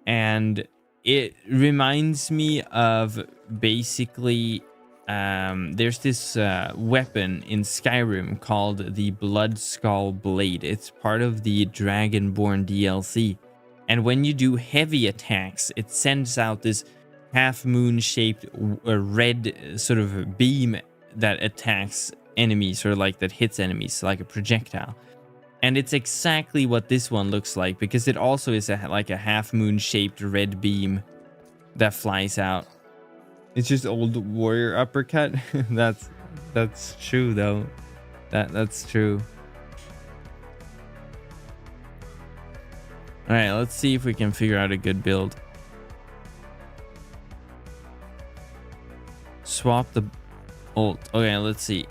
And it reminds me of basically there's this weapon in Skyrim called the Blood Skull Blade. It's part of the Dragonborn DLC. And when you do heavy attacks, it sends out this half moon shaped red sort of beam that attacks enemies, or like that hits enemies like a projectile. And it's exactly what this one looks like, because it also is like a half moon shaped red beam that flies out. It's just old warrior uppercut. that's true though. That's true. All right, let's see if we can figure out a good build. Swap the ult. Okay, let's see.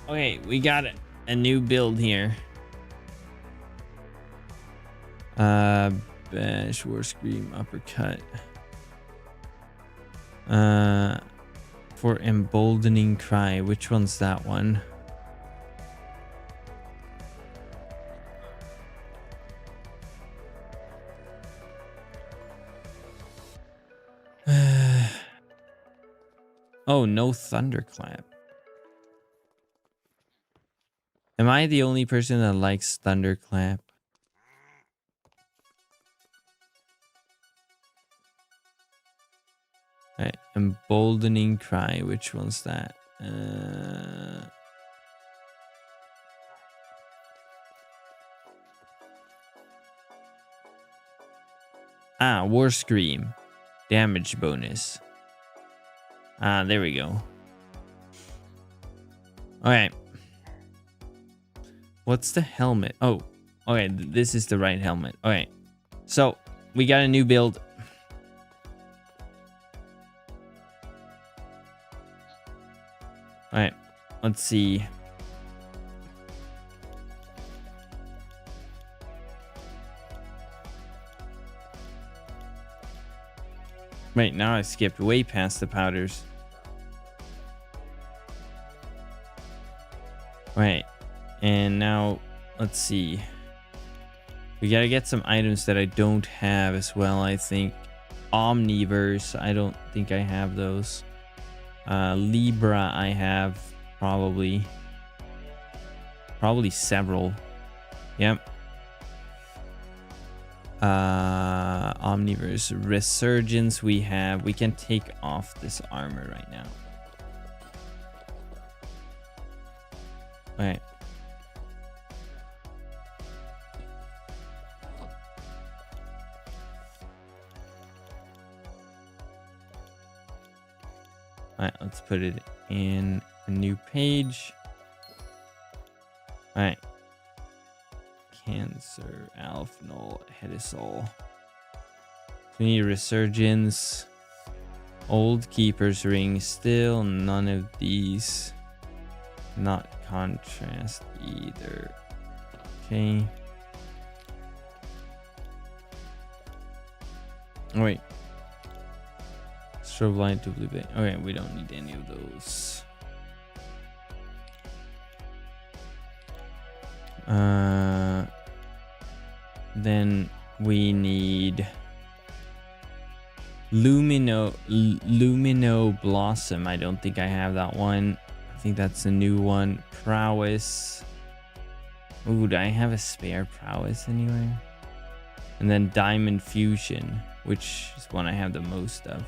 Okay, we got a new build here. Bash, War Scream, uppercut. For Emboldening Cry. Which one's that one? Oh, no Thunderclap. Am I the only person that likes Thunderclap? Right, emboldening cry. Which one's that? War scream, damage bonus. There we go. All right. What's the helmet? Oh, okay. This is the right helmet. All right. So we got a new build. All right. Let's see. Right now I skipped way past the powders. Right. And now let's see. We gotta get some items that I don't have as well, I think. Omniverse, I don't think I have those. Libra, I have probably several. Yep. Omniverse, Resurgence, we can take off this armor right now. All right. All right, let's put it in a new page. All right. Cancer, Alphnol, Hedisol. We need Resurgence. Old Keeper's Ring, still none of these. Not contrast either. Okay. Oh, wait. Strobe light to blue bay. Okay, we don't need any of those. Then we need Lumino Blossom. I don't think I have that one. I think that's a new one. Prowess. Ooh, do I have a spare Prowess anywhere? And then Diamond Fusion, which is one I have the most of.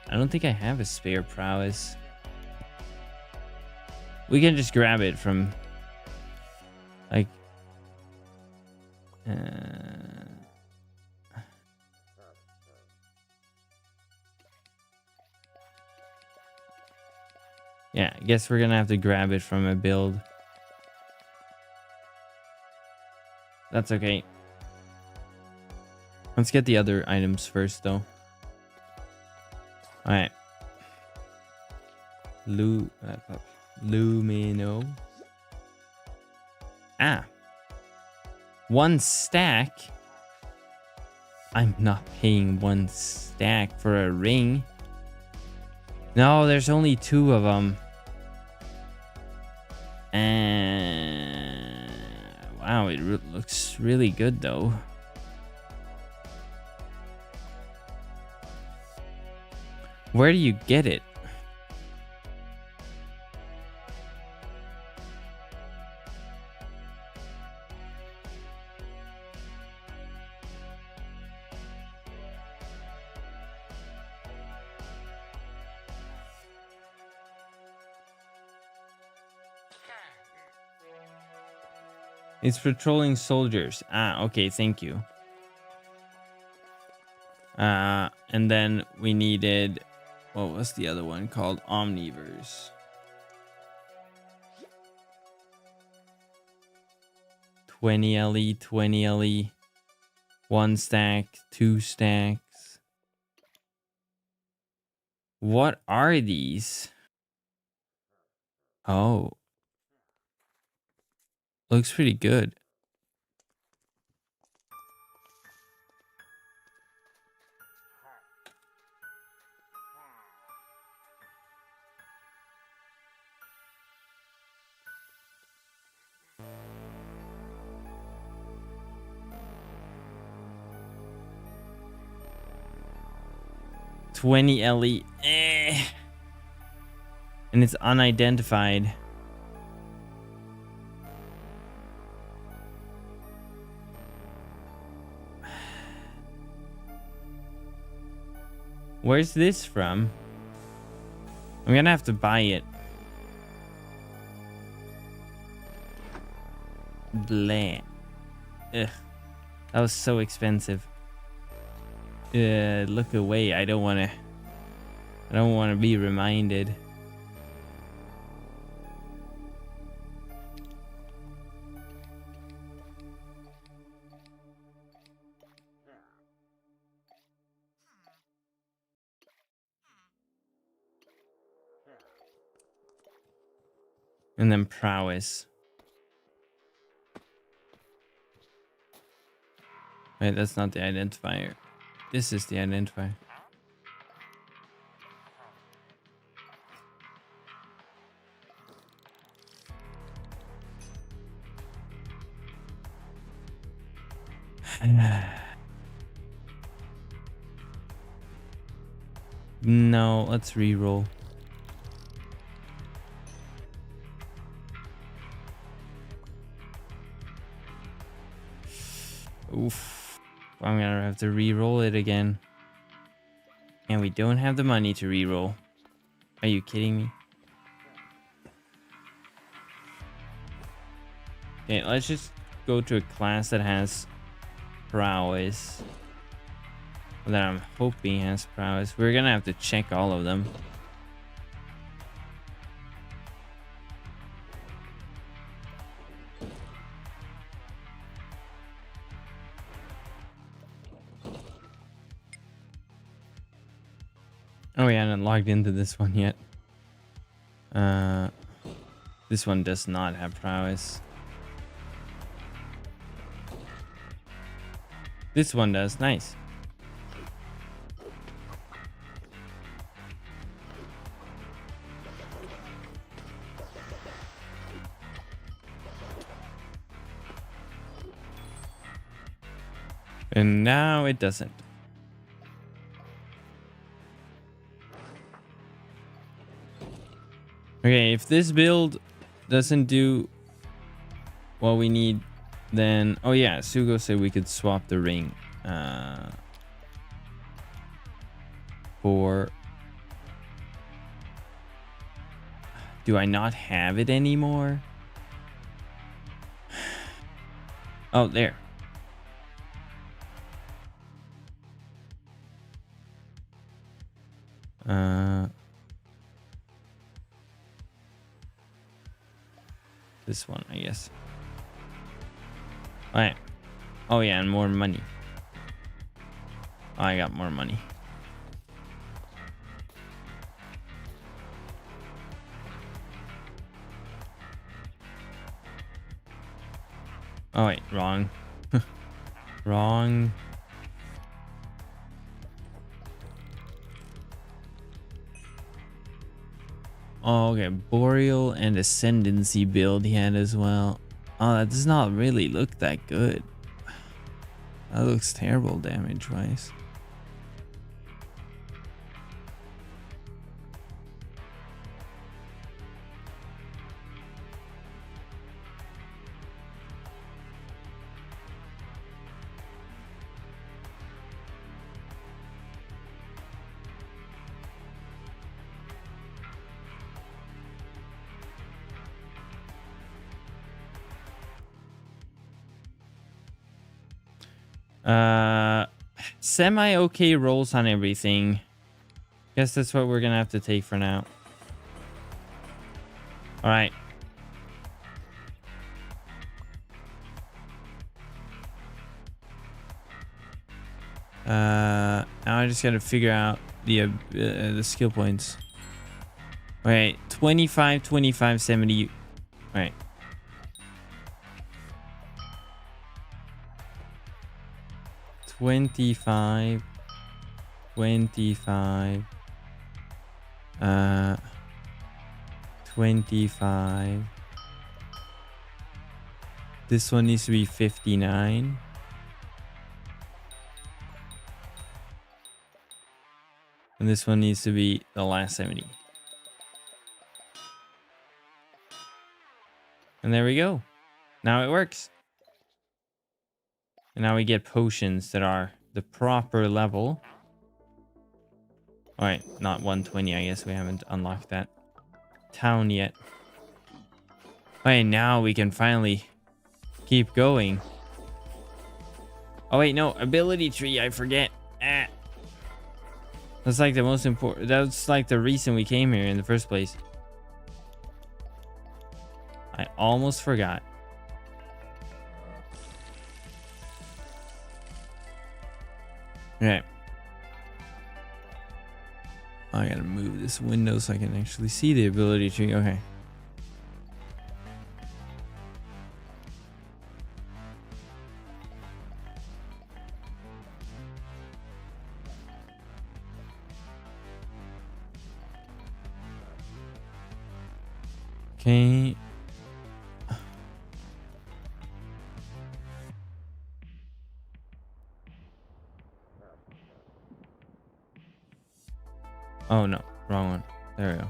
I don't think I have a spare Prowess. We can just grab it from like yeah, I guess we're gonna have to grab it from a build. That's okay. Let's get the other items first, though. All right. Lumino. One stack. I'm not paying one stack for a ring. No, there's only 2 of them. And wow, it looks really good though. Where do you get it? It's patrolling soldiers. Okay, thank you. And then we needed, what was the other one called? Omniverse. 20 LE, 20 LE, 1 stack, 2 stacks. What are these? Oh. Looks pretty good. $20 LE. And it's unidentified. Where's this from? I'm gonna have to buy it. Bleh. Ugh. That was so expensive. Look away. I don't wanna be reminded. And then prowess. Wait, that's not the identifier. This is the identifier. No, let's re-roll. Oof. I'm gonna have to re-roll it again. And we don't have the money to re-roll. Are you kidding me? Okay, let's just go to a class that has prowess. That I'm hoping has prowess. We're gonna have to check all of them. Oh yeah, I haven't logged into this one yet. This one does not have prowess. This one does. Nice. And now it doesn't. Okay, if this build doesn't do what we need, then... Oh yeah, Sugo said we could swap the ring for... Do I not have it anymore? Oh, there. This one, I guess. All right. Oh yeah, and more money. Oh, I got more money. Oh wait, wrong. Wrong. Oh, okay. Boreal and Ascendancy build he had as well. Oh, that does not really look that good. That looks terrible damage-wise. Semi-okay rolls on everything. Guess that's what we're gonna have to take for now. All right. Now I just gotta figure out the skill points. Wait, 25, 25, 70. All right. 25, 25, 25. This one needs to be 59. And this one needs to be the last 70. And there we go. Now it works. And now we get potions that are the proper level. All right, not 120. I guess we haven't unlocked that town yet. All right, now we can finally keep going. Oh wait, no, ability tree. I forget. Ah. That's like the most important. That's like the reason we came here in the first place. I almost forgot. Okay. I gotta move this window so I can actually see the ability tree. Okay. Okay. Oh no, wrong one. There we go.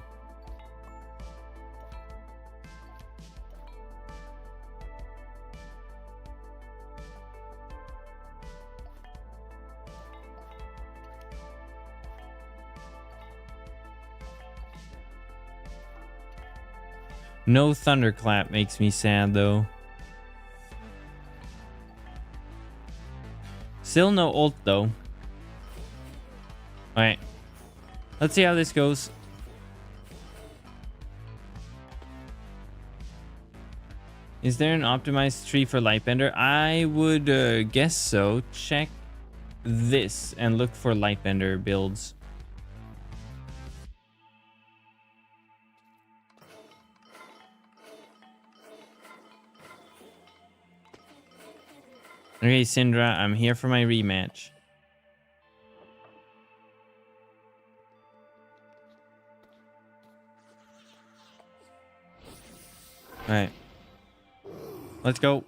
No thunderclap makes me sad though. Still no ult though. Alright. Let's see how this goes. Is there an optimized tree for Lightbender? I would guess so. Check this and look for Lightbender builds. Okay, Syndra, I'm here for my rematch. All right. Let's go.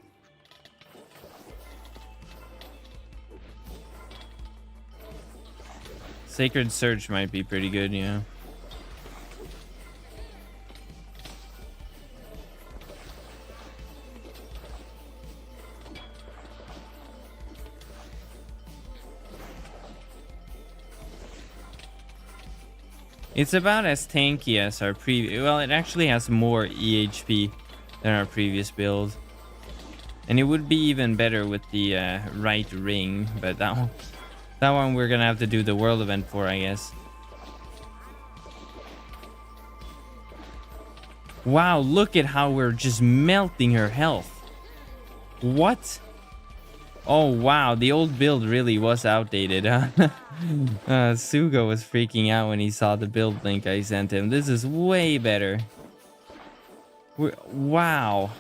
Sacred Surge might be pretty good, yeah. It's about as tanky as our previous. Well, it actually has more EHP than our previous build. And it would be even better with the right ring, but that one we're gonna have to do the world event for, I guess. Wow, look at how we're just melting her health. What? Oh wow, the old build really was outdated, huh? Sugo was freaking out when he saw the build link I sent him. This is way better. Wow.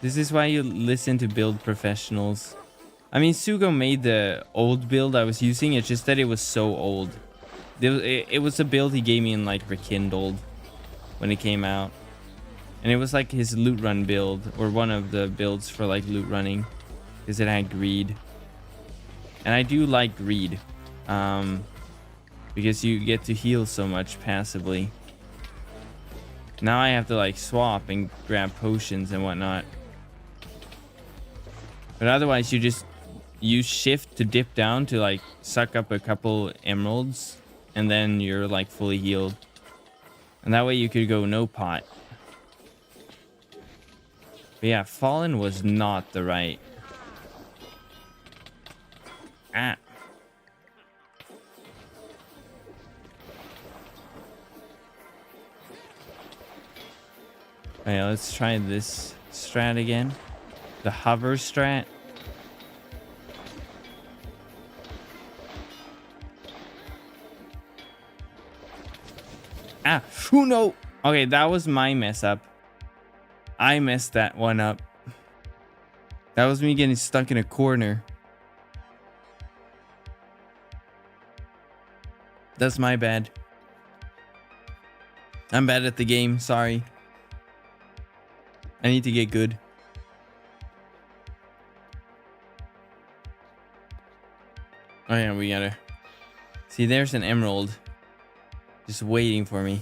This is why you listen to build professionals. I mean, Sugo made the old build I was using. It's just that it was so old. It was a build he gave me in like Rekindled when it came out. And it was like his loot run build, or one of the builds for like loot running, because it had greed. And I do like greed, because you get to heal so much passively. Now I have to like swap and grab potions and whatnot. But otherwise you just use shift to dip down to like suck up a couple emeralds, and then you're like fully healed. And that way you could go no pot. But yeah, Fallen was not the right. Ah. Okay, let's try this strat again. The hover strat. Ah, who no? Okay, that was my mess up. I messed that one up. That was me getting stuck in a corner. That's my bad. I'm bad at the game, sorry. I need to get good. Oh yeah, we gotta... See, there's an emerald. Just waiting for me.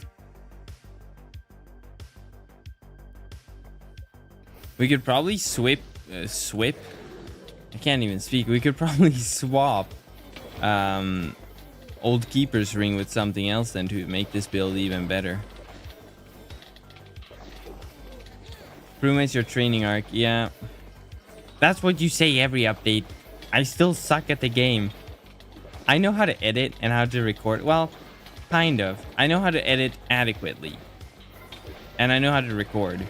We could probably swap. I can't even speak. We could probably swap old keeper's ring with something else then to make this build even better. Fruma is your training arc. Yeah. That's what you say every update. I still suck at the game. I know how to edit and how to record. Well, kind of. I know how to edit adequately. And I know how to record.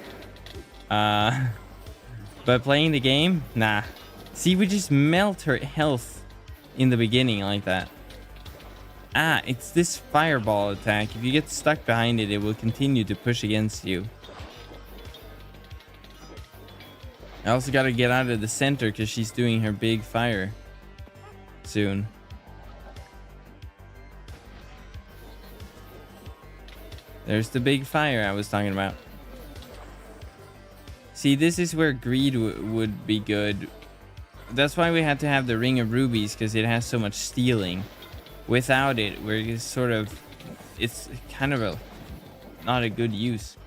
But playing the game? Nah. See, we just melt her health in the beginning like that. Ah, it's this fireball attack. If you get stuck behind it, it will continue to push against you. I also got to get out of the center because she's doing her big fire soon. There's the big fire I was talking about. See, this is where greed would be good. That's why we had to have the Ring of Rubies, because it has so much stealing. Without it, we're just sort of... It's kind of a... not a good use.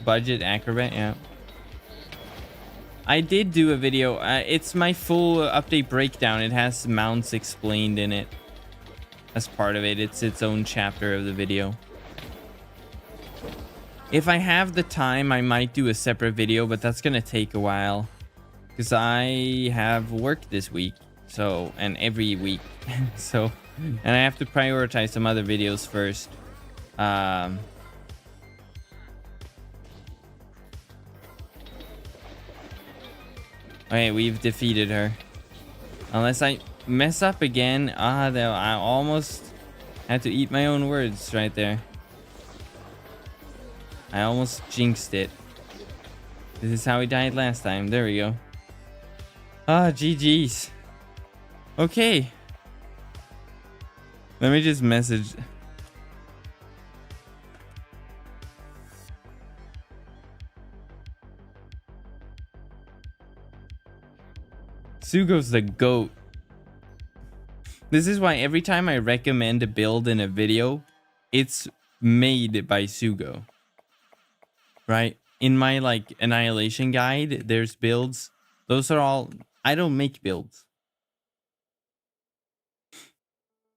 Budget acrobat, yeah. I did do a video. It's my full update breakdown. It has mounts explained in it. As part of it. It's its own chapter of the video. If I have the time, I might do a separate video, but that's gonna take a while. Because I have work this week. So, and every week. So, and I have to prioritize some other videos first. Okay, we've defeated her. Unless I mess up again. I almost had to eat my own words right there. I almost jinxed it. This is how we died last time. There we go. GG's. Okay. Let me just message. Sugo's the GOAT. This is why every time I recommend a build in a video, it's made by Sugo. Right? In my like annihilation guide, there's builds. Those are all... I don't make builds.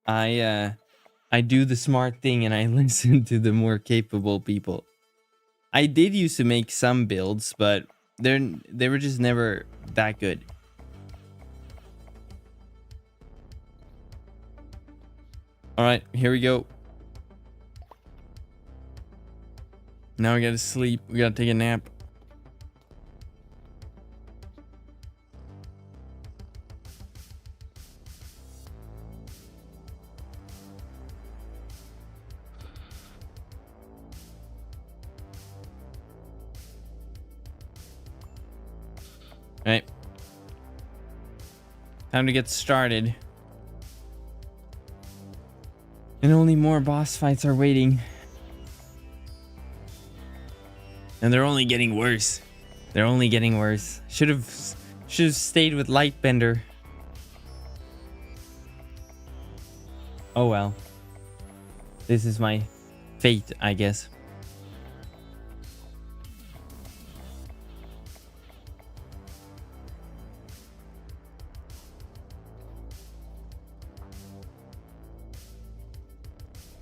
I do the smart thing and I listen to the more capable people. I did used to make some builds, but they were just never that good. All right, here we go. Now we gotta sleep. We gotta take a nap. All right. Time to get started. And only more boss fights are waiting. And they're only getting worse. They're only getting worse. Should have stayed with Lightbender. Oh well. This is my fate, I guess.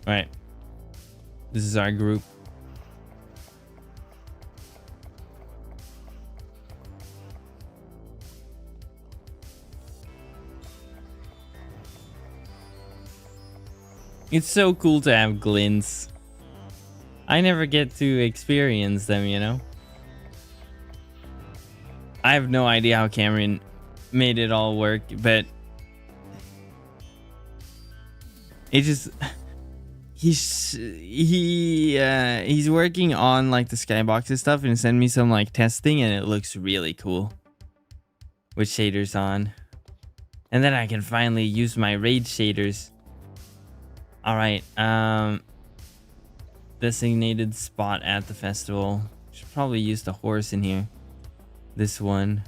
All right. This is our group. It's so cool to have glints. I never get to experience them, you know? I have no idea how Cameron made it all work, but it just... He's working on like the skybox and stuff and send me some like testing and it looks really cool with shaders on. And then I can finally use my raid shaders. All right, designated spot at the festival. Should probably use the horse in here. This one.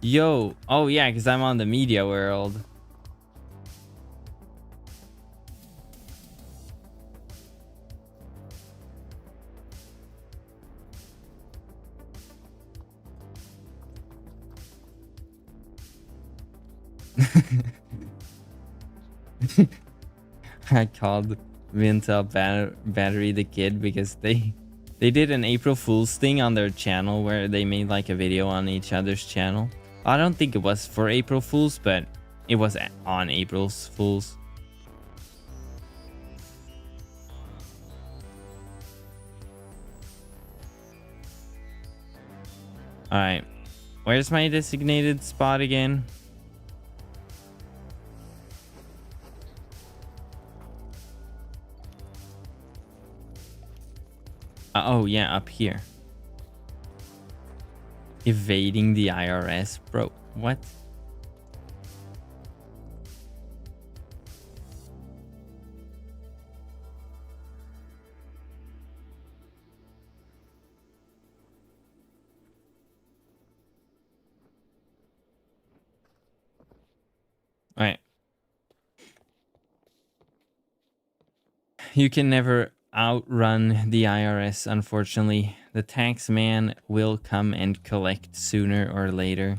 Yo, oh yeah, because I'm on the media world. I called Vinta Battery the Kid because they did an April Fool's thing on their channel where they made like a video on each other's channel. I don't think it was for April Fool's, but it was on April's Fool's. Alright, where's my designated spot again? Oh yeah, up here. Evading the IRS, bro. What? All right. You can never outrun the IRS, unfortunately. The tax man will come and collect sooner or later.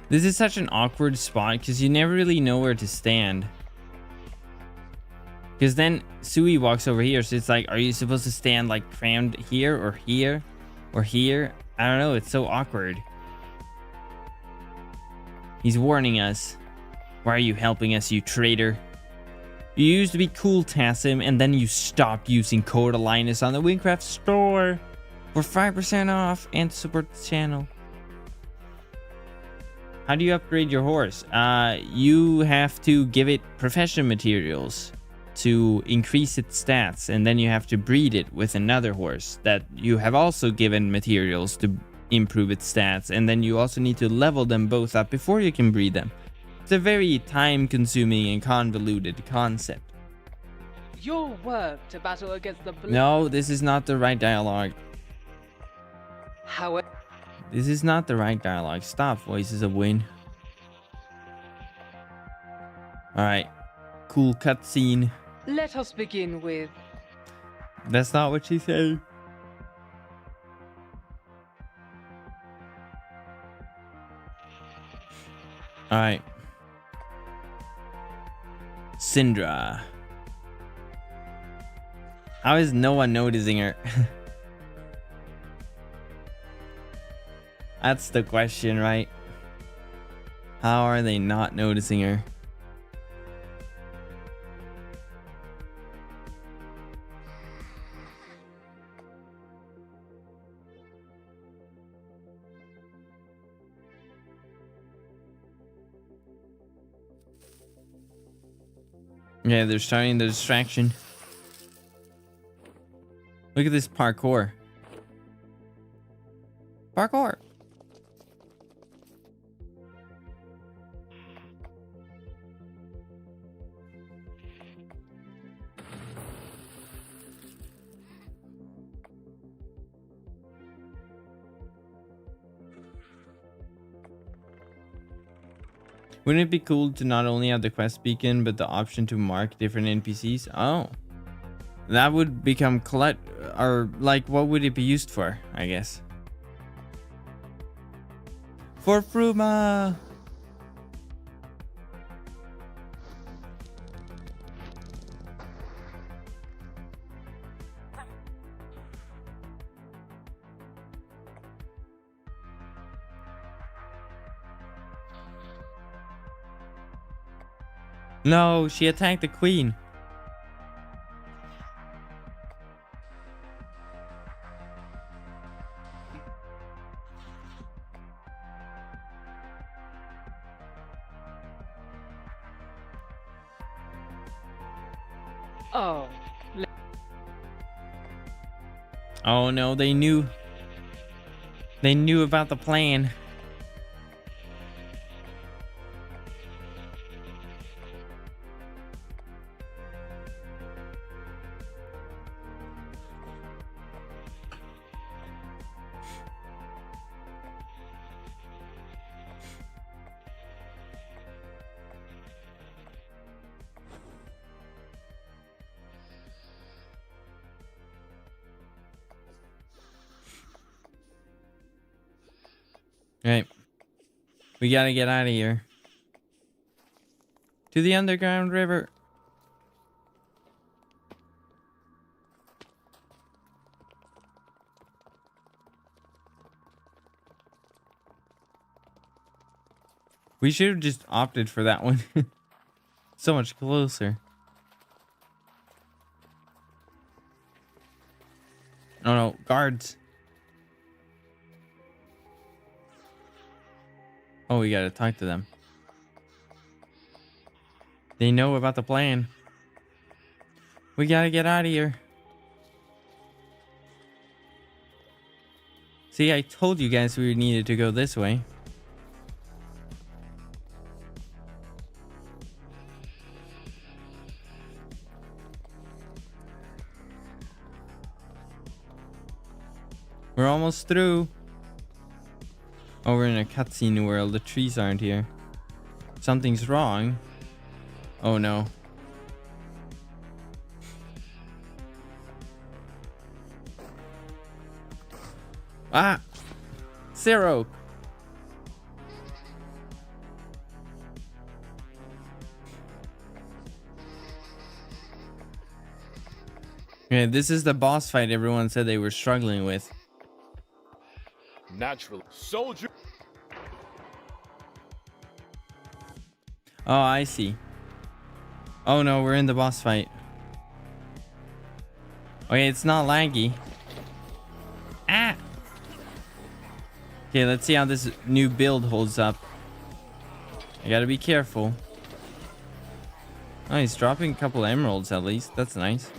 This is such an awkward spot because you never really know where to stand. Because then Sui walks over here, so it's like, are you supposed to stand like crammed here or here or here? I don't know, it's so awkward. He's warning us. Why are you helping us, you traitor? You used to be cool, Tassim, and then you stopped using code Linus on the Wynncraft store for 5% off and to support the channel. How do you upgrade your horse? You have to give it profession materials to increase its stats, and then you have to breed it with another horse that you have also given materials to improve its stats, and then you also need to level them both up before you can breed them. It's a very time-consuming and convoluted concept. Your work to battle against the No, this is not the right dialogue. However, this is not the right dialogue. Stop, Voices of Wynn. Alright. Cool cutscene. let us begin with That's not what she said. Alright. Syndra. How is no one noticing her? That's the question, right? How are they not noticing her? Yeah, they're starting the distraction. Look at this parkour. Parkour. Wouldn't it be cool to not only have the quest beacon, but the option to mark different NPCs? Oh. That would become or like, what would it be used for, I guess? For Fruma! No, she attacked the queen. oh, Oh no, they knew. They knew about the plan. We gotta get out of here. To the underground river. We should have just opted for that one. So much closer. Oh no, guards. Oh, we gotta talk to them. They know about the plan. We gotta get out of here. See, I told you guys we needed to go this way. We're almost through. Oh, we're in a cutscene world. The trees aren't here. Something's wrong. Oh no. Ah! Zero! Okay, this is the boss fight everyone said they were struggling with. Naturally. Soldier. Oh, I see. Oh no, we're in the boss fight. Okay, it's not laggy. Ah! Okay, let's see how this new build holds up. I gotta be careful. Oh, he's dropping a couple emeralds at least. That's nice.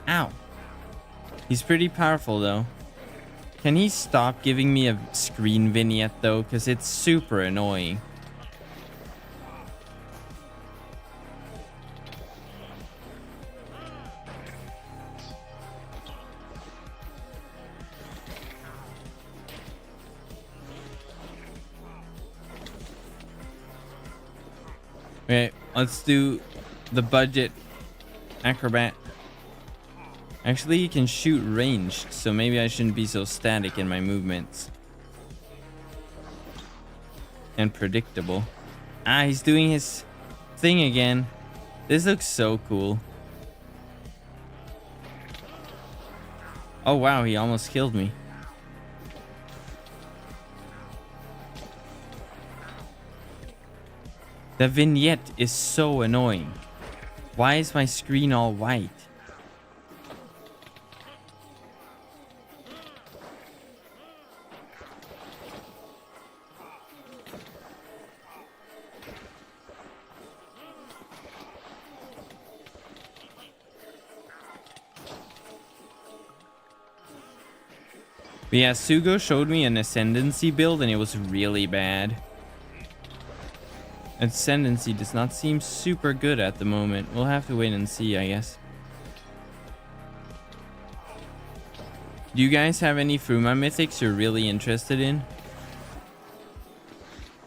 Ow. He's pretty powerful though. Can he stop giving me a screen vignette though? Because it's super annoying. Okay, let's do the budget acrobat. Actually, you can shoot ranged, so maybe I shouldn't be so static in my movements. And predictable. Ah, he's doing his thing again. This looks so cool. Oh wow, he almost killed me. The vignette is so annoying. Why is my screen all white? But yeah, Sugo showed me an Ascendancy build and it was really bad. Ascendancy does not seem super good at the moment. We'll have to wait and see, I guess. Do you guys have any Fruma mythics you're really interested in?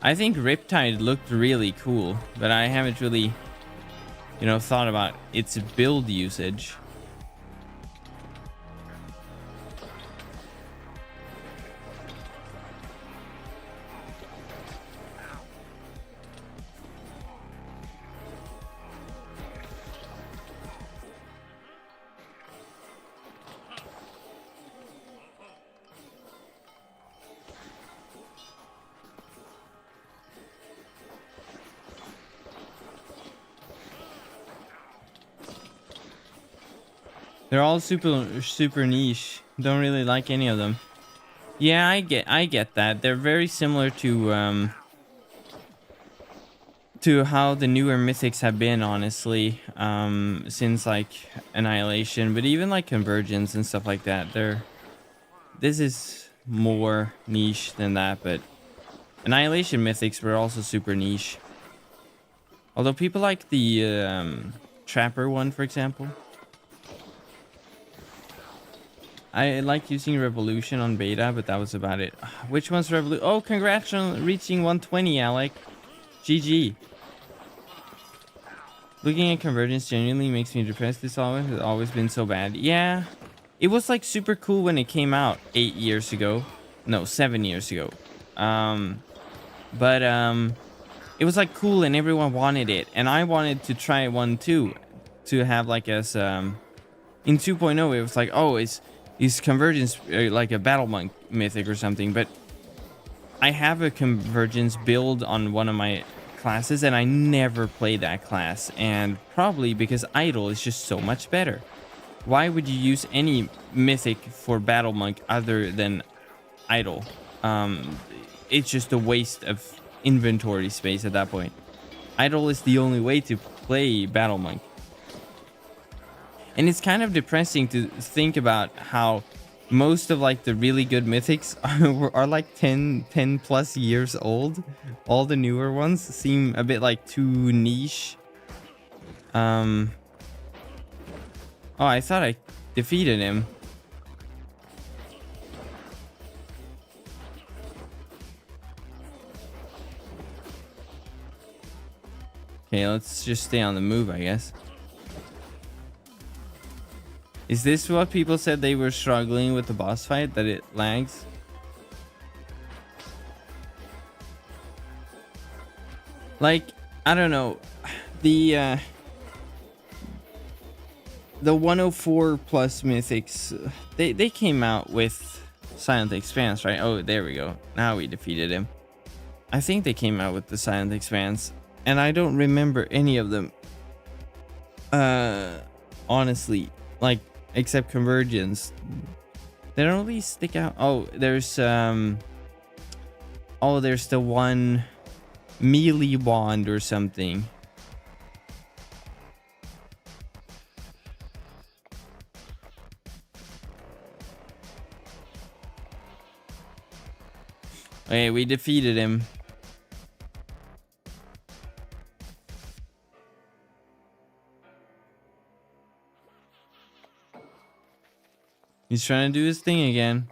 I think Riptide looked really cool, but I haven't really, you know, thought about its build usage. They're all super niche. Don't really like any of them. Yeah, I get that. They're very similar to how the newer mythics have been, honestly, since like Annihilation, but even like Convergence and stuff like that. This is more niche than that, but Annihilation mythics were also super niche. Although people like the Trapper one, for example. I like using Revolution on beta, but that was about it. Which one's Revolution? Oh, congrats on reaching 120, Alec. GG. Looking at Convergence genuinely makes me depressed. This has always been so bad. Yeah, it was like super cool when it came out 8 years ago. No, 7 years ago. But it was like cool and everyone wanted it, and I wanted to try one too, to have like as in 2.0 it was like, oh, is convergence like a battle monk mythic or something, but I have a convergence build on one of my classes and I never play that class, and probably because idle is just so much better. Why would you use any mythic for battle monk other than idle? It's just a waste of inventory space at that point. Idle is the only way to play battle monk. And it's kind of depressing to think about how most of like the really good mythics are like 10 plus years old. All the newer ones seem a bit like too niche. Oh, I thought I defeated him. Okay, let's just stay on the move, I guess. Is this what people said they were struggling with the boss fight, that it lags? Like, I don't know. The 104 plus mythics, they came out with Silent Expanse, right? Oh, there we go. Now we defeated him. I think they came out with the Silent Expanse, and I don't remember any of them. Honestly, like, except Convergence. They don't really stick out. Oh, there's the one melee wand or something. Okay, we defeated him. He's trying to do his thing again.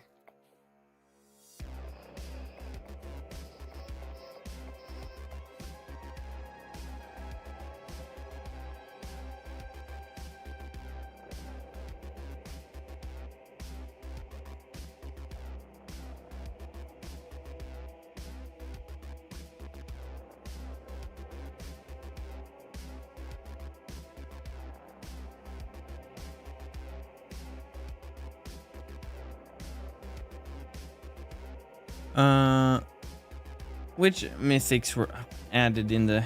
Which mythics were added in the...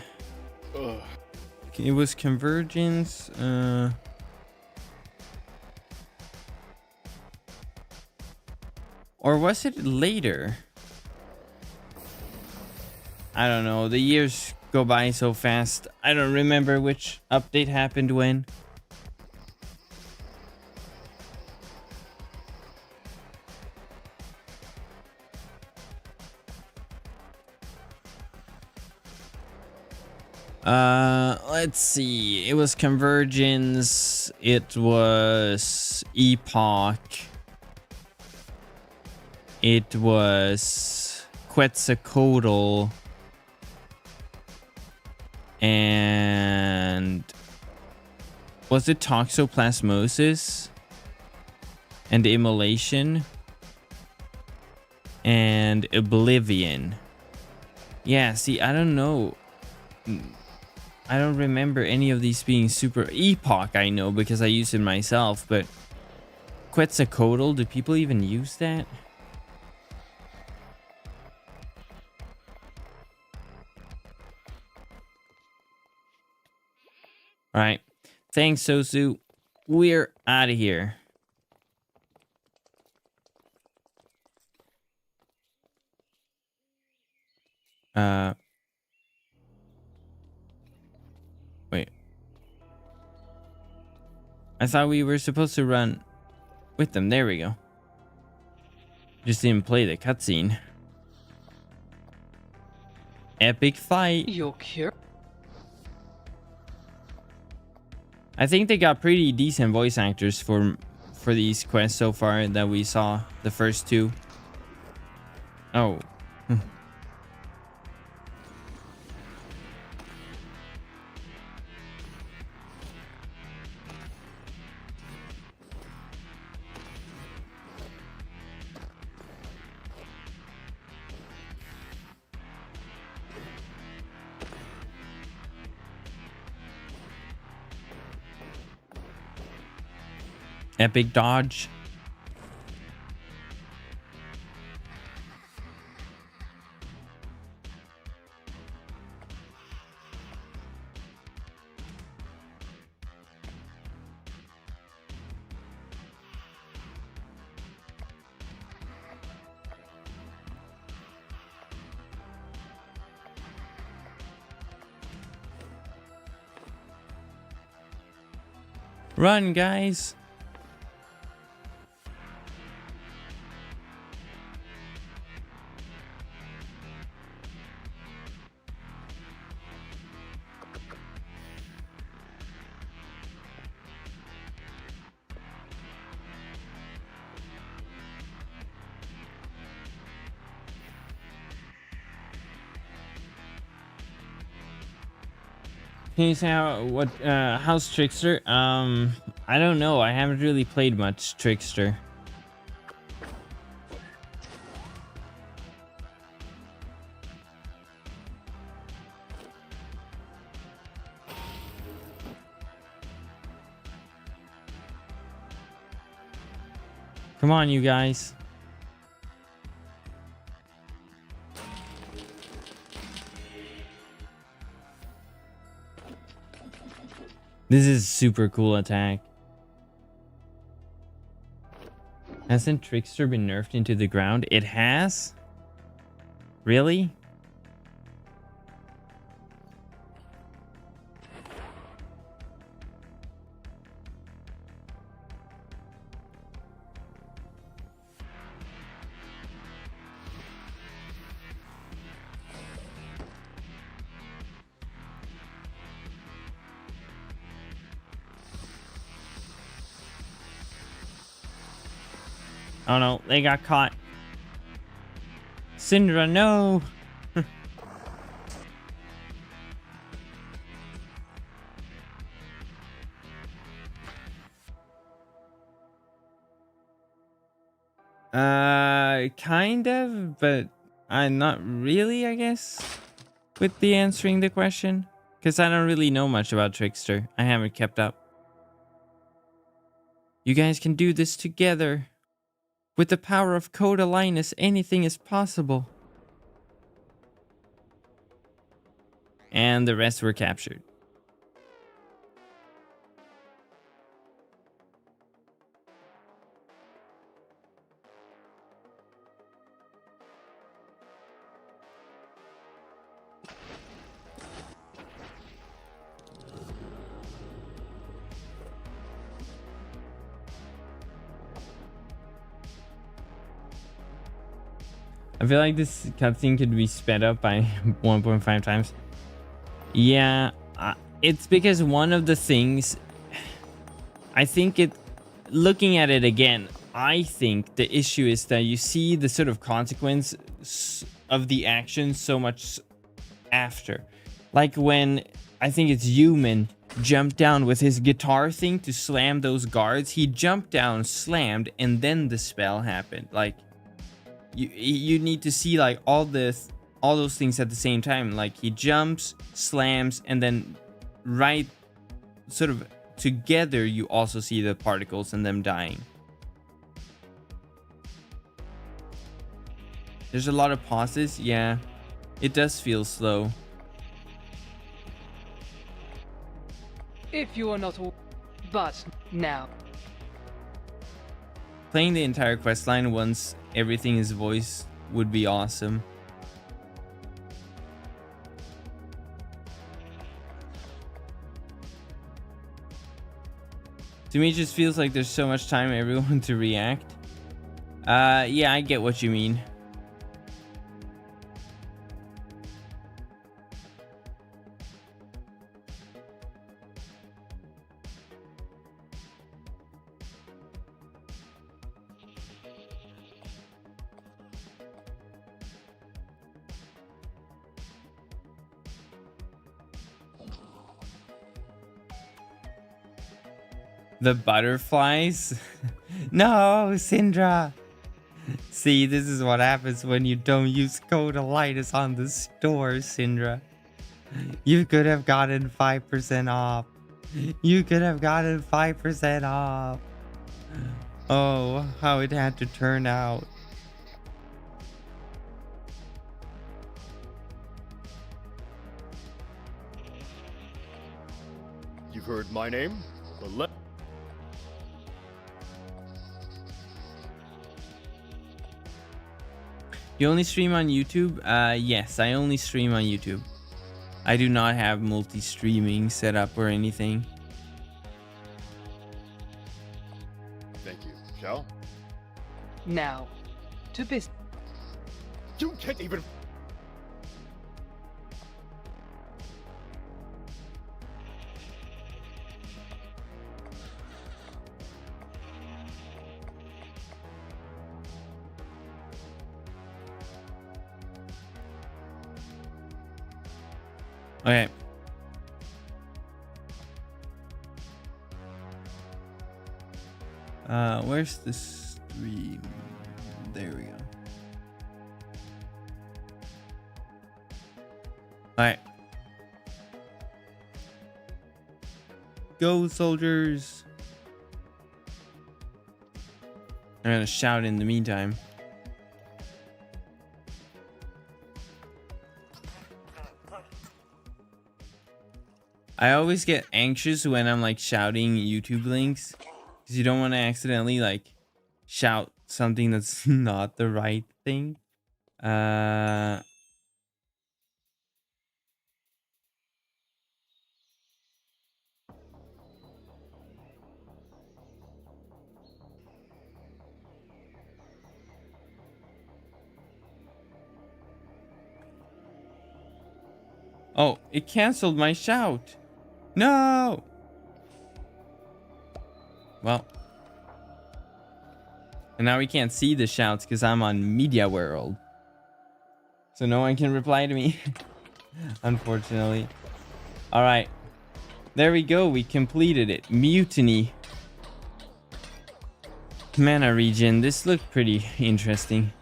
It was Convergence, or was it later? I don't know. The years go by so fast. I don't remember which update happened when. Let's see. It was Convergence. It was Epoch. It was Quetzalcoatl. And was it Toxoplasmosis? And Immolation? And Oblivion. Yeah, see, I don't know. I don't remember any of these being super... Epoch, I know, because I use it myself, but... Quetzalcoatl, do people even use that? Alright. Thanks, Sosu. We're out of here. Wait. I thought we were supposed to run with them. There we go. Just didn't play the cutscene. Epic fight. You're cute. I think they got pretty decent voice actors for these quests so far that we saw, the first two. Oh. Epic dodge. Run, guys. Can you say how's Trickster? I don't know. I haven't really played much Trickster. Come on, you guys. This is super cool attack. Hasn't Trickster been nerfed into the ground? It has? Really? Oh no, they got caught. Syndra, no! Kind of, but not really, I guess, with the answering the question. Because I don't really know much about Trickster. I haven't kept up. You guys can do this together. With the power of Code Alliance, anything is possible. And the rest were captured. I feel like this cutscene could be sped up by 1.5 times. Yeah, it's because one of the things, I think looking at it again, I think the issue is that you see the sort of consequence of the action so much after. Like when, I think it's Human jumped down with his guitar thing to slam those guards. He jumped down, slammed, and then the spell happened. Like, you need to see like all those things at the same time. Like he jumps, slams, and then right sort of together you also see the particles and them dying. There's a lot of pauses. Yeah, it does feel slow. if you are not all, but now. Playing the entire questline once everything is voiced would be awesome. To me, it just feels like there's so much time for everyone to react. Yeah, I get what you mean. The butterflies? No, Syndra! See, this is what happens when you don't use Code Alliance on the store, Syndra. You could have gotten 5% off. You could have gotten 5% off. Oh, how it had to turn out. You've heard my name? You only stream on YouTube? Yes, I only stream on YouTube. I do not have multi-streaming set up or anything. Thank you. Shall? Now, to business. You can't even... Okay. Where's the stream? There we go. Alright. Go, soldiers! I'm gonna shout in the meantime. I always get anxious when I'm like shouting YouTube links because you don't want to accidentally like shout something that's not the right thing. Oh, it canceled my shout. No. Well. And now we can't see the shouts because I'm on Media World. So no one can reply to me. Unfortunately. Alright. There we go. We completed it. Mutiny. Mana region. This looked pretty interesting.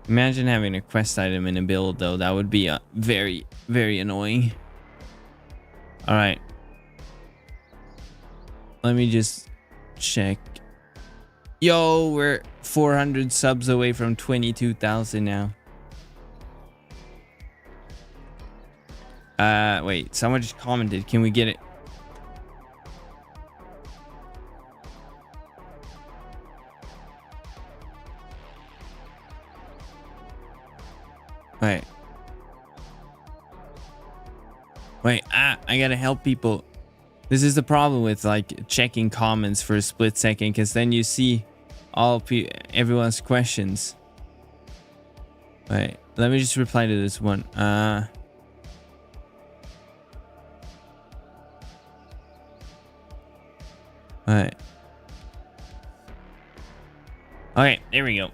Imagine having a quest item in a build though. That would be very, very annoying. Alright. Let me just check. Yo, we're 400 subs away from 22,000 now. Wait, someone just commented. Can we get it? Wait. Wait, I gotta help people. This is the problem with like checking comments for a split second, because then you see everyone's questions. Wait, let me just reply to this one. Alright. Okay, there we go.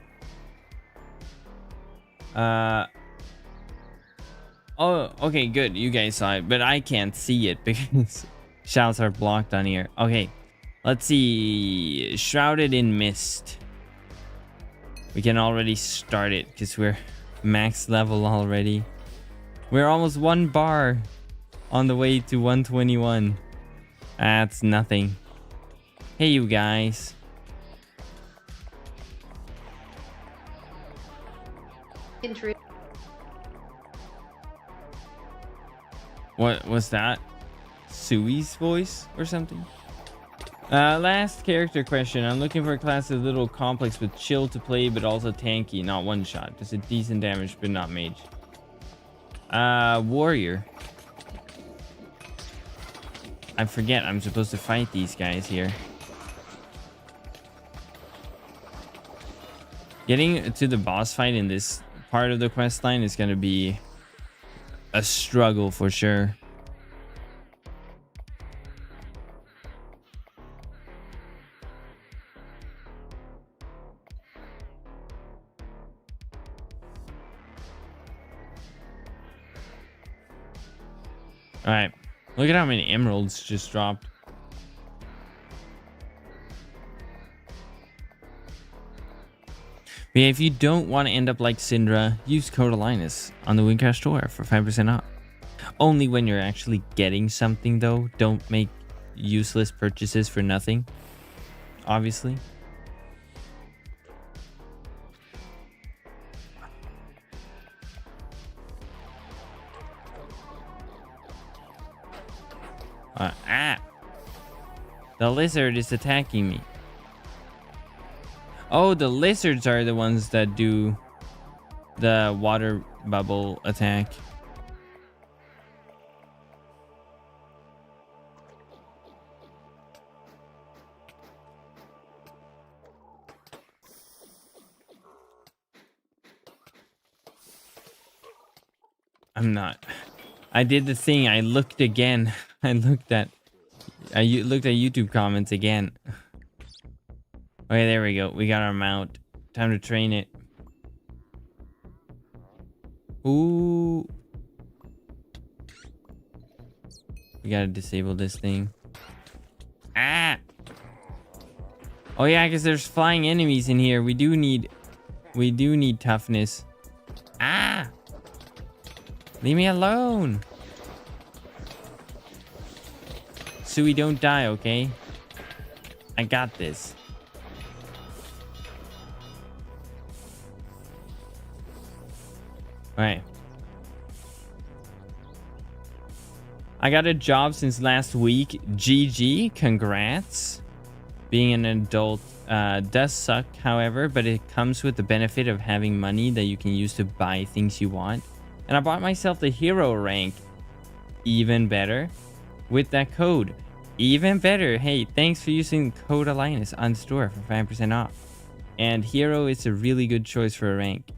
Oh, okay, good. You guys saw it, but I can't see it because shouts are blocked on here. Okay, let's see. Shrouded in Mist. We can already start it because we're max level already. We're almost 1 bar on the way to 121. That's nothing. Hey, you guys. What was that? Sui's voice or something? Last character question. I'm looking for a class that's a little complex but chill to play, but also tanky, not one shot. Just a decent damage, but not mage. Warrior. I forget I'm supposed to fight these guys here. Getting to the boss fight in this part of the quest line is going to be a struggle for sure. All right, look at how many emeralds just dropped. But yeah, if you don't want to end up like Syndra, use code Linus on the Wynncraft store for 5% off. Only when you're actually getting something though. Don't make useless purchases for nothing. obviously. The lizard is attacking me. Oh, the lizards are the ones that do the water bubble attack. I'm not. I did the thing. I looked again. I looked at YouTube comments again. Okay, there we go. We got our mount. Time to train it. Ooh. We gotta disable this thing. Ah! Oh yeah, because there's flying enemies in here. We do need toughness. Ah! Leave me alone. So we don't die, okay? I got this. Alright. I got a job since last week. GG, congrats. Being an adult does suck, however, but it comes with the benefit of having money that you can use to buy things you want. And I bought myself the hero rank. Even better. With that code. Even better. Hey, thanks for using code Alliance on store for 5% off. And hero is a really good choice for a rank.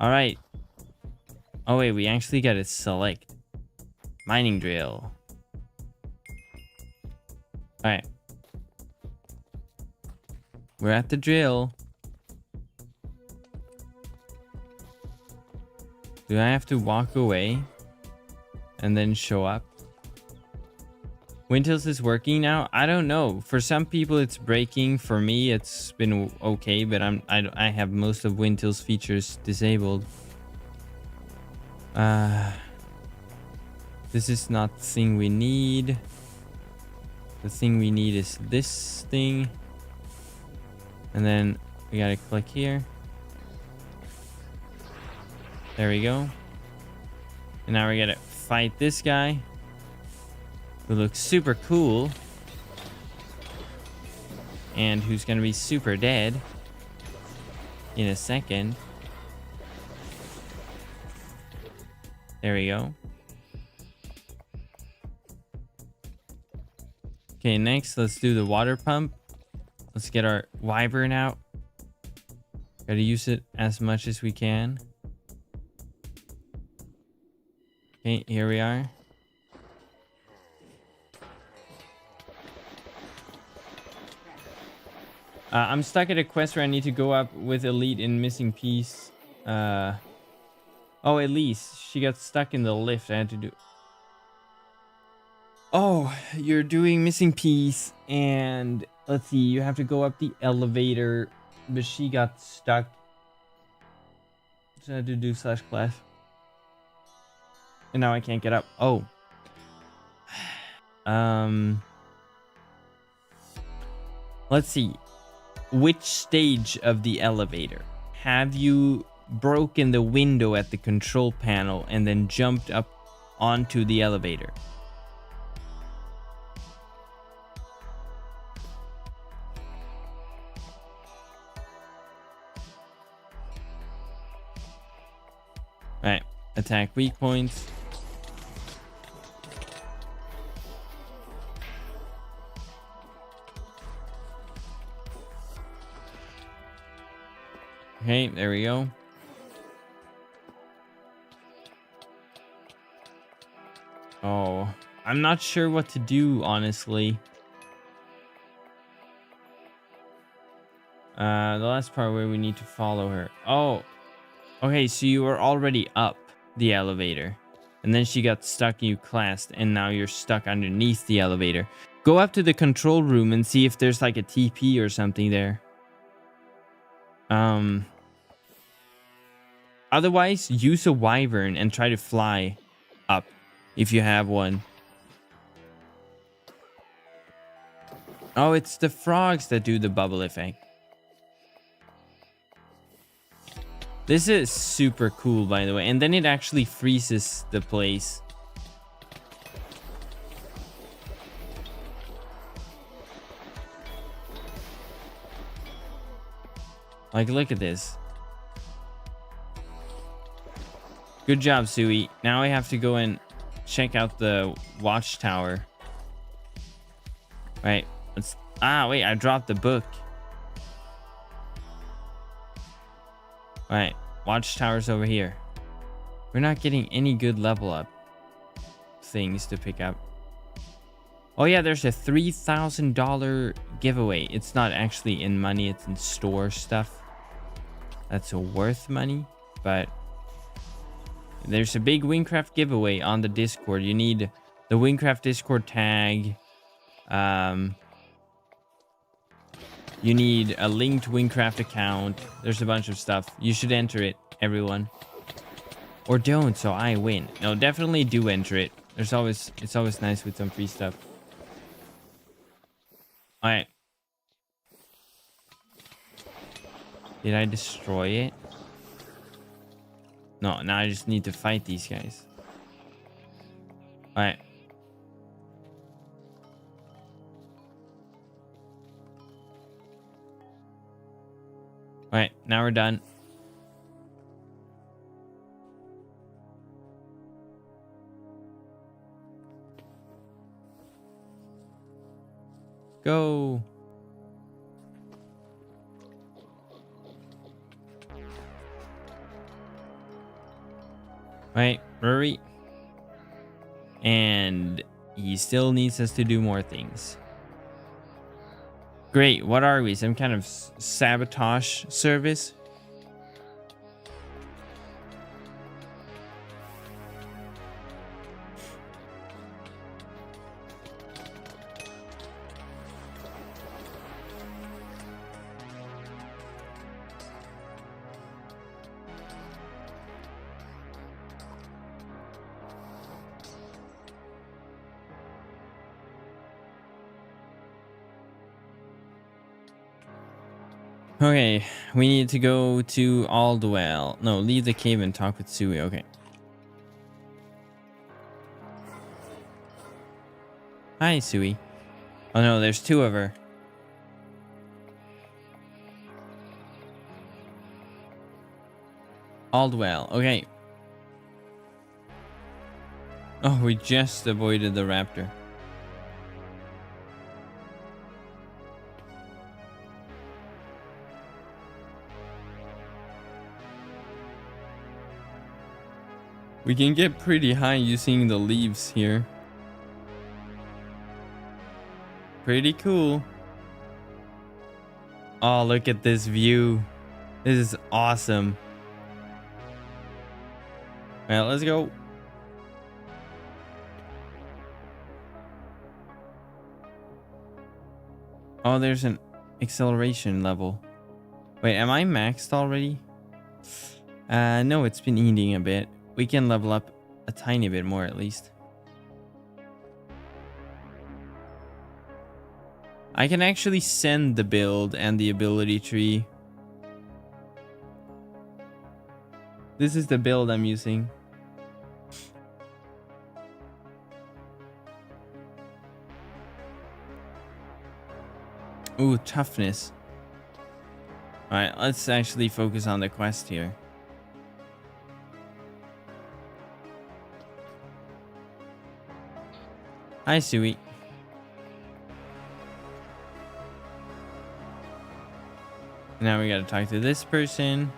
Alright. Oh wait, we actually gotta select. Mining drill. Alright. We're at the drill. Do I have to walk away and then show up? Windows is working now? I don't know. For some people it's breaking. For me it's been okay, but I have most of Windows features disabled. This is not the thing we need. The thing we need is this thing. And then we gotta click here. There we go. And now we gotta fight this guy, who looks super cool. And who's gonna be super dead in a second. There we go. Okay, next let's do the water pump. Let's get our wyvern out. Gotta use it as much as we can. Okay, here we are. I'm stuck at a quest where I need to go up with Elite in missing piece. Oh, Elise, she got stuck in the lift. I had to do... Oh, you're doing missing piece, and let's see, you have to go up the elevator, but she got stuck. So I had to do /class. And now I can't get up. Oh. Let's see. Which stage of the elevator? Have you broken the window at the control panel and then jumped up onto the elevator? Alright, attack weak points. Okay, there we go. Oh, I'm not sure what to do, honestly. The last part where we need to follow her. Oh, okay, so you were already up the elevator. And then she got stuck and you classed, and now you're stuck underneath the elevator. Go up to the control room and see if there's like a TP or something there. Otherwise, use a wyvern and try to fly up if you have one. Oh, it's the frogs that do the bubble effect. This is super cool, by the way. And then it actually freezes the place. Like, look at this. Good job, Sui. Now I have to go and check out the watchtower. Right. Let's... Ah, wait. I dropped the book. Right. Watchtower's over here. We're not getting any good level up things to pick up. Oh, yeah. There's a $3,000 giveaway. It's not actually in money. It's in store stuff. That's worth money. But there's a big Wynncraft giveaway on the Discord. You need the Wynncraft Discord tag. You need a linked Wynncraft account. There's a bunch of stuff. You should enter it, everyone. Or don't, so I win. No, definitely do enter it. It's always nice with some free stuff. Alright. Did I destroy it? No, now I just need to fight these guys. Alright. Alright, now we're done. Go. Right, Rory. And he still needs us to do more things. Great, what are we? Some kind of sabotage service? Okay, we need to go to Aldwell. No, leave the cave and talk with Sui. Okay. Hi, Sui. Oh no, there's two of her. Aldwell. Okay. Oh, we just avoided the raptor. We can get pretty high using the leaves here. Pretty cool. Oh, look at this view. This is awesome. Well, let's go. Oh, there's an acceleration level. Wait, am I maxed already? No, it's been eating a bit. We can level up a tiny bit more at least. I can actually send the build and the ability tree. This is the build I'm using. Ooh, toughness. Alright, let's actually focus on the quest here. Hi, Sui. Now we gotta talk to this person.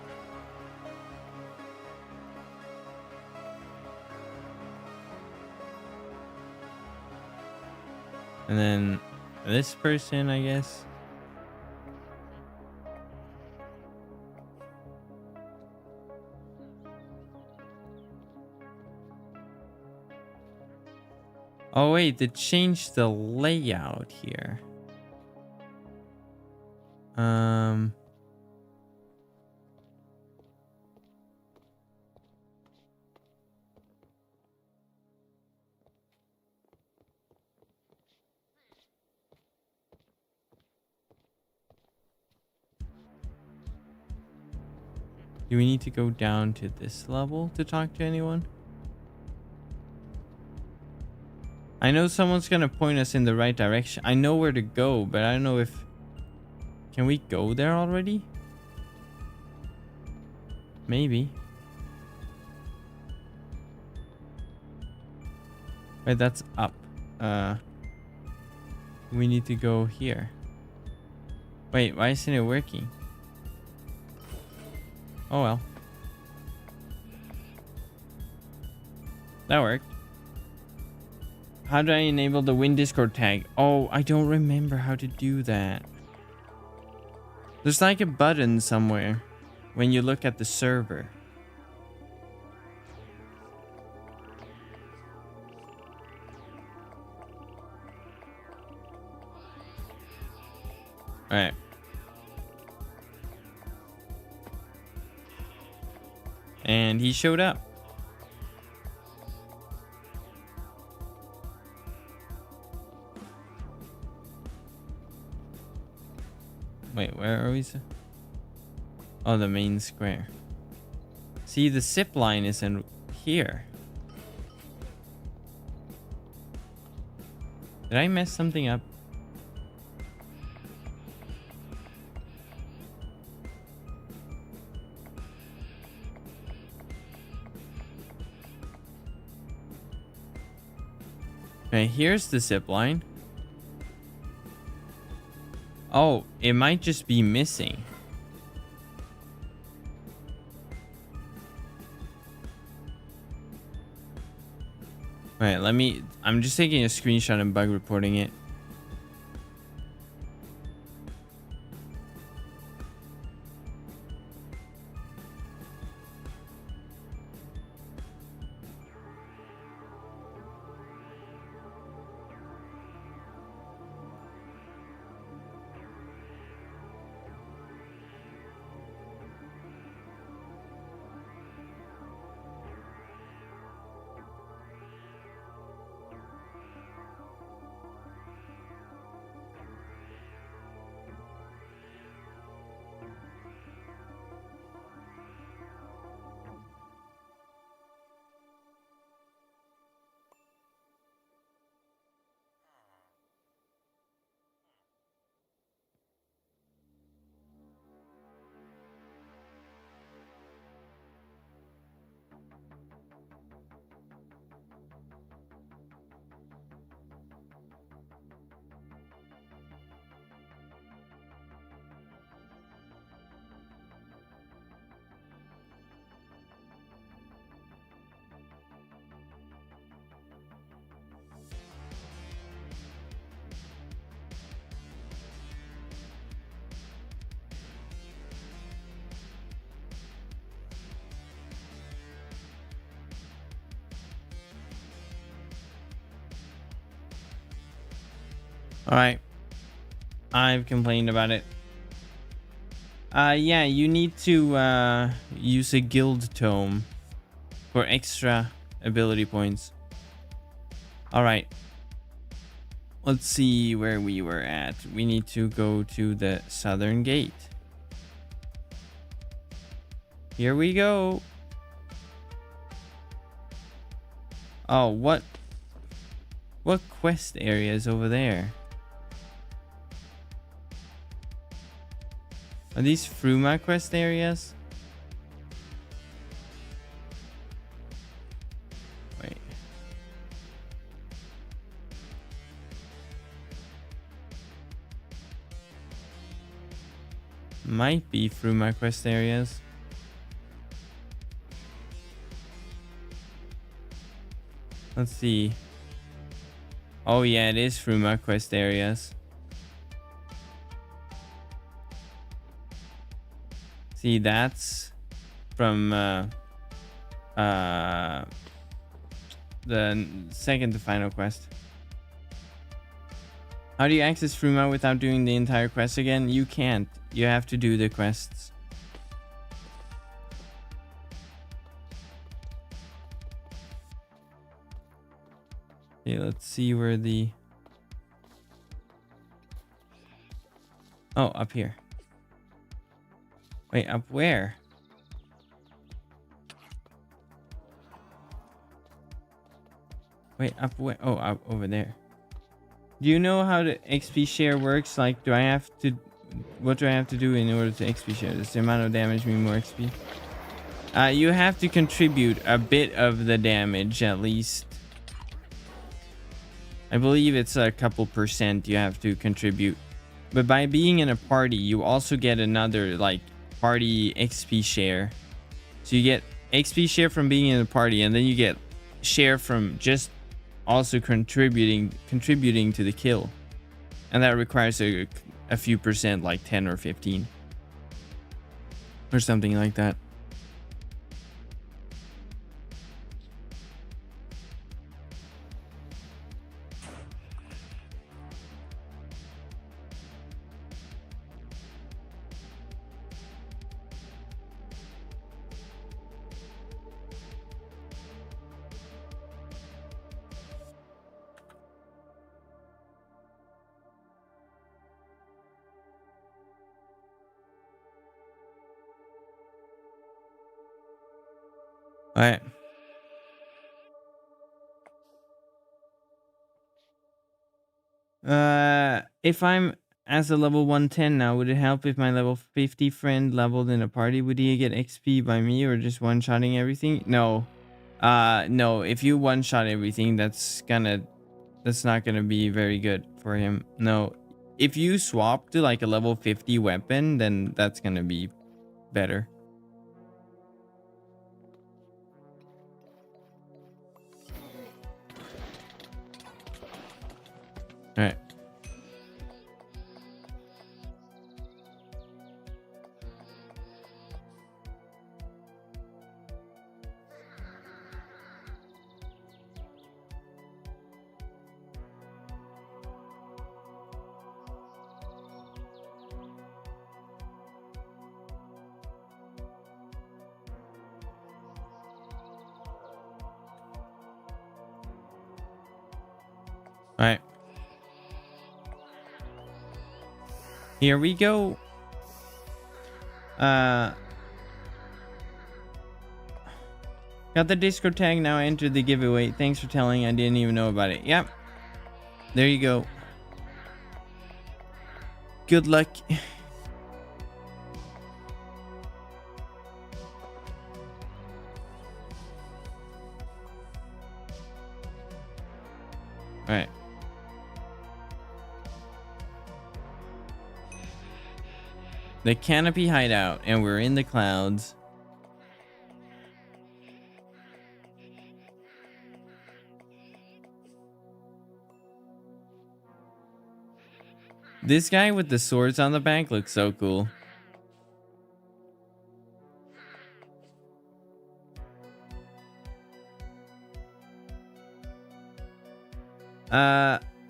And then this person, I guess. Oh wait, they changed the layout here. Do we need to go down to this level to talk to anyone? I know someone's gonna point us in the right direction. I know where to go, but I don't know if... Can we go there already? Maybe. Wait, that's up. We need to go here. Wait, why isn't it working? Oh well. That worked. How do I enable the Win Discord tag? Oh, I don't remember how to do that. There's like a button somewhere when you look at the server. Alright. And he showed up. Wait, where are we? Oh, the main square. See, the zip line isn't here. Did I mess something up? Okay, here's the zip line. Oh, it might just be missing. Alright, I'm just taking a screenshot and bug reporting it. Alright. I've complained about it. Yeah, you need to use a guild tome for extra ability points. Alright. Let's see where we were at. We need to go to the southern gate. Here we go. Oh, what quest area is over there? Are these Fruma quest areas? Wait. Might be Fruma quest areas. Let's see. Oh yeah, it is Fruma quest areas. See, that's from the second to final quest. How do you access Fruma without doing the entire quest again? You can't. You have to do the quests. Okay, let's see where the... Oh, up here. Wait, up where? Wait, up where? Oh, up over there. Do you know how the XP share works? Like, do I have to... What do I have to do in order to XP share? Does the amount of damage mean more XP? You have to contribute a bit of the damage, at least. I believe it's a couple percent you have to contribute. But by being in a party, you also get another, like, party XP share. So you get XP share from being in a party, and then you get share from just also contributing to the kill. And that requires a few percent, like 10 or 15. Or something like that. All right. If I'm as a level 110 now, would it help if my level 50 friend leveled in a party? Would he get XP by me or just one-shotting everything? No. No, if you one-shot everything, that's not gonna be very good for him. No. If you swap to like a level 50 weapon, then that's gonna be better. All right. All right. Here we go. Got the Discord tag, now I entered the giveaway. Thanks for telling, I didn't even know about it. Yep. There you go. Good luck. All right. The canopy hideout, and we're in the clouds. This guy with the swords on the back looks so cool.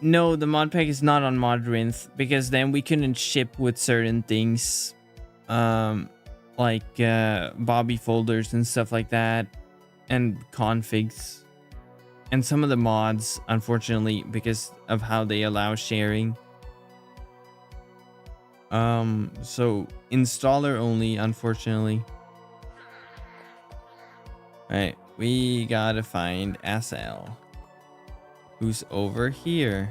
No, the mod pack is not on Modrinth because then we couldn't ship with certain things, like Bobby folders and stuff like that, and configs, and some of the mods, unfortunately, because of how they allow sharing. So installer only, unfortunately. All right, we gotta find SL. Who's over here?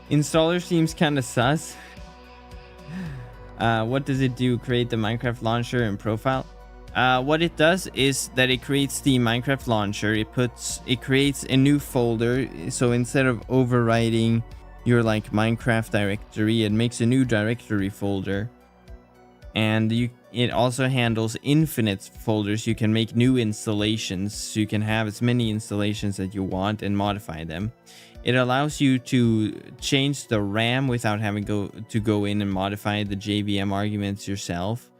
Installer seems kind of sus. What does it do? Create the Minecraft launcher and profile? What it does is that it creates the Minecraft launcher. It creates a new folder. So instead of overwriting your like Minecraft directory, it makes a new directory folder. And it also handles infinite folders. You can make new installations. So you can have as many installations that you want and modify them. It allows you to change the RAM without having to go in and modify the JVM arguments yourself.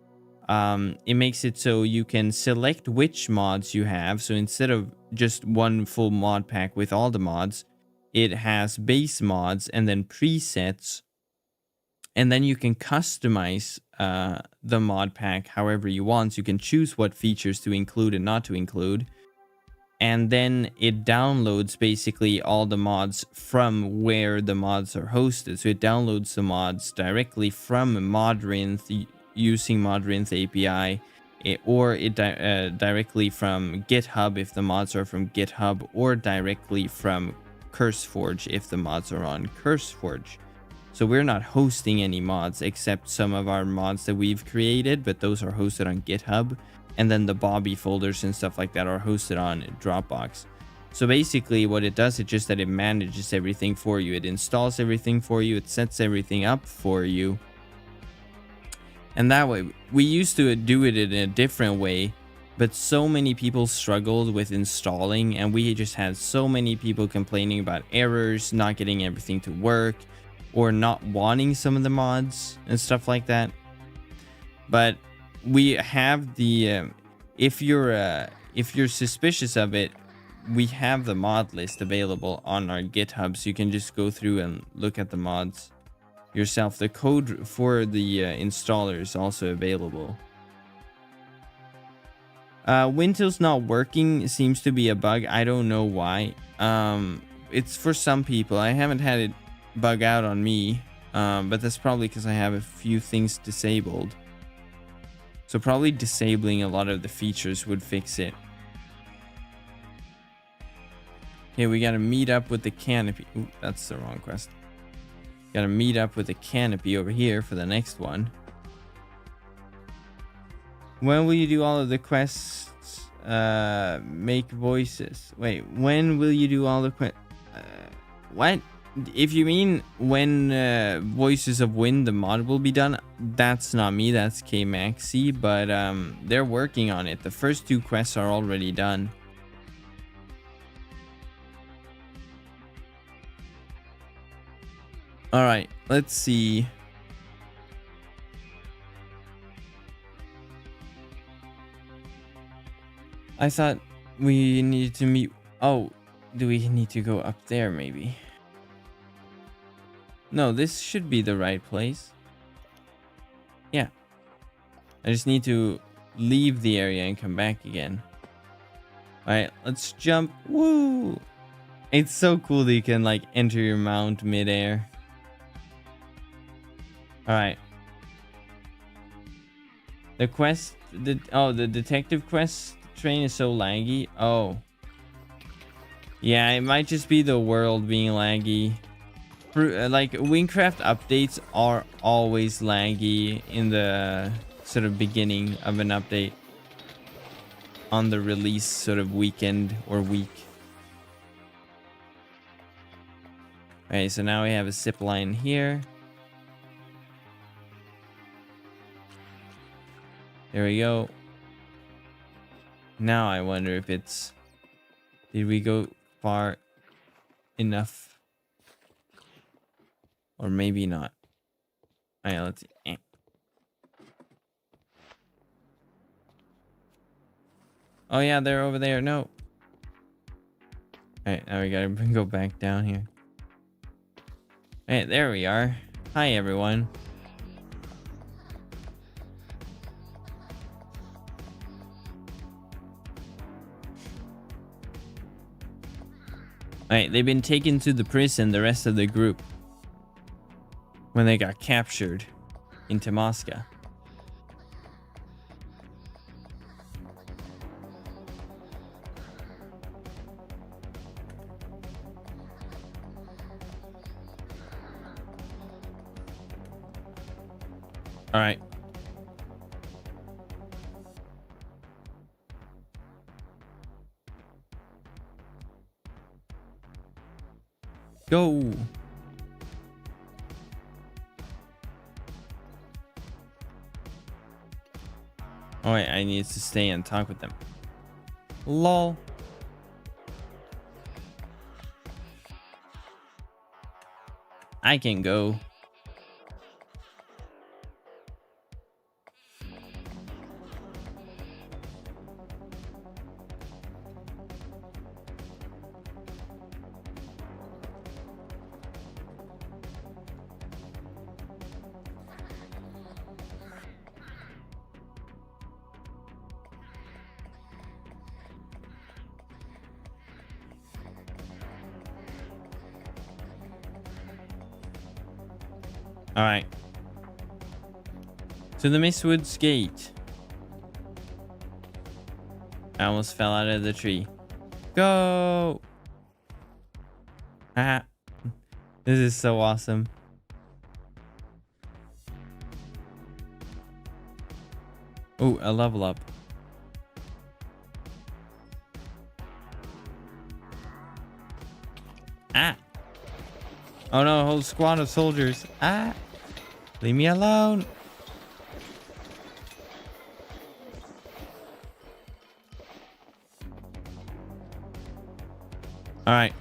It makes it so you can select which mods you have. So instead of just one full mod pack with all the mods, it has base mods and then presets. And then you can customize the mod pack however you want. So you can choose what features to include and not to include. and then it downloads basically all the mods from where the mods are hosted. So it downloads the mods directly from Modrinth using Modrinth API, or directly from GitHub if the mods are from GitHub, or directly from CurseForge if the mods are on CurseForge. So we're not hosting any mods except some of our mods that we've created, but those are hosted on GitHub. And then the Bobby folders and stuff like that are hosted on Dropbox. So basically what it does, it's just that it manages everything for you. It installs everything for you. It sets everything up for you. And that way, we used to do it in a different way, but so many people struggled with installing, and we just had so many people complaining about errors, not getting everything to work, or not wanting some of the mods and stuff like that. But we have the if you're suspicious of it, we have the mod list available on our GitHub, so you can just go through and look at the mods yourself. The code for the installer is also available. Wintel's not working seems to be a bug. I don't know why. It's for some people. I haven't had it bug out on me, but that's probably because I have a few things disabled. So probably disabling a lot of the features would fix it. Okay, we gotta meet up with the canopy. Ooh, that's the wrong quest. Gotta meet up with the canopy over here for the next one. When will you do all of the quests? Make voices. Wait, when will you do all the quests? What? If you mean when Voices of Wind, the mod will be done, that's not me, that's K-Maxi, but they're working on it. The first 2 quests are already done. Alright, let's see. I thought we needed to meet... Oh, do we need to go up there maybe? No, this should be the right place. Yeah. I just need to leave the area and come back again. Alright, let's jump. Woo! It's so cool that you can like enter your mount midair. Alright. The quest... the detective quest train is so laggy. Oh. Yeah, it might just be the world being laggy. Like Wynncraft updates are always laggy in the sort of beginning of an update, on the release sort of weekend or week. Okay, so now we have a zip line here. There we go. Now I wonder if it's... Did we go far enough? Or maybe not. Alright, let's see. Oh yeah, they're over there. No. Alright, now we gotta go back down here. Alright, there we are. Hi everyone. Alright, they've been taken to the prison, the rest of the group, when they got captured in Tamaska. All right. Go. Oh wait, I need to stay and talk with them. Lol. I can go. All right. To the Mistwoods Gate. I almost fell out of the tree. Go! Ah. This is so awesome. Oh, a level up. Ah! Oh no, a whole squad of soldiers. Ah! Leave me alone. All right.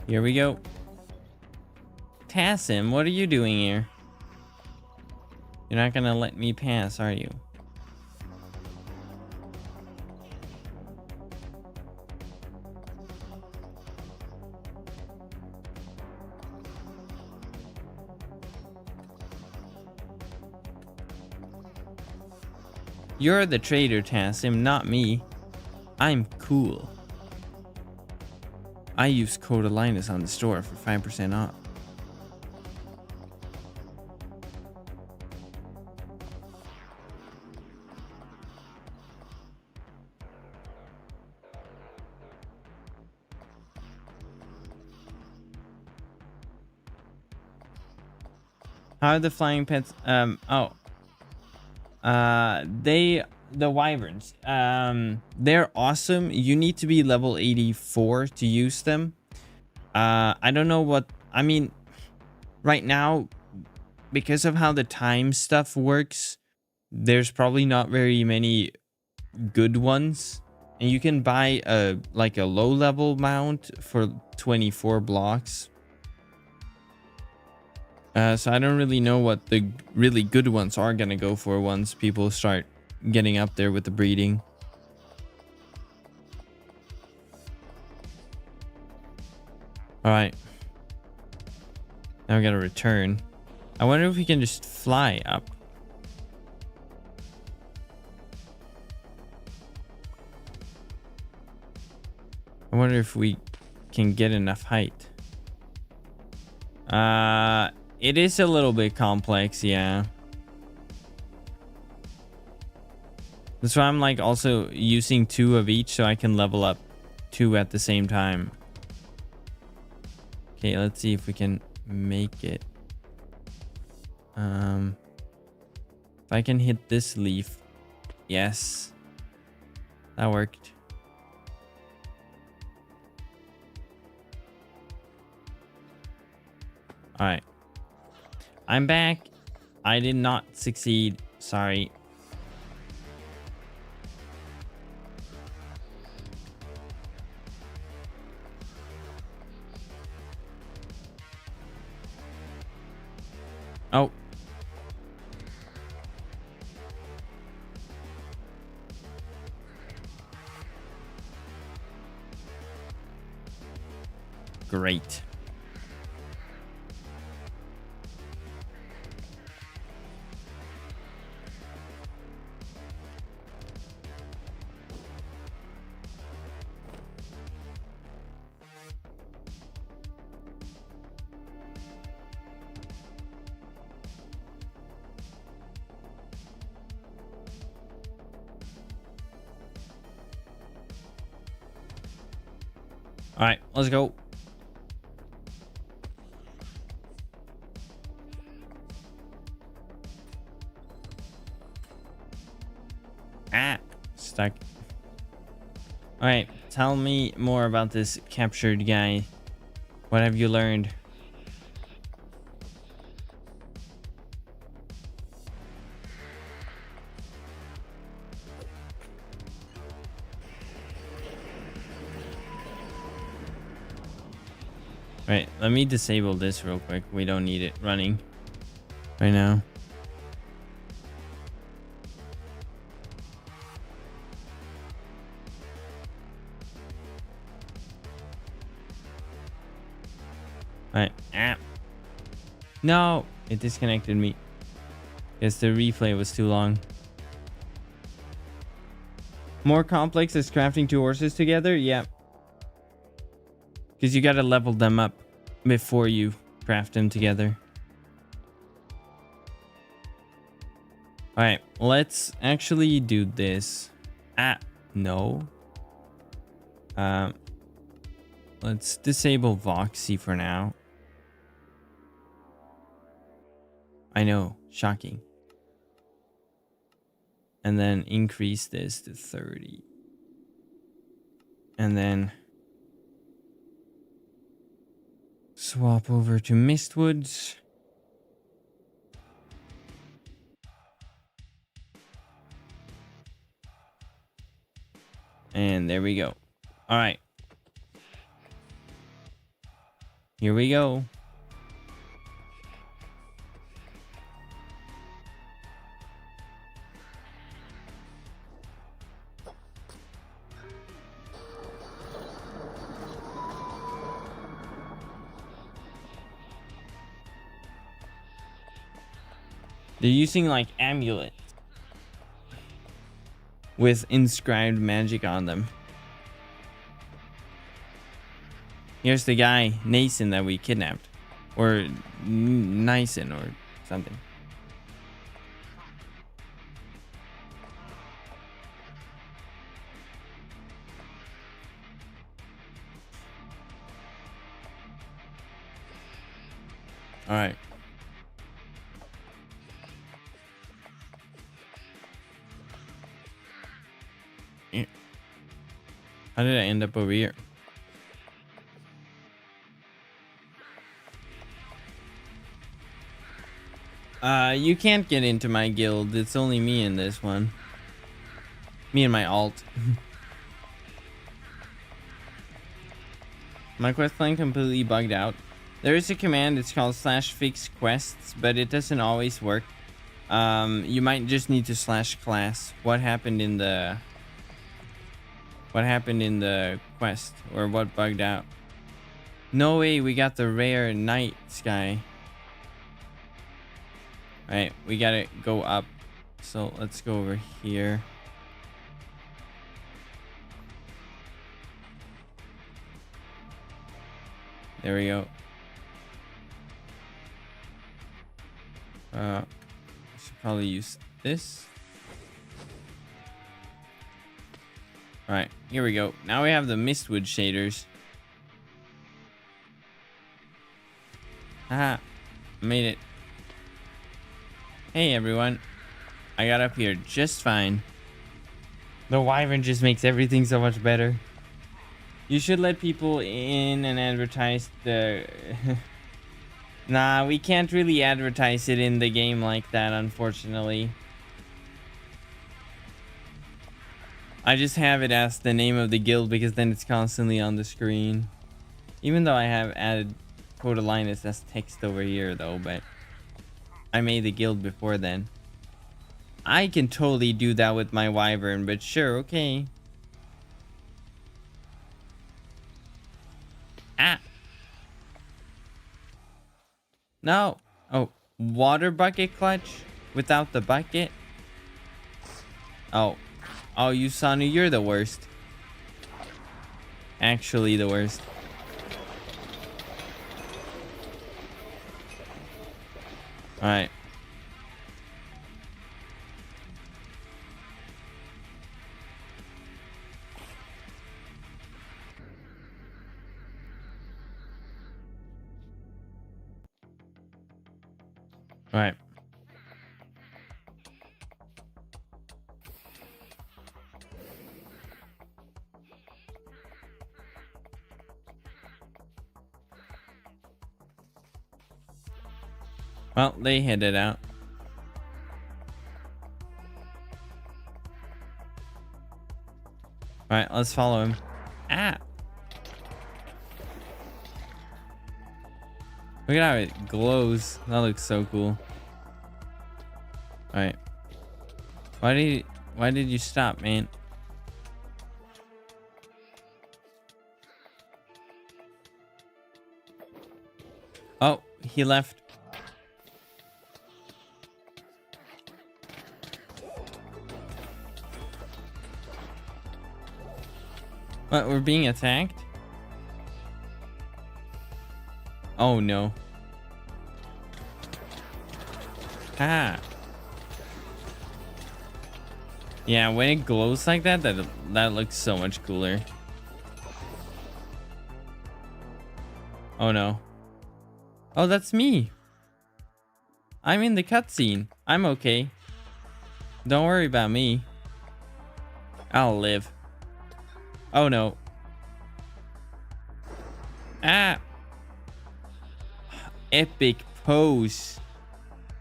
Here we go. Tassim, what are you doing here? You're not gonna let me pass, are you? You're the traitor, Tassim, not me. I'm cool. I use code Linus on the store for 5% off. How are the flying pets? The wyverns. They're awesome. You need to be level 84 to use them. I don't know what, I mean, right now, because of how the time stuff works, there's probably not very many good ones. And you can buy a low level mount for 24 blocks. So I don't really know what the really good ones are gonna go for once people start getting up there with the breeding. All right. Now we gotta return. I wonder if we can just fly up. I wonder if we can get enough height. It is a little bit complex, yeah. That's why I'm like also using 2 of each so I can level up 2 at the same time. Okay, let's see if we can make it. If I can hit this leaf. Yes. That worked. All right. I'm back. I did not succeed. Sorry. Oh. Great. All right, let's go. Ah, stuck. All right, tell me more about this captured guy. What have you learned? Right, let me disable this real quick. We don't need it running right now. Alright, no, it disconnected me. Guess the replay was too long. More complex is crafting 2 horses together? Yeah. Because you got to level them up before you craft them together. Alright, let's actually do this. No. Let's disable Voxy for now. I know, shocking. And then increase this to 30. And then swap over to Mistwoods. And there we go. All right. Here we go. They're using like amulets with inscribed magic on them. Here's the guy, Nason, that we kidnapped. Or Nyson or something. All right. How did I end up over here? You can't get into my guild. It's only me in this one. Me and my alt. My questline completely bugged out. There is a command, it's called /fix quests, but it doesn't always work. You might just need to /class. What happened in the quest, or what bugged out? No way, we got the rare night sky. Alright, we gotta go up. So let's go over here. There we go. I should probably use this. Alright, here we go. Now we have the Mistwood shaders. Haha, made it. Hey everyone, I got up here just fine. The wyvern just makes everything so much better. You should let people in and advertise the... Nah, we can't really advertise it in the game like that, unfortunately. I just have it as the name of the guild because then it's constantly on the screen. Even though I have added Coda Linus as text over here though, but I made the guild before then. I can totally do that with my wyvern, but sure, okay. No. Oh, water bucket clutch without the bucket. Oh, you Sanu, you're the worst. Actually, the worst. All right. All right. Well, they headed out. All right, let's follow him. Look at how it glows. That looks so cool. All right. Why did you stop, man? Oh, he left. What, we're being attacked? Oh no. Ah. Yeah, when it glows like that, that looks so much cooler. Oh no. Oh, that's me. I'm in the cutscene. I'm okay. Don't worry about me. I'll live. Oh no. Ah. Epic pose.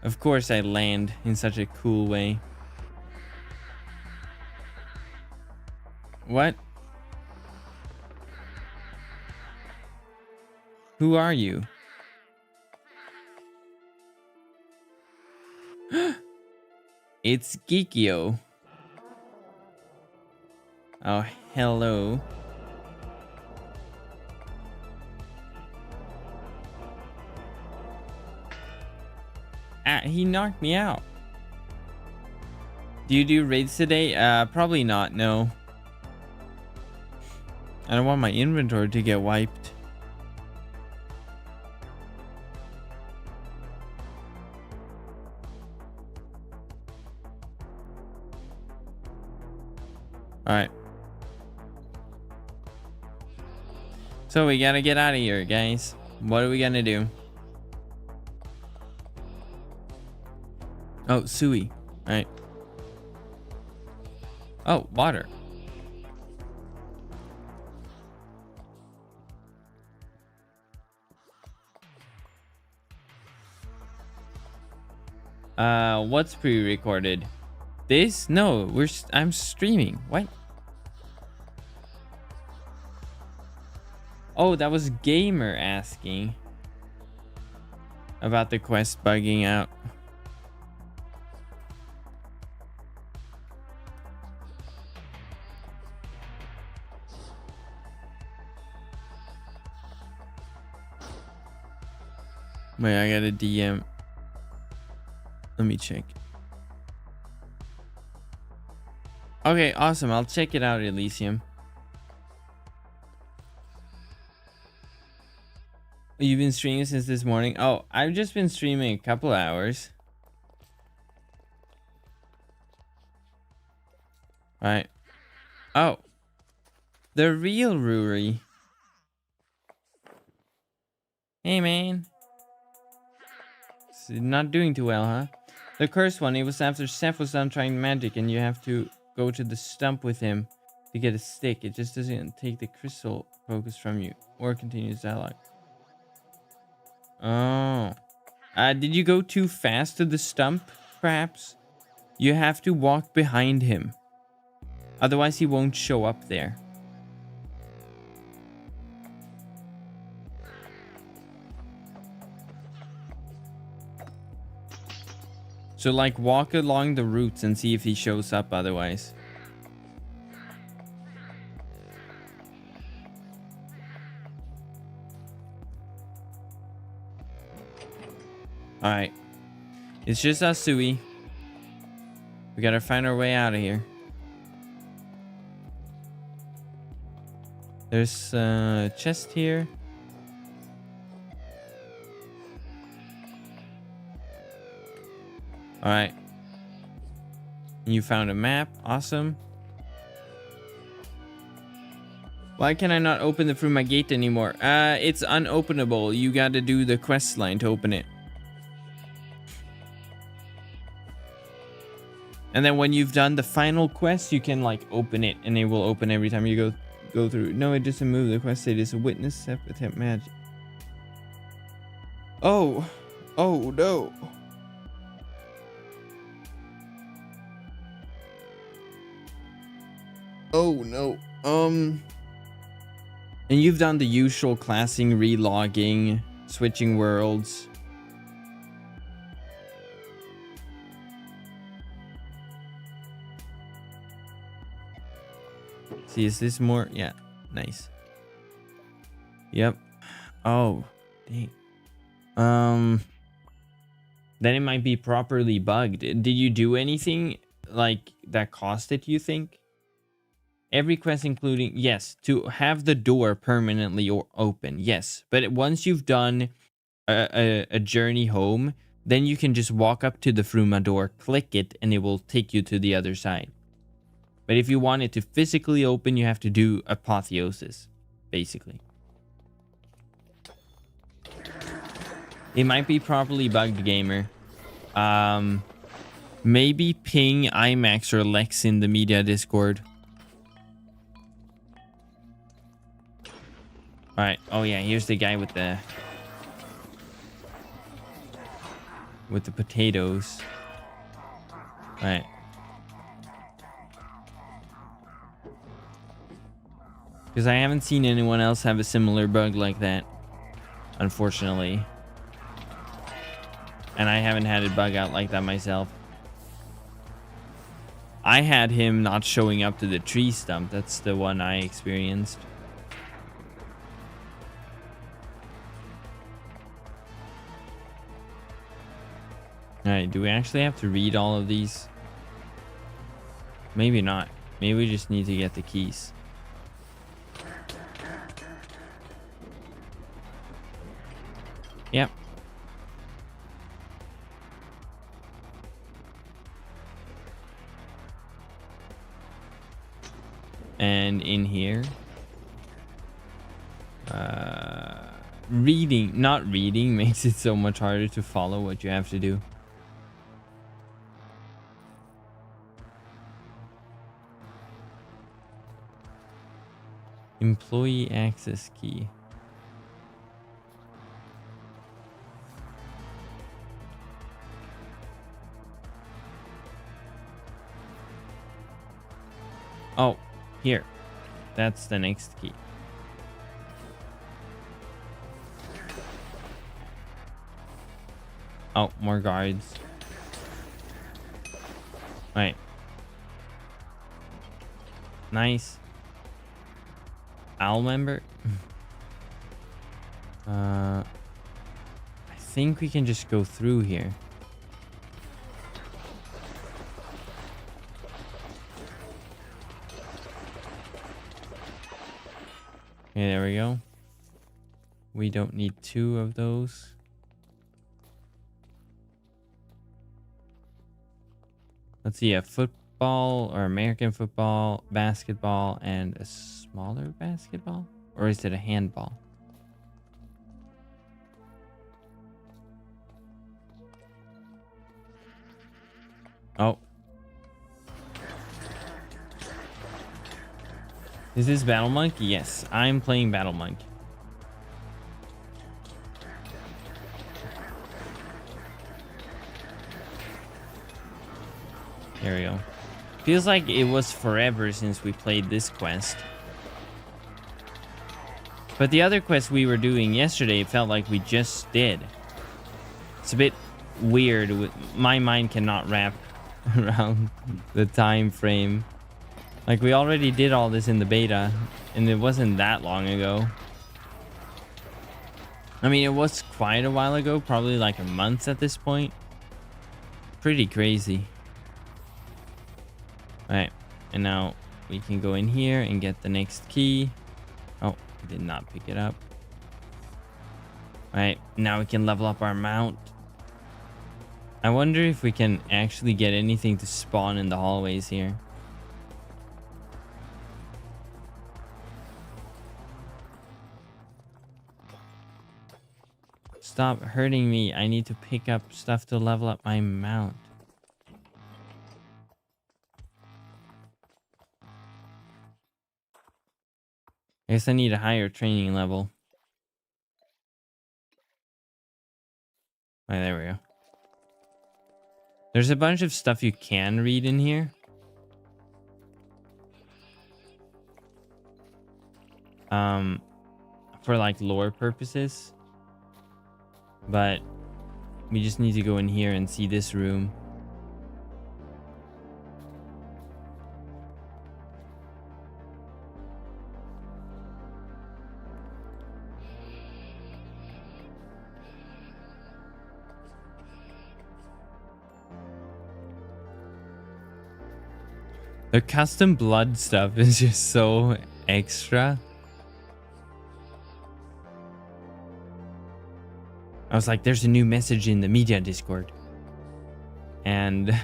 Of course I land in such a cool way. What? Who are you? It's Geekio. Oh, hello. Ah, he knocked me out. Do you do raids today? Probably not, no. I don't want my inventory to get wiped. Alright. So we gotta get out of here, guys. What are we gonna do? Oh, Sui. Alright. Oh, water. What's pre-recorded? This? No, I'm streaming. What? Oh, that was Gamer asking about the quest bugging out. Wait, I got a DM. Let me check. Okay, awesome. I'll check it out, Elysium. You've been streaming since this morning? Oh, I've just been streaming a couple hours. Alright. Oh. The real Ruri. Hey, man. Not doing too well, huh? The cursed one, it was after Seth was done trying magic and you have to go to the stump with him to get a stick. It just doesn't take the crystal focus from you or continues dialogue. Oh. Did you go too fast to the stump, perhaps? You have to walk behind him. Otherwise, he won't show up there. So, like, walk along the routes and see if he shows up otherwise. Alright. It's just us, Sui. We gotta find our way out of here. There's a chest here. Alright. You found a map. Awesome. Why can I not open the Fruma gate anymore? It's unopenable. You gotta do the quest line to open it. And then when you've done the final quest, you can like open it and it will open every time you go through. No, it doesn't move. The quest state is a witness attempt magic. Oh. Oh no. Oh no. And you've done the usual classing, relogging, switching worlds. See, is this more? Yeah, nice. Yep. Oh, dang. Then it might be properly bugged. Did you do anything like that caused it, you think? Every quest including, yes, to have the door permanently or open, yes. But once you've done a journey home, then you can just walk up to the Fruma door, click it, and it will take you to the other side. But if you want it to physically open, you have to do Apotheosis, basically. It might be properly bugged, gamer. Maybe ping IMAX or Lex in the media Discord. Alright, oh yeah, here's the guy with the potatoes. Alright. Because I haven't seen anyone else have a similar bug like that, unfortunately. And I haven't had it bug out like that myself. I had him not showing up to the tree stump. That's the one I experienced. Alright, do we actually have to read all of these? Maybe not. Maybe we just need to get the keys. Yep. And in here, not reading makes it so much harder to follow what you have to do. Employee access key. Oh, here. That's the next key. Oh, more guards. Right. Nice. Owl member. I think we can just go through here. Okay, there we go. We don't need 2 of those. Let's see, a football or American football, basketball, and a smaller basketball? Or is it a handball? Oh. Is this Battle Monk? Yes, I'm playing Battle Monk. There we go. Feels like it was forever since we played this quest. But the other quest we were doing yesterday, it felt like we just did. It's a bit weird. My mind cannot wrap around the time frame. Like, we already did all this in the beta, and it wasn't that long ago. I mean, it was quite a while ago, probably like a month at this point. Pretty crazy. Alright, and now we can go in here and get the next key. Oh, I did not pick it up. Alright, now we can level up our mount. I wonder if we can actually get anything to spawn in the hallways here. Stop hurting me. I need to pick up stuff to level up my mount. I guess I need a higher training level. Oh, there we go. There's a bunch of stuff you can read in here. For like lore purposes. But we just need to go in here and see this room. The custom blood stuff is just so extra. I was like, there's a new message in the media Discord. And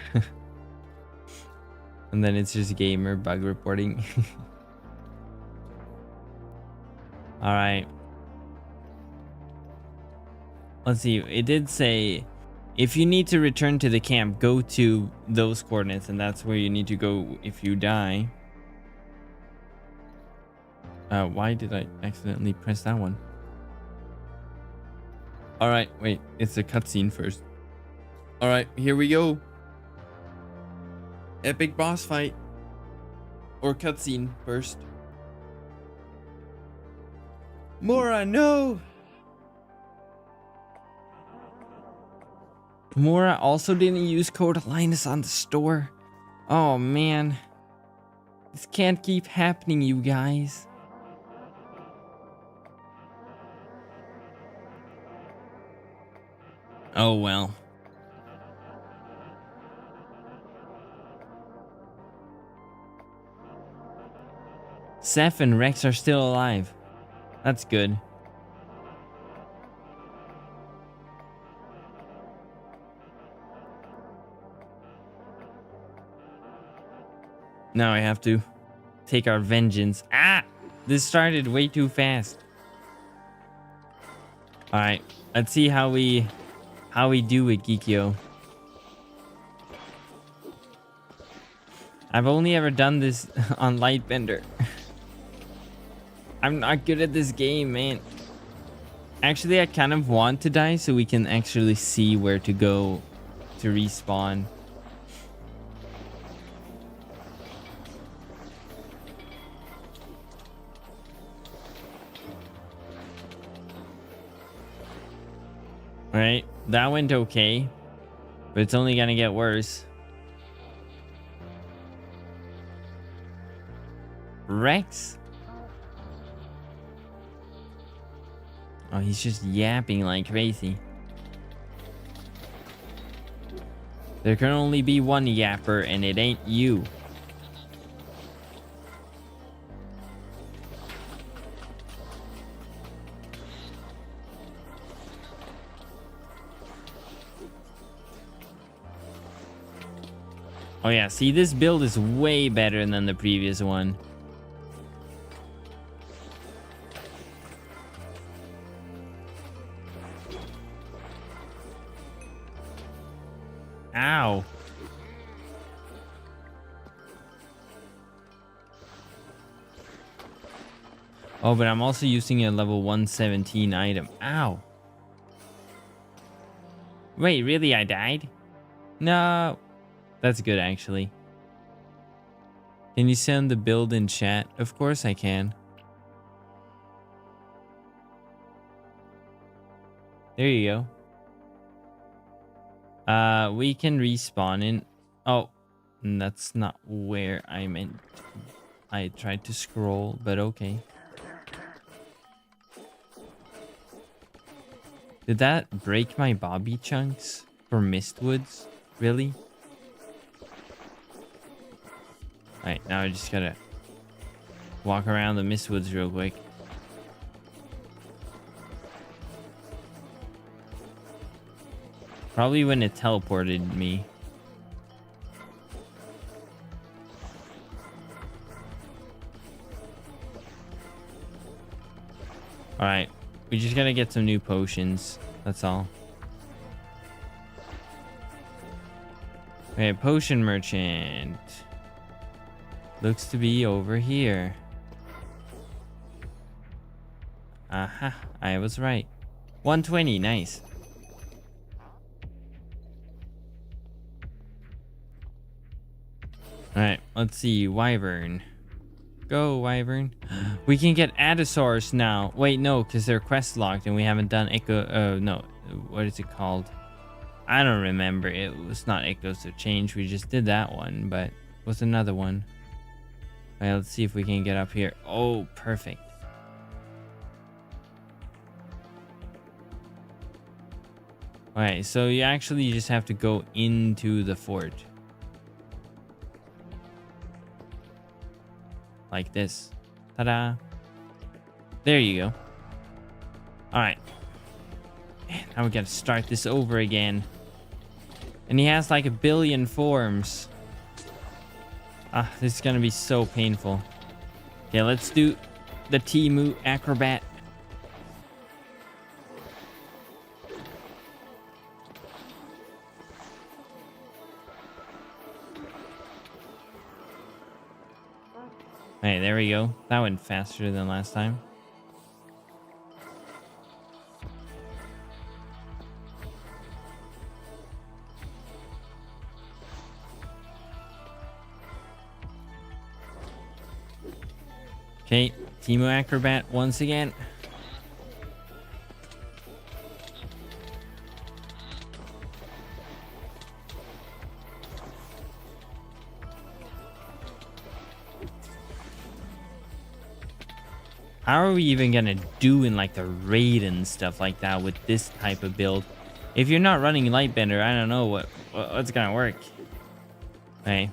and then it's just gamer bug reporting. All right. Let's see. It did say if you need to return to the camp, go to those coordinates, and that's where you need to go if you die. Why did I accidentally press that one? All right, wait, it's a cutscene first. All right, here we go. Epic boss fight. Or cutscene first. Mora, no! Mora also didn't use code Linus on the store. Oh man. This can't keep happening, you guys. Oh well. Seth and Rex are still alive. That's good. Now I have to take our vengeance. Ah! This started way too fast. Alright, let's see how we do with Geekyo. I've only ever done this on Lightbender. I'm not good at this game, man. Actually, I kind of want to die so we can actually see where to go to respawn. Alright, that went okay, but it's only gonna get worse. Rex? Oh, he's just yapping like crazy. There can only be one yapper, and it ain't you. Oh yeah, see, this build is way better than the previous one. Ow. Oh, but I'm also using a level 117 item. Ow. Wait, really? I died? No. That's good, actually. Can you send the build in chat? Of course I can. There you go. We can respawn in... Oh, that's not where I meant. I tried to scroll, but okay. Did that break my Bobby chunks for Mistwoods? Really? Alright, now I just gotta walk around the Mistwoods real quick. Probably when it teleported me. Alright, we just gotta get some new potions. That's all. Okay, potion merchant. Looks to be over here. Aha, I was right. 120, nice. Alright, let's see. Wyvern. Go, Wyvern. We can get Addosaurus now. Wait, no, because they're quest locked and we haven't done Echo... no. What is it called? I don't remember. It was not Echoes of Change. We just did that one, but what's another one? Alright, let's see if we can get up here. Oh, perfect. Alright, so you actually just have to go into the fort. like this. Ta-da. There you go. All right. Man, now we gotta start this over again. And he has like 1 billion forms. Ah, this is gonna be so painful. Okay, let's do the Temu Acrobat. Hey, there we go. That went faster than last time. Okay, Temu Acrobat once again. How are we even gonna do in like the raid and stuff like that with this type of build? If you're not running Lightbender, I don't know what's gonna work. Hey,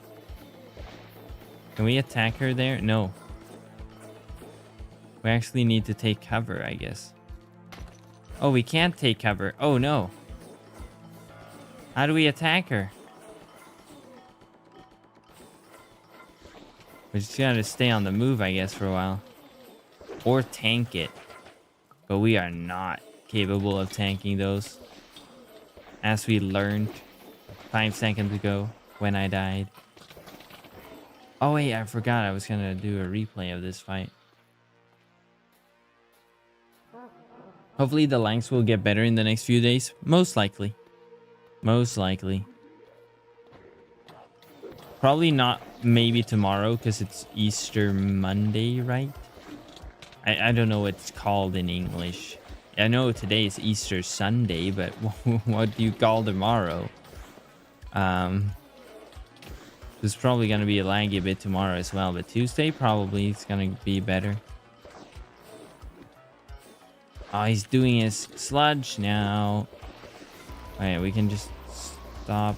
can we attack her there? No. We actually need to take cover, I guess. Oh, we can't take cover. Oh no. How do we attack her? We just gotta stay on the move, I guess, for a while. Or tank it. But we are not capable of tanking those. As we learned 5 seconds ago when I died. Oh wait, I forgot I was gonna do a replay of this fight. Hopefully the lengths will get better in the next few days. Most likely. Most likely. Probably not maybe tomorrow because it's Easter Monday, right? I don't know what it's called in English. I know today is Easter Sunday, but what do you call tomorrow? There's probably going to be a laggy bit tomorrow as well, but Tuesday probably it's going to be better. Oh, he's doing his sludge now. Alright, we can just stop.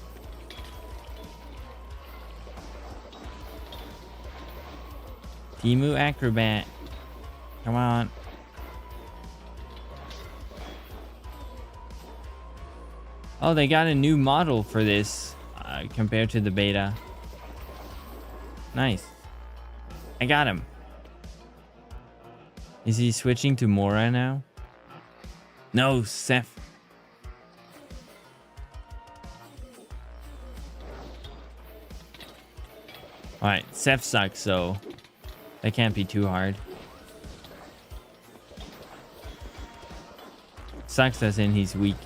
Temu Acrobat. Come on. Oh, they got a new model for this compared to the beta. Nice. I got him. Is he switching to Mora now? No, Seth. Alright, Seth sucks, so that can't be too hard. Sucks as in he's weak.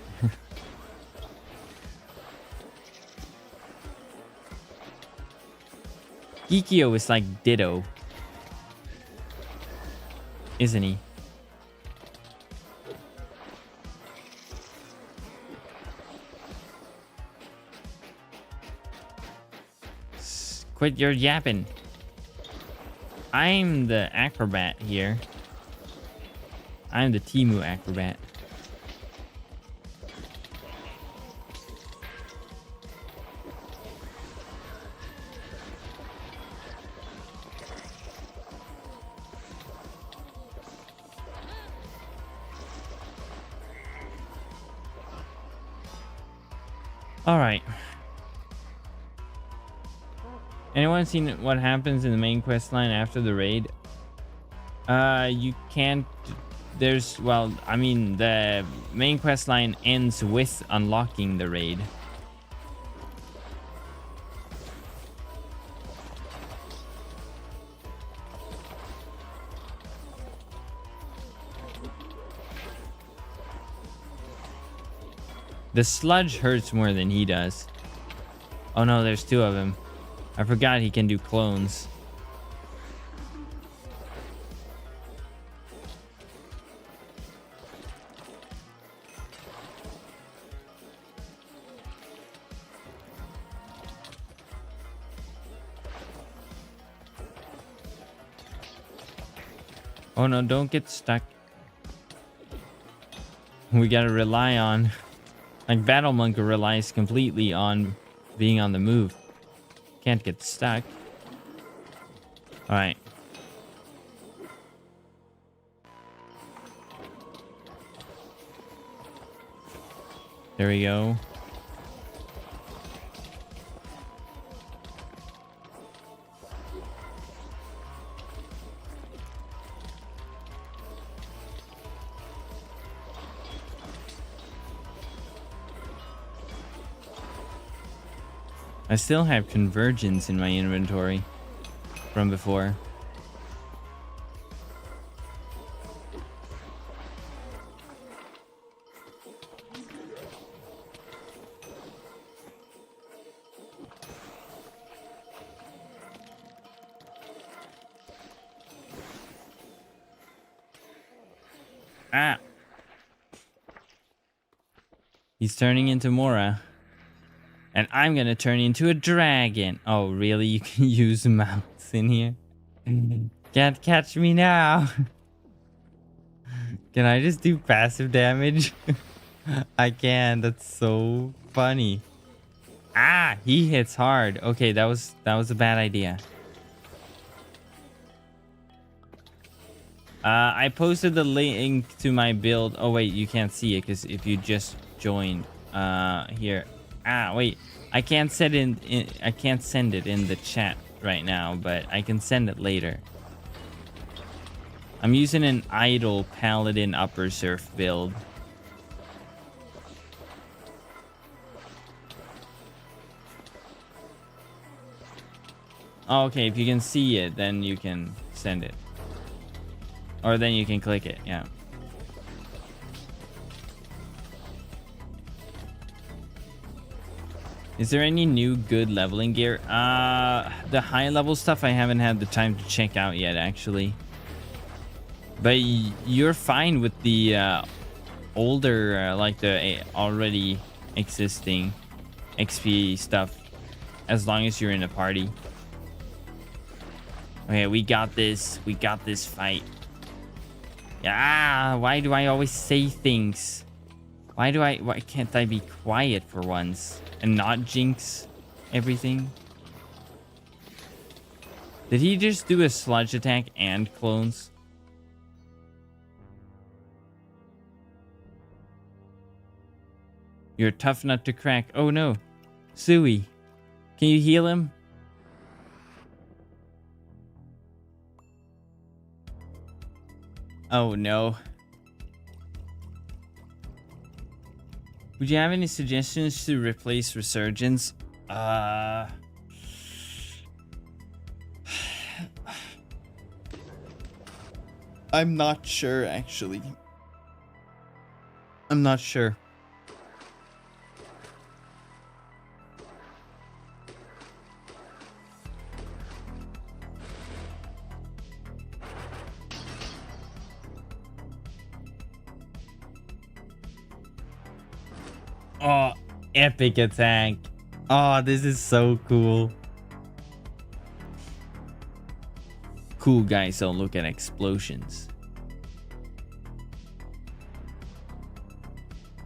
Geekio is like Ditto. Isn't he? Quit your yapping. I'm the acrobat here. I'm the Temu Acrobat. All right. Anyone seen what happens in the main quest line after the raid? You can't. There's, well, I mean, the main quest line ends with unlocking the raid. The sludge hurts more than he does. Oh no, there's 2 of him. I forgot he can do clones. Oh no, don't get stuck. We gotta rely on... Like, Battle Monk relies completely on being on the move. Can't get stuck. Alright. There we go. I still have convergence in my inventory from before. Ah! He's turning into Mora. And I'm gonna turn into a dragon. Oh, really? You can use mounts in here? Can't catch me now. Can I just do passive damage? I can. That's so funny. Ah, he hits hard. Okay, that was a bad idea. I posted the link to my build. Oh wait, you can't see it because if you just joined here. Ah, wait. I can't send it in the chat right now, but I can send it later. I'm using an idle paladin upper surf build. Oh, okay, if you can see it, then you can send it. Or then you can click it, yeah. Is there any new good leveling gear? The high level stuff I haven't had the time to check out yet, actually. But you're fine with the older, like the already existing XP stuff, as long as you're in a party. Okay, we got this. We got this fight. Yeah, why do I always say things? Why can't I be quiet for once and not jinx everything? Did he just do a sludge attack and clones? You're a tough nut to crack. Oh no. Suey, can you heal him? Oh no. Would you have any suggestions to replace Resurgence? I'm not sure, actually. I'm not sure. Oh, epic attack. Oh, this is so cool. Cool guys don't look at explosions.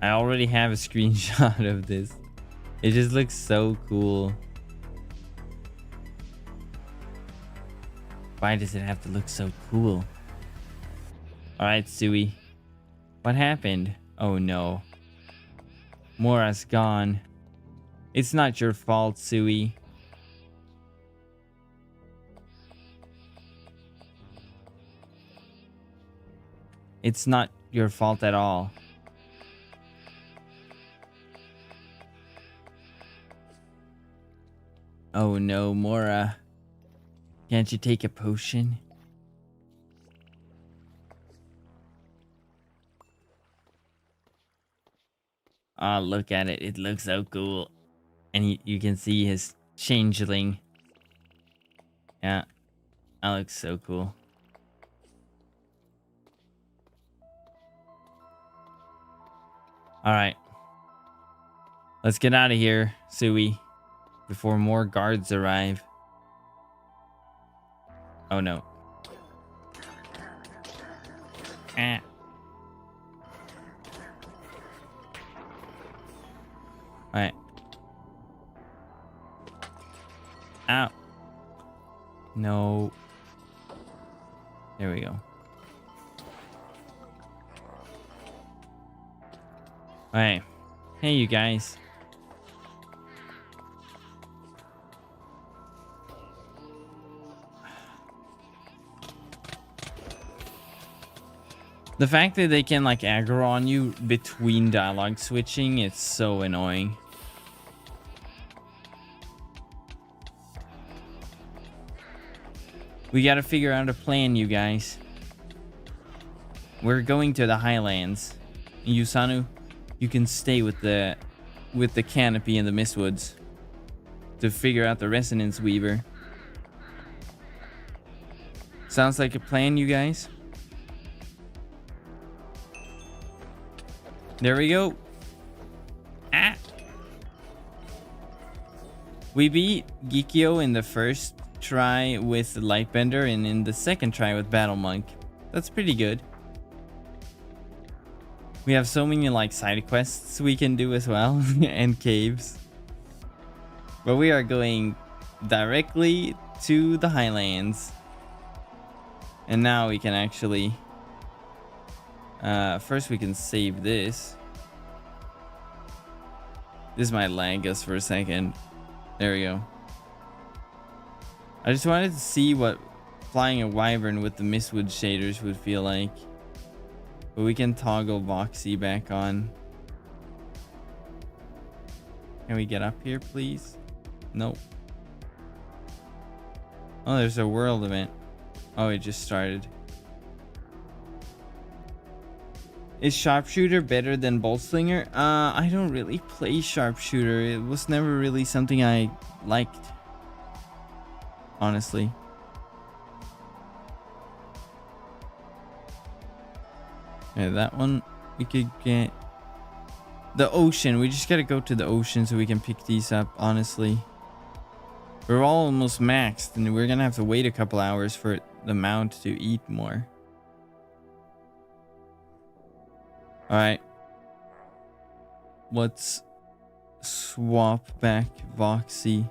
I already have a screenshot of this. It just looks so cool. Why does it have to look so cool? Alright, Suey. What happened? Oh no. Mora's gone. It's not your fault, Suey. It's not your fault at all. Oh no, Mora. Can't you take a potion? Oh, look at it. It looks so cool. And you can see his changeling. Yeah. That looks so cool. Alright. Let's get out of here, Suey. Before more guards arrive. Oh no. Ah. Alright. Ow. No. There we go. Alright. Hey, you guys. The fact that they can like aggro on you between dialogue switching, it's so annoying. We gotta figure out a plan, you guys. We're going to the Highlands. Yusanu, you can stay with the canopy in the Mistwoods to figure out the Resonance Weaver. Sounds like a plan, you guys. There we go. Ah. We beat Gikyo in the first try with Lightbender and in the second try with Battle Monk. That's pretty good. We have so many like side quests we can do as well and caves. But we are going directly to the Highlands. And now we can actually first we can save this. This might lag us for a second. There we go. I just wanted to see what flying a wyvern with the Mistwood shaders would feel like. But we can toggle Voxy back on. Can we get up here, please? Nope. Oh, there's a world event. Oh, it just started. Is Sharpshooter better than Boltslinger? I don't really play Sharpshooter. It was never really something I liked, honestly. Yeah, that one we could get. The ocean. We just gotta go to the ocean so we can pick these up, honestly. We're all almost maxed, and we're gonna have to wait a couple hours for the mount to eat more. Alright. Let's swap back Voxy.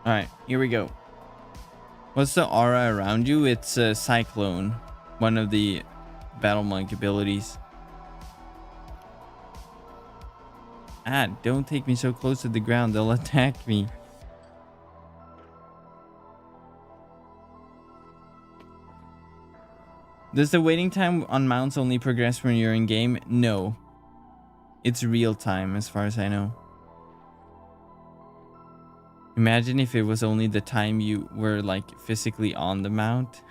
Alright, here we go. What's the aura around you? It's a Cyclone, one of the Battle Monk abilities. Ah, don't take me so close to the ground, they'll attack me. Does the waiting time on mounts only progress when you're in game? No. It's real time as far as I know. Imagine if it was only the time you were like physically on the mount.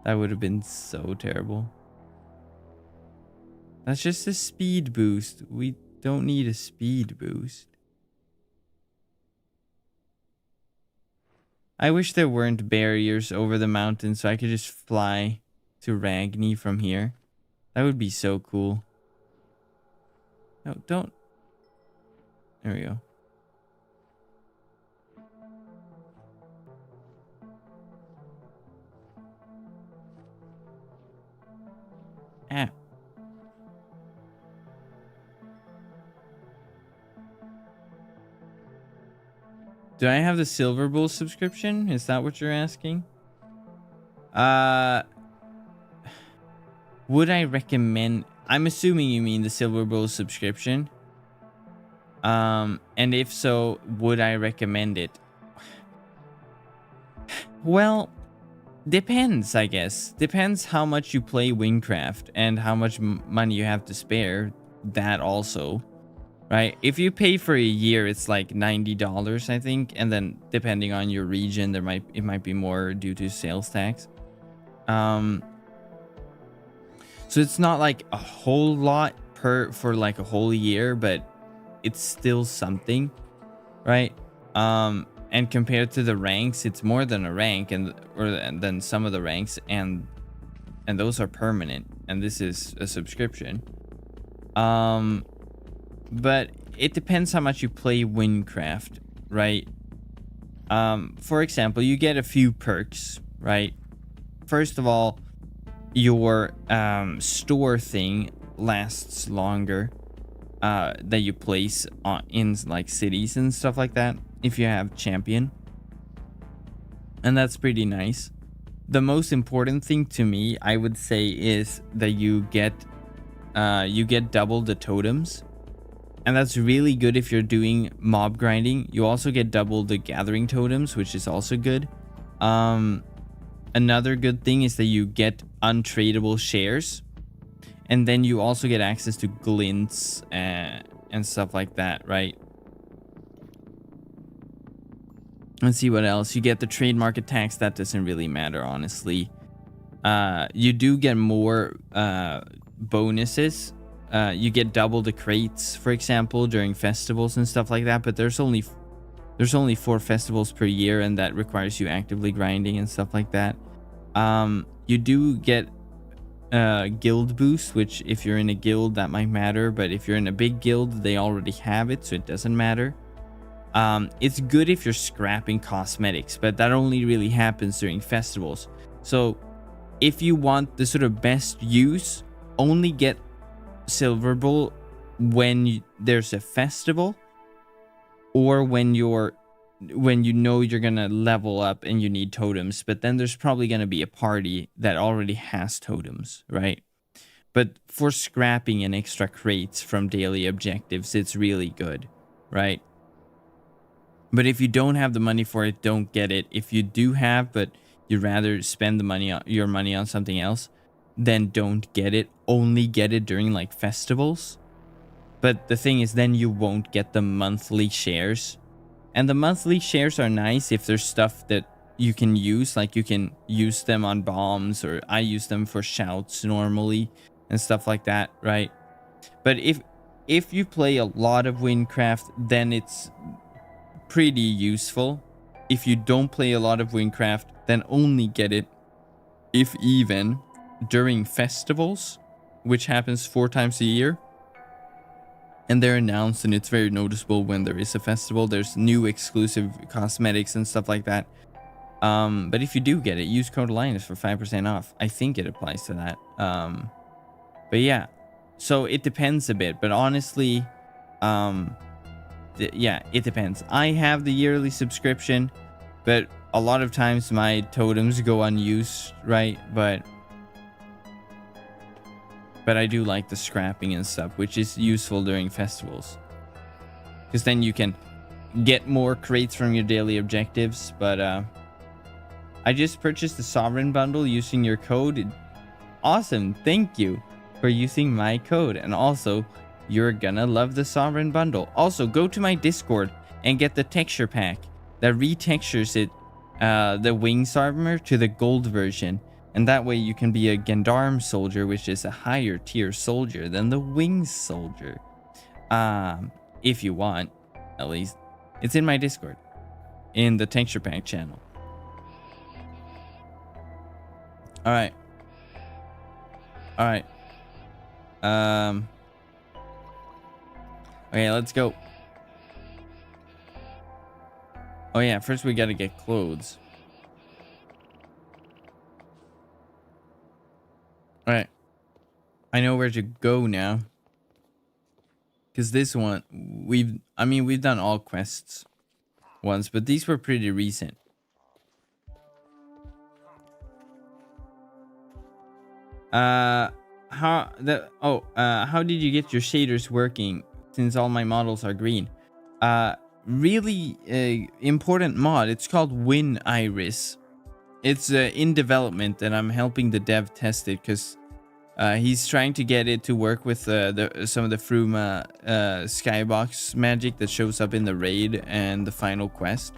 That would have been so terrible. That's just a speed boost. We don't need a speed boost. I wish there weren't barriers over the mountain so I could just fly to Ragni from here. That would be so cool. No, don't. There we go. Ah. Do I have the Silver Bull subscription? Is that what you're asking? Would I recommend... I'm assuming you mean the Silver Bull subscription. And if so, would I recommend it? Well, depends, I guess. Depends how much you play Wynncraft and how much money you have to spare. That also. Right, if you pay for a year, it's like $90, I think, and then depending on your region, it might be more due to sales tax. So it's not like a whole lot for like a whole year, but it's still something, right? And compared to the ranks, it's more than a rank, and than some of the ranks, and those are permanent, and this is a subscription. But it depends how much you play Wynncraft, right? For example, you get a few perks, right? First of all, your store thing lasts longer. that you place in like cities and stuff like that if you have champion, and that's pretty nice. The most important thing to me, I would say, is that you get double the totems, and that's really good if you're doing mob grinding. You also get double the gathering totems, which is also good. Another good thing is that you get untradeable shares, and then you also get access to glints and stuff like that, right? Let's see what else. You get the trade market tax. That doesn't really matter, honestly. You do get more bonuses. You get double the crates, for example, during festivals and stuff like that, but there's only 4 festivals per year, and that requires you actively grinding and stuff like that. You do get guild boost, which if you're in a guild that might matter, but if you're in a big guild they already have it, so it doesn't matter. It's good if you're scrapping cosmetics, but that only really happens during festivals. So if you want the sort of best use, only get silver bull when there's a festival, or when you know you're gonna level up and you need totems, but then there's probably gonna be a party that already has totems, right? But for scrapping and extra crates from daily objectives, it's really good, right? But if you don't have the money for it, don't get it. If you do have, but you'd rather spend your money on something else, then don't get it. Only get it during like festivals. But the thing is, then you won't get the monthly shares. And the monthly shares are nice if there's stuff that you can use, like you can use them on bombs, or I use them for shouts normally and stuff like that, right? But if you play a lot of Wynncraft, then it's pretty useful. If you don't play a lot of Wynncraft, then only get it, if even, during festivals, which happens 4 times a year. And they're announced, and it's very noticeable when there is a festival. There's new exclusive cosmetics and stuff like that. But if you do get it, use code Linus for 5% off. I think it applies to that. But yeah, so it depends a bit. But honestly, yeah, it depends. I have the yearly subscription, but a lot of times my totems go unused, right? But I do like the scrapping and stuff, which is useful during festivals, because then you can get more crates from your daily objectives. But I just purchased the Sovereign bundle using your code. Awesome. Thank you for using my code. And also, you're gonna love the Sovereign bundle. Also, go to my Discord and get the texture pack that retextures it, the wings armor to the gold version. And that way you can be a Gendarme soldier, which is a higher tier soldier than the wings soldier. If you want, at least. It's in my Discord, in the texture pack channel. Alright. Alright. Okay, let's go. Oh yeah, first we gotta get clothes. Alright. I know where to go now. Because this one, we've done all quests once, but these were pretty recent. How did you get your shaders working since all my models are green? Really important mod. It's called Wynn-Iris. It's in development, and I'm helping the dev test it, because he's trying to get it to work with some of the Fruma skybox magic that shows up in the raid and the final quest.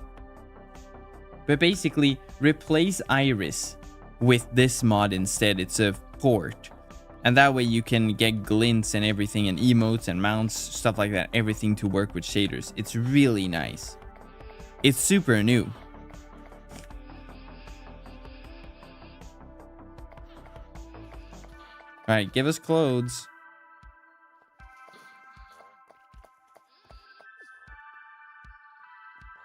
But basically, replace Iris with this mod instead. It's a port, and that way you can get glints and everything, and emotes and mounts, stuff like that, everything to work with shaders. It's really nice. It's super new. All right, give us clothes.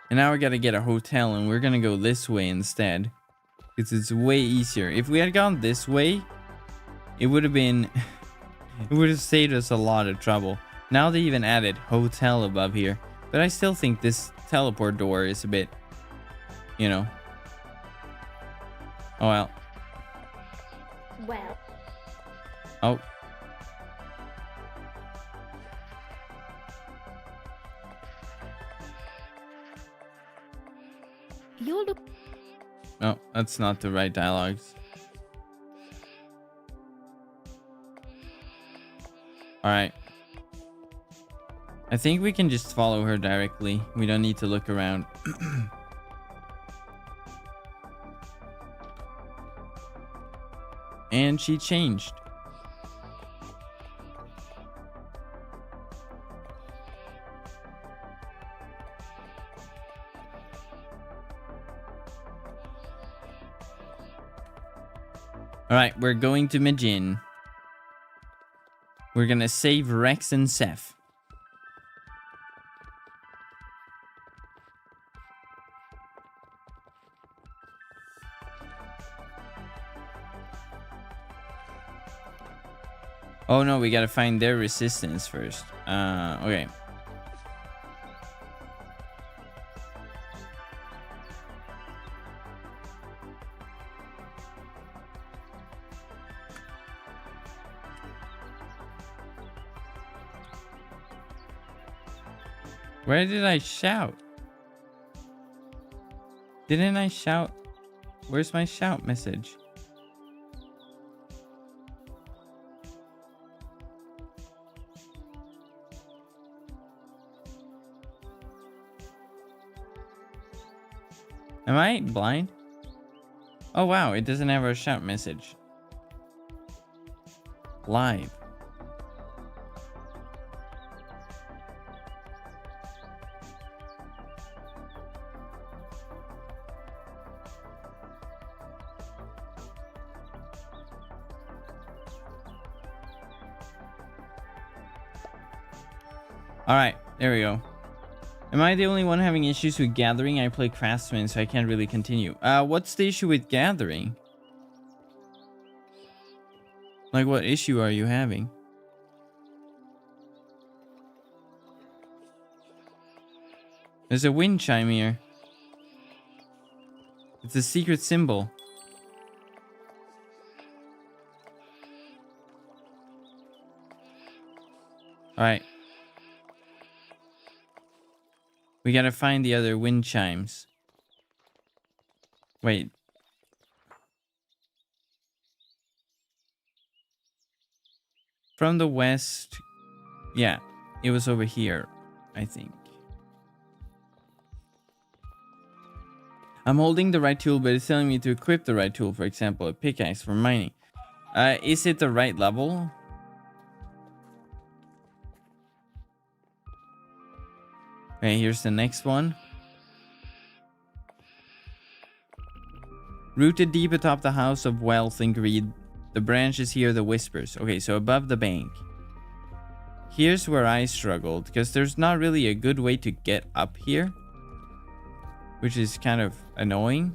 And now we gotta get a hotel, and we're gonna go this way instead, because it's way easier. If we had gone this way, it would have been, it would have saved us a lot of trouble. Now they even added hotel above here. But I still think this teleport door is a bit, you know. Oh well. Well. Oh. You're look. No, that's not the right dialogues. Alright. I think we can just follow her directly. We don't need to look around. And she changed. Alright, we're going to Majin. We're gonna save Rex and Seth. Oh no, we gotta find their resistance first. Okay. Where did I shout? Didn't I shout? Where's my shout message? Am I blind? Oh wow, it doesn't have a shout message. Live. Alright, there we go. Am I the only one having issues with gathering? I play craftsman, so I can't really continue. What's the issue with gathering? Like, what issue are you having? There's a wind chime here. It's a secret symbol. Alright. We gotta find the other wind chimes. Wait. From the west. Yeah, it was over here, I think. I'm holding the right tool, but it's telling me to equip the right tool. For example, a pickaxe for mining. Is it the right level? Okay, here's the next one. Rooted deep atop the house of wealth and greed, the branches hear the whispers. Okay, so above the bank. Here's where I struggled, because there's not really a good way to get up here, which is kind of annoying.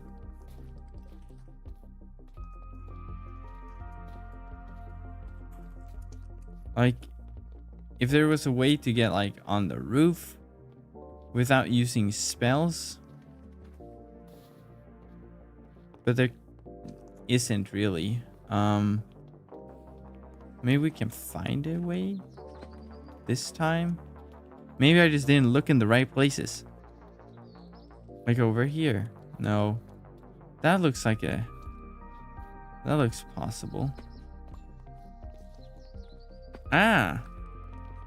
Like, if there was a way to get, like, on the roof without using spells. But there isn't really. Maybe we can find a way this time. Maybe I just didn't look in the right places. Like over here. No. That looks like a... That looks possible. Ah!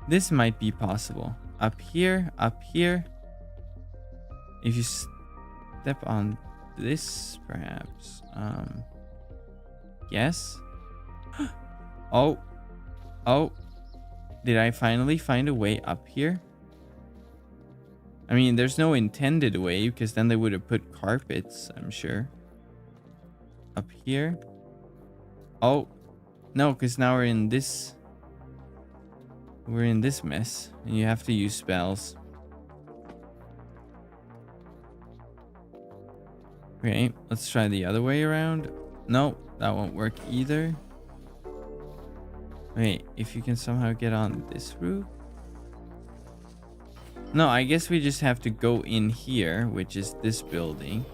This might be possible. Up here, up here. If you step on this, perhaps. Yes. Oh. Oh. Did I finally find a way up here? I mean, there's no intended way, because then they would have put carpets, I'm sure. Up here. Oh. No, because now we're in this... We're in this mess. And you have to use spells. Okay, let's try the other way around. No, that won't work either. Wait, if you can somehow get on this roof. No, I guess we just have to go in here, which is this building.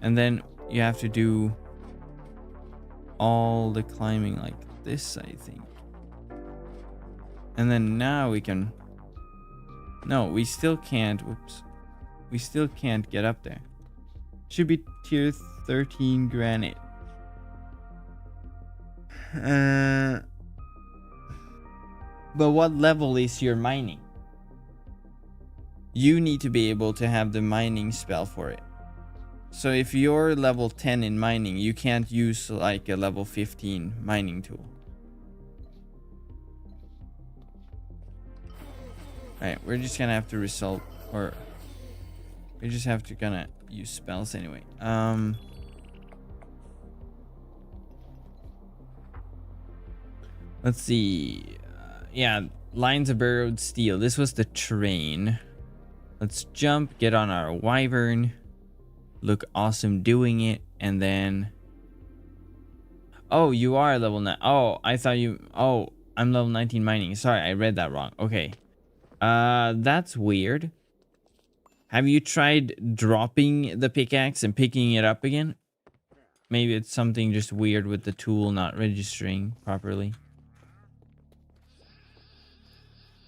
And then you have to do all the climbing like this, I think. And then now we can... No, we still can't. Whoops. We still can't get up there. Should be tier 13 granite. But what level is your mining? You need to be able to have the mining spell for it. So if you're level 10 in mining, you can't use like a level 15 mining tool. Alright, we're just gonna have to result, or we just have to gonna use spells anyway. Let's see. Yeah, lines of burrowed steel. This was the terrain. Let's jump, get on our wyvern, look awesome doing it, and then... Oh, you are level 9. Oh, I thought you... Oh, I'm level 19 mining. Sorry, I read that wrong. Okay. That's weird. Have you tried dropping the pickaxe and picking it up again? Maybe it's something just weird with the tool not registering properly.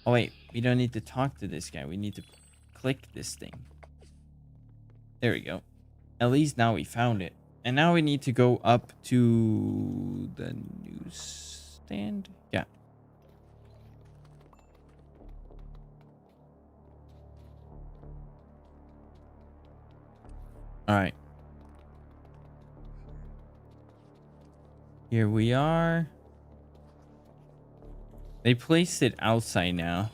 Oh wait, we don't need to talk to this guy. We need to click this thing. There we go. At least now we found it. And now we need to go up to the newsstand. Yeah. All right. Here we are. They placed it outside now.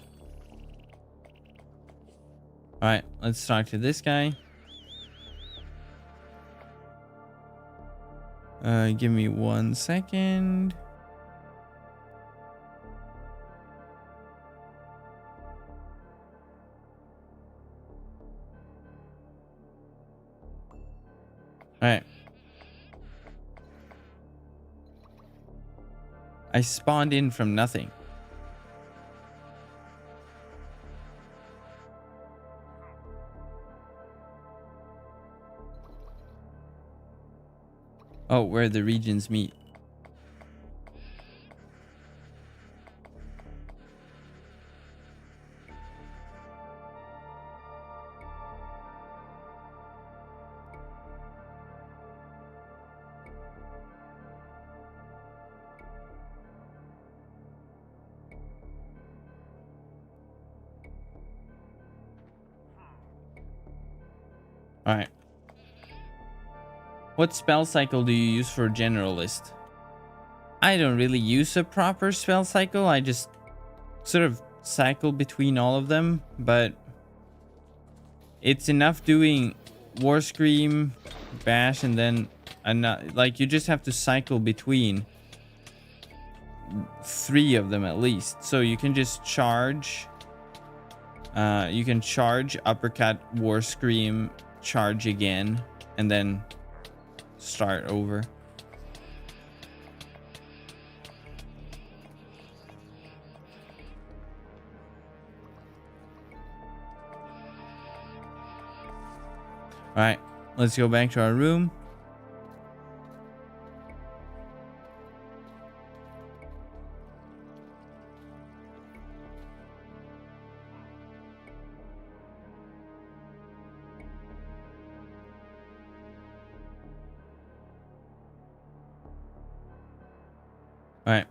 All right, let's talk to this guy. Give me 1 second. All right. I spawned in from nothing. Oh, where the regions meet. All right. What spell cycle do you use for generalist? I don't really use a proper spell cycle. I just sort of cycle between all of them, but it's enough doing War Scream, Bash, and then like you just have to cycle between 3 of them at least. So you can just charge. You can charge, uppercut, War Scream, charge again, and then start over. All right, let's go back to our room. All right.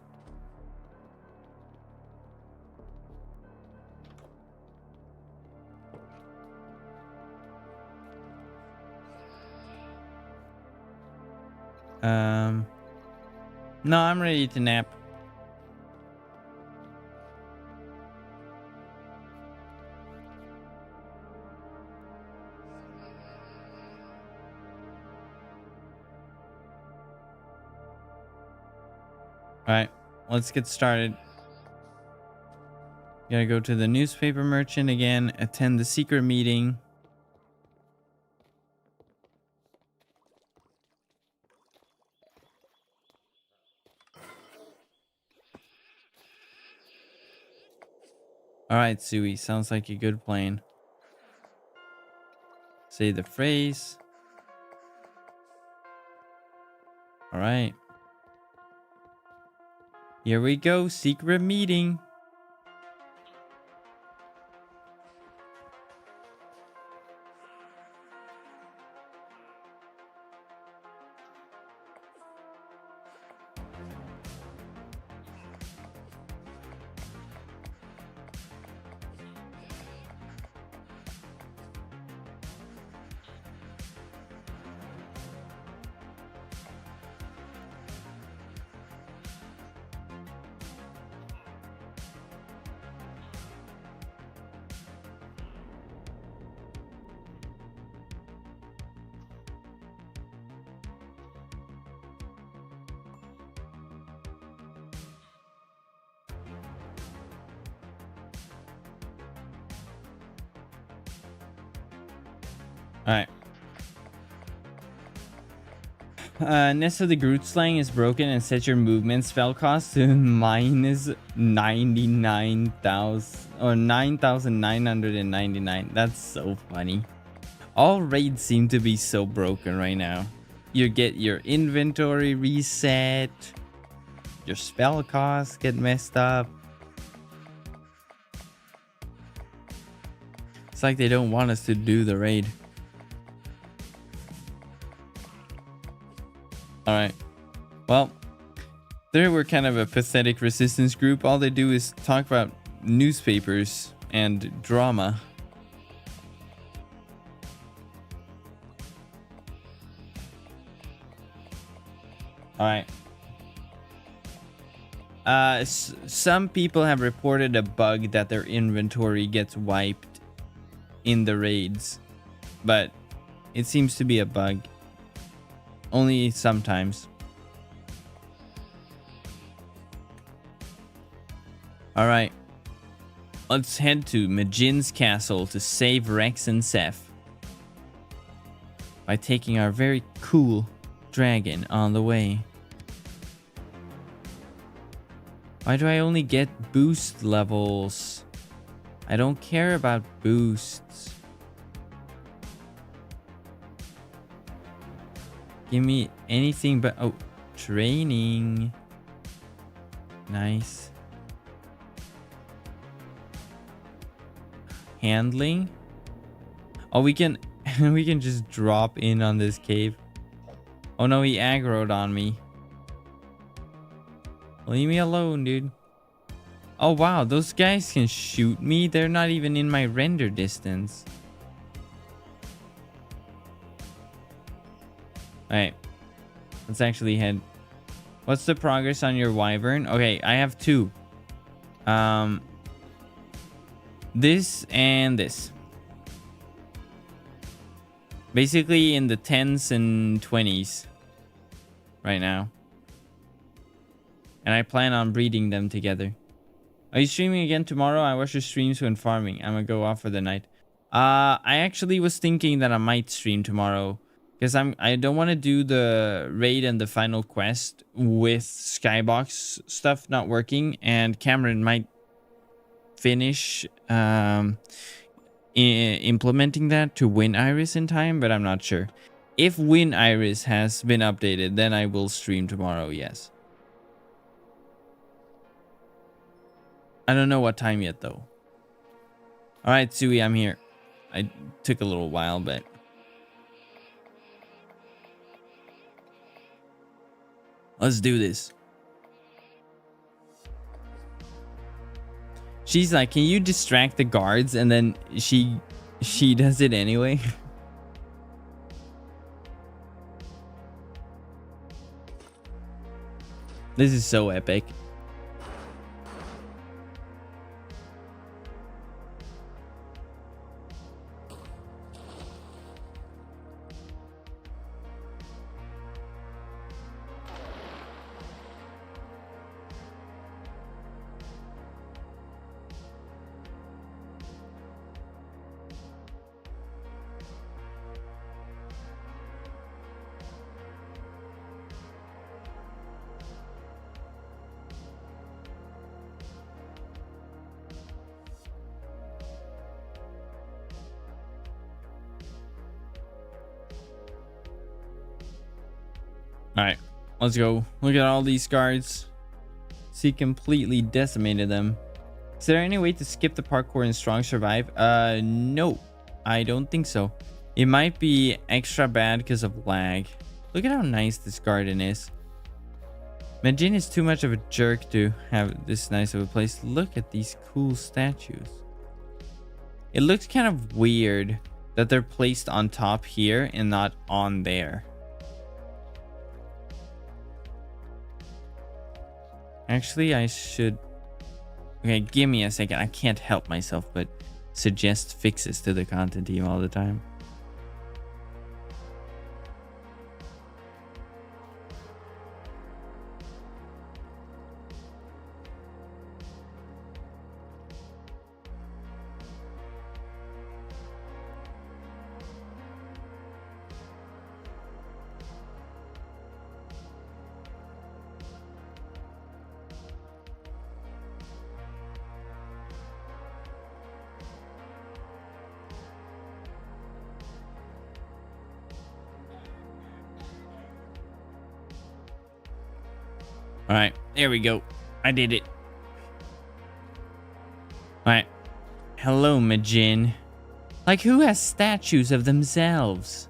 No, I'm ready to nap. All right, let's get started. Gotta go to the newspaper merchant again, attend the secret meeting. All right, Sui. Sounds like a good plan. Say the phrase. All right. Here we go. Secret meeting. All right. Nest of the Groot slang is broken and set your movement spell cost to minus 99,000 or 9,999. That's so funny. All raids seem to be so broken right now. You get your inventory reset. Your spell costs get messed up. It's like they don't want us to do the raid. Alright. Well, they were kind of a pathetic resistance group. All they do is talk about newspapers and drama. Alright. Some people have reported a bug that their inventory gets wiped in the raids. But it seems to be a bug. Only sometimes. Alright. Let's head to Majin's castle to save Rex and Seth. By taking our very cool dragon on the way. Why do I only get boost levels? I don't care about boosts. Give me anything but... Oh, training. Nice. Handling. Oh, we can... we can just drop in on this cave. Oh no, he aggroed on me. Leave me alone, dude. Oh wow, those guys can shoot me. They're not even in my render distance. Alright, let's actually head. What's the progress on your wyvern? Okay, I have two. This and this. Basically in the 10s and 20s right now. And I plan on breeding them together. Are you streaming again tomorrow? I watch your streams when farming. I'm gonna go off for the night. I actually was thinking that I might stream tomorrow. Because I don't want to do the raid and the final quest with Skybox stuff not working. And Cameron might finish implementing that to Win Iris in time, but I'm not sure. If Win Iris has been updated, then I will stream tomorrow, yes. I don't know what time yet, though. Alright, Sui, I'm here. I took a little while, but... let's do this. She's like, can you distract the guards? And then she does it anyway. This is so epic. All right, let's go. Look at all these guards. He completely decimated them. Is there any way to skip the parkour and strong survive? No, I don't think so. It might be extra bad because of lag. Look at how nice this garden is. Majin is too much of a jerk to have this nice of a place. Look at these cool statues. It looks kind of weird that they're placed on top here and not on there. Actually, I should... Okay, give me a second. I can't help myself but suggest fixes to the content team all the time. All right, there we go. I did it. All right. Hello, Majin. Like, who has statues of themselves?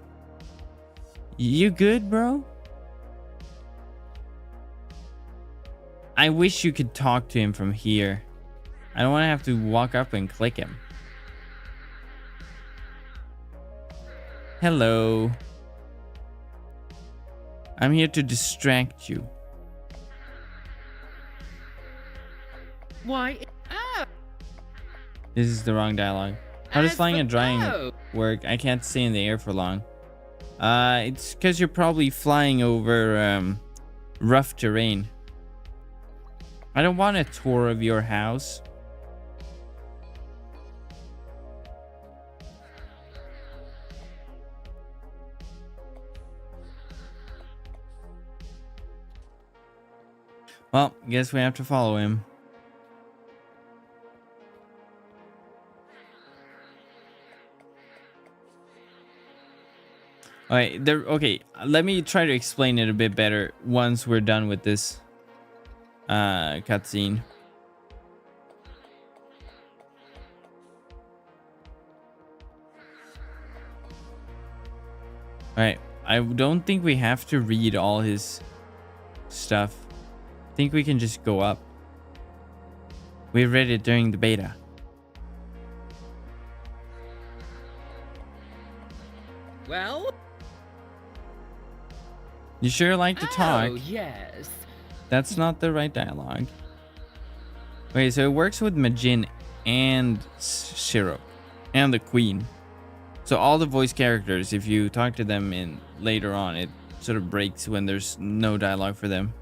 You good, bro? I wish you could talk to him from here. I don't want to have to walk up and click him. Hello. I'm here to distract you. Why? Ah! This is the wrong dialogue. How does flying and drying work? I can't stay in the air for long. It's because you're probably flying over rough terrain. I don't want a tour of your house. Well, guess we have to follow him. Alright, okay, let me try to explain it a bit better once we're done with this cutscene. Alright, I don't think we have to read all his stuff. I think we can just go up. We read it during the beta. Well? You sure like to talk. Oh, yes. That's not the right dialogue. Okay, so it works with Majin and Shiro and the Queen. So all the voice characters, if you talk to them in later on, it sort of breaks when there's no dialogue for them.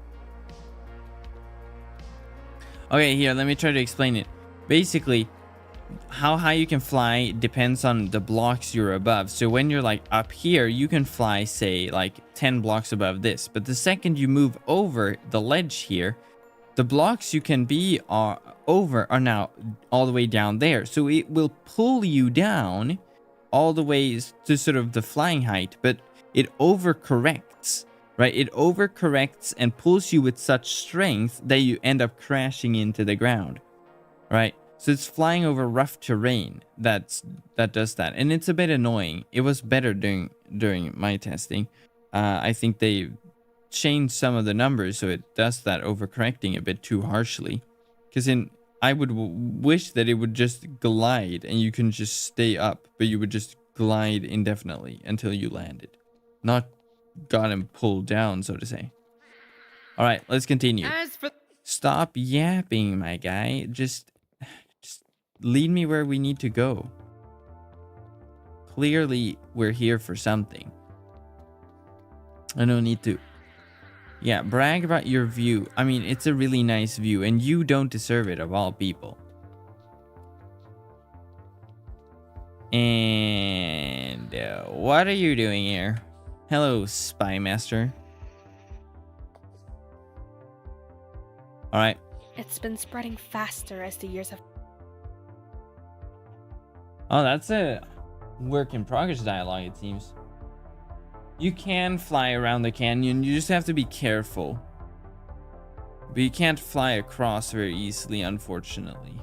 Okay, here, let me try to explain it. Basically, how high you can fly depends on the blocks you're above. So when you're like up here, you can fly, say, like 10 blocks above this. But the second you move over the ledge here, the blocks you can be over are now all the way down there. So it will pull you down all the way to sort of the flying height, but it overcorrects, right? It overcorrects and pulls you with such strength that you end up crashing into the ground, right? So it's flying over rough terrain that does that, and it's a bit annoying. It was better during my testing. I think they changed some of the numbers so it does that overcorrecting a bit too harshly. Because I would wish that it would just glide and you can just stay up, but you would just glide indefinitely until you landed, not gotten pulled down, so to say. All right, let's continue. Stop yapping, my guy. Just lead me where we need to go. Clearly, we're here for something. I don't need to. Yeah, brag about your view. I mean, it's a really nice view, and you don't deserve it of all people. And what are you doing here? Hello, Spy Master. All right. It's been spreading faster as the years have... Oh, that's a work in progress dialogue, it seems. You can fly around the canyon, you just have to be careful. But you can't fly across very easily, unfortunately.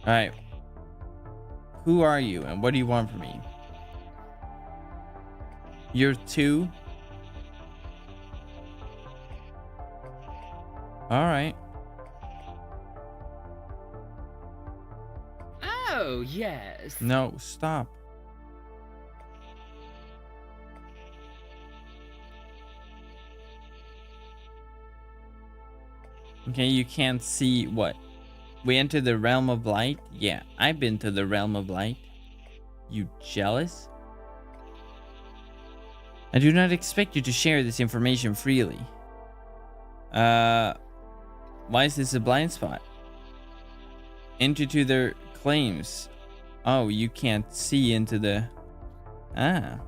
Alright. Who are you and what do you want from me? You're 2? Alright. Oh, yes. No, stop. Okay, you can't see what? We entered the realm of light? Yeah, I've been to the realm of light. You jealous? I do not expect you to share this information freely. Why is this a blind spot? Enter to their claims. Oh, you can't see into the... Ah.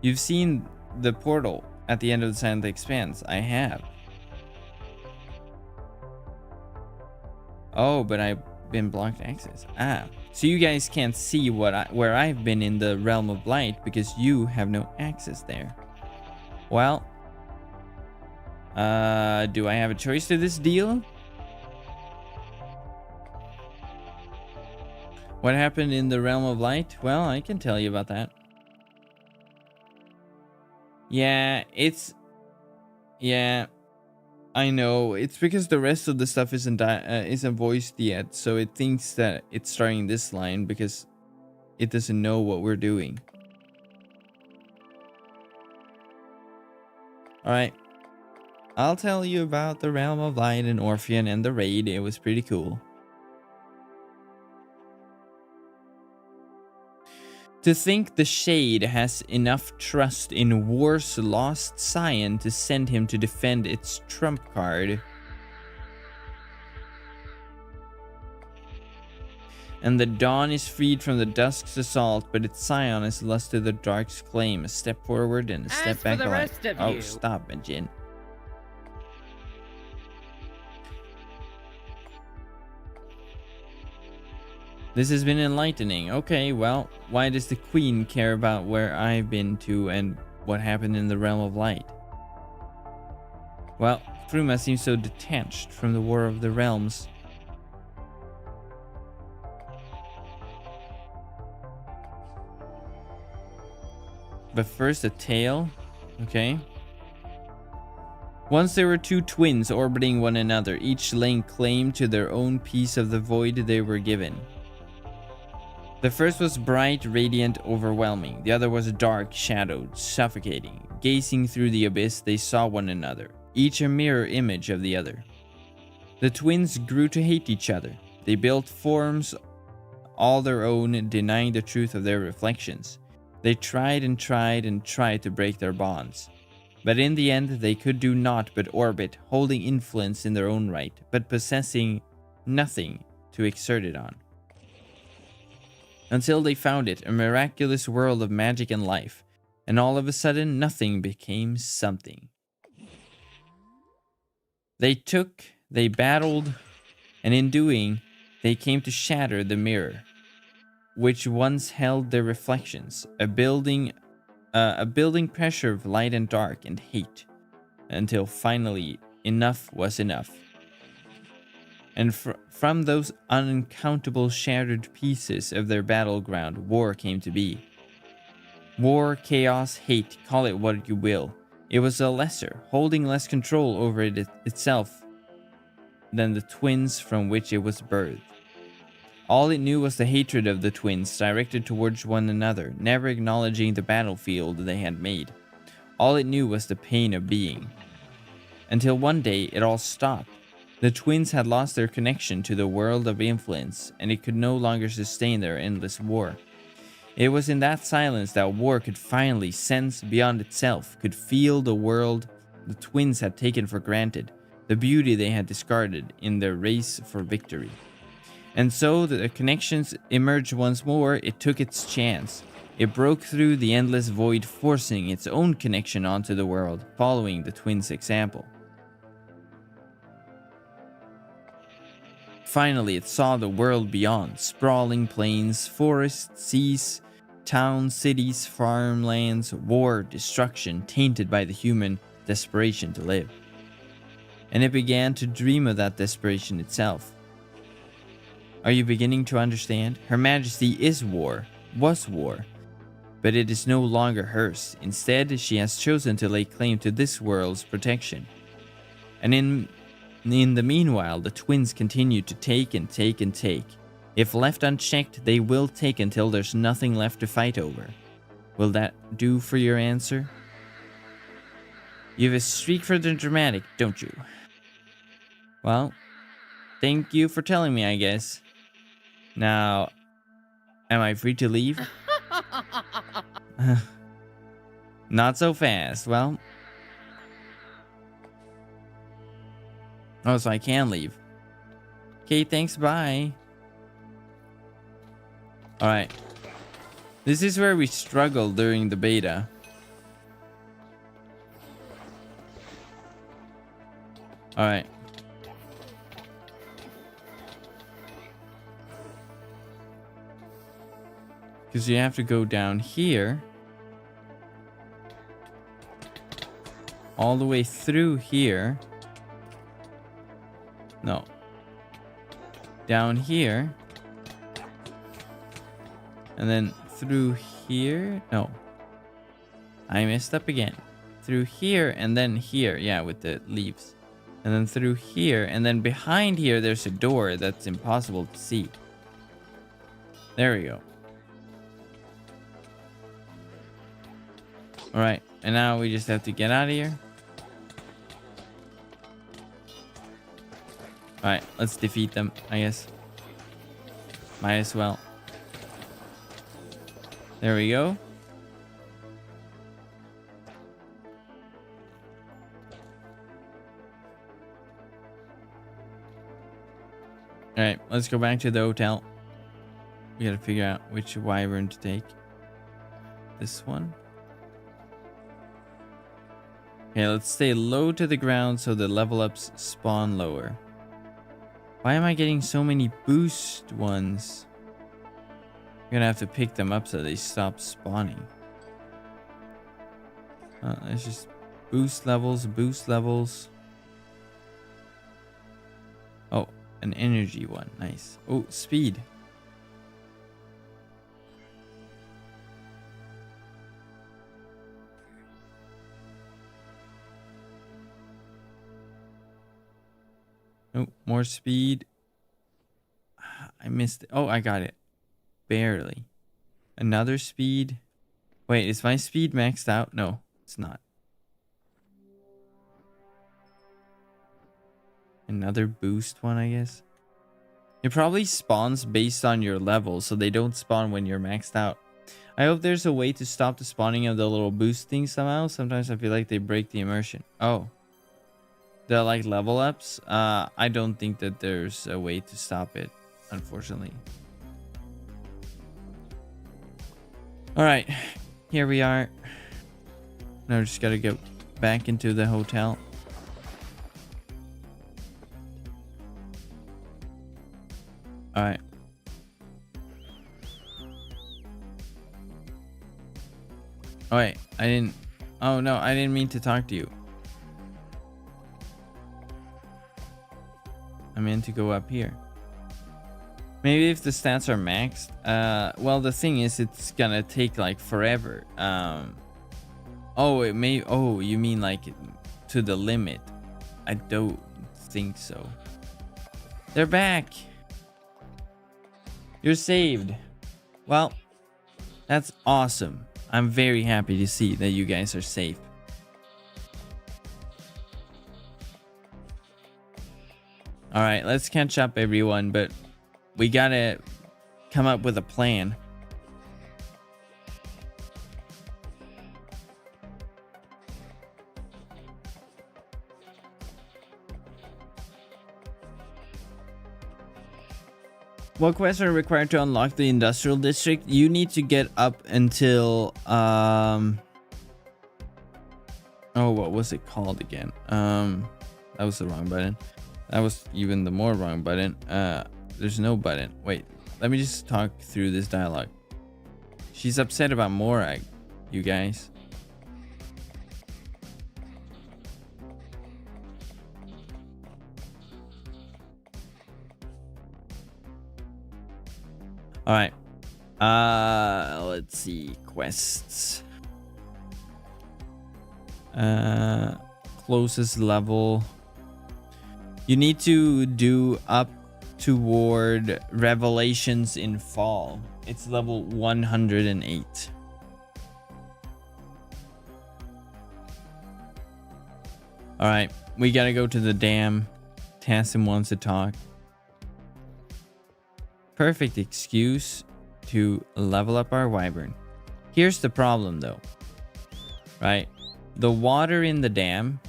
You've seen the portal at the end of the Silent Expanse. I have. Oh, but I've been blocked access. Ah. So you guys can't see where I've been in the realm of light because you have no access there. Well, do I have a choice to this deal? What happened in the realm of light? Well, I can tell you about that. Yeah, I know. It's because the rest of the stuff isn't voiced yet, so it thinks that it's starting this line because it doesn't know what we're doing. Alright. I'll tell you about the Realm of Light and Orpheon and the raid. It was pretty cool. To think the Shade has enough trust in War's lost scion to send him to defend its trump card. And the dawn is freed from the dusk's assault, but its scion is lost to the dark's claim. A step forward and a step back. Oh, stop it, Jin. This has been enlightening. Okay, well, why does the Queen care about where I've been to and what happened in the Realm of Light? Well, Fruma seems so detached from the War of the Realms. But first, a tale. Okay. Once there were two twins orbiting one another, each laying claim to their own piece of the void they were given. The first was bright, radiant, overwhelming. The other was dark, shadowed, suffocating. Gazing through the abyss, they saw one another, each a mirror image of the other. The twins grew to hate each other. They built forms all their own, denying the truth of their reflections. They tried and tried and tried to break their bonds. But in the end, they could do naught but orbit, holding influence in their own right, but possessing nothing to exert it on. Until they found it, a miraculous world of magic and life, and all of a sudden nothing became something. They battled, and in doing, they came to shatter the mirror, which once held their reflections, a building pressure of light and dark and hate, until finally enough was enough. And from those uncountable shattered pieces of their battleground, war came to be. War, chaos, hate, call it what you will. It was a lesser, holding less control over it itself than the twins from which it was birthed. All it knew was the hatred of the twins directed towards one another, never acknowledging the battlefield they had made. All it knew was the pain of being. Until one day, it all stopped. The twins had lost their connection to the world of influence, and it could no longer sustain their endless war. It was in that silence that war could finally sense beyond itself, could feel the world the twins had taken for granted, the beauty they had discarded in their race for victory. And so the connections emerged once more. It took its chance. It broke through the endless void, forcing its own connection onto the world, following the twins' example. Finally, it saw the world beyond, sprawling plains, forests, seas, towns, cities, farmlands, war, destruction, tainted by the human desperation to live. And it began to dream of that desperation itself. Are you beginning to understand? Her Majesty is war, was war, but it is no longer hers. Instead, she has chosen to lay claim to this world's protection. And in the meanwhile, the twins continue to take and take and take. If left unchecked, they will take until there's nothing left to fight over. Will that do for your answer? You have a streak for the dramatic, don't you? Well, thank you for telling me, I guess. Now, am I free to leave? Not so fast. Well. Oh, so I can leave. Okay, thanks, bye. Alright. This is where we struggled during the beta. Alright. Because you have to go down here. All the way through here. No. Down here. And then through here. No. I messed up again. Through here and then here. Yeah, with the leaves. And then through here. And then behind here there's a door that's impossible to see. There we go. Alright. And now we just have to get out of here. Alright, let's defeat them, I guess. Might as well. There we go. Alright, let's go back to the hotel. We gotta figure out which wyvern to take. This one. Okay, let's stay low to the ground so the level ups spawn lower. Why am I getting so many boost ones? I'm gonna have to pick them up so they stop spawning. It's just boost levels, boost levels. Oh, an energy one. Nice. Oh, speed. Oh, more speed. I missed it. Oh, I got it. Barely. Another speed. Wait, is my speed maxed out? No, it's not. Another boost one, I guess. It probably spawns based on your level, so they don't spawn when you're maxed out. I hope there's a way to stop the spawning of the little boost things somehow. Sometimes I feel like they break the immersion. Oh. The like level ups, I don't think that there's a way to stop it, unfortunately. All right, here we are. Now we just gotta go back into the hotel. All right. Oh wait, I didn't. Oh no, I didn't mean to talk to you. I meant to go up here. Maybe if the stats are maxed. Well, the thing is, it's gonna take like forever. Oh, it may. Oh, you mean like to the limit? I don't think so. They're back. You're saved. Well, that's awesome. I'm very happy to see that you guys are safe. All right, let's catch up, everyone, but we gotta come up with a plan. What quests are required to unlock the industrial district? You need to get up until oh, what was it called again? That was the wrong button. That was even the more wrong button. There's no button. Wait, let me just talk through this dialogue. She's upset about Morag, you guys. All right. Let's see. Quests. Closest level. You need to do up toward Revelations in Fall. It's level 108. All right, we gotta go to the dam. Tassim wants to talk. Perfect excuse to level up our wyvern. Here's the problem though, right? The water in the dam.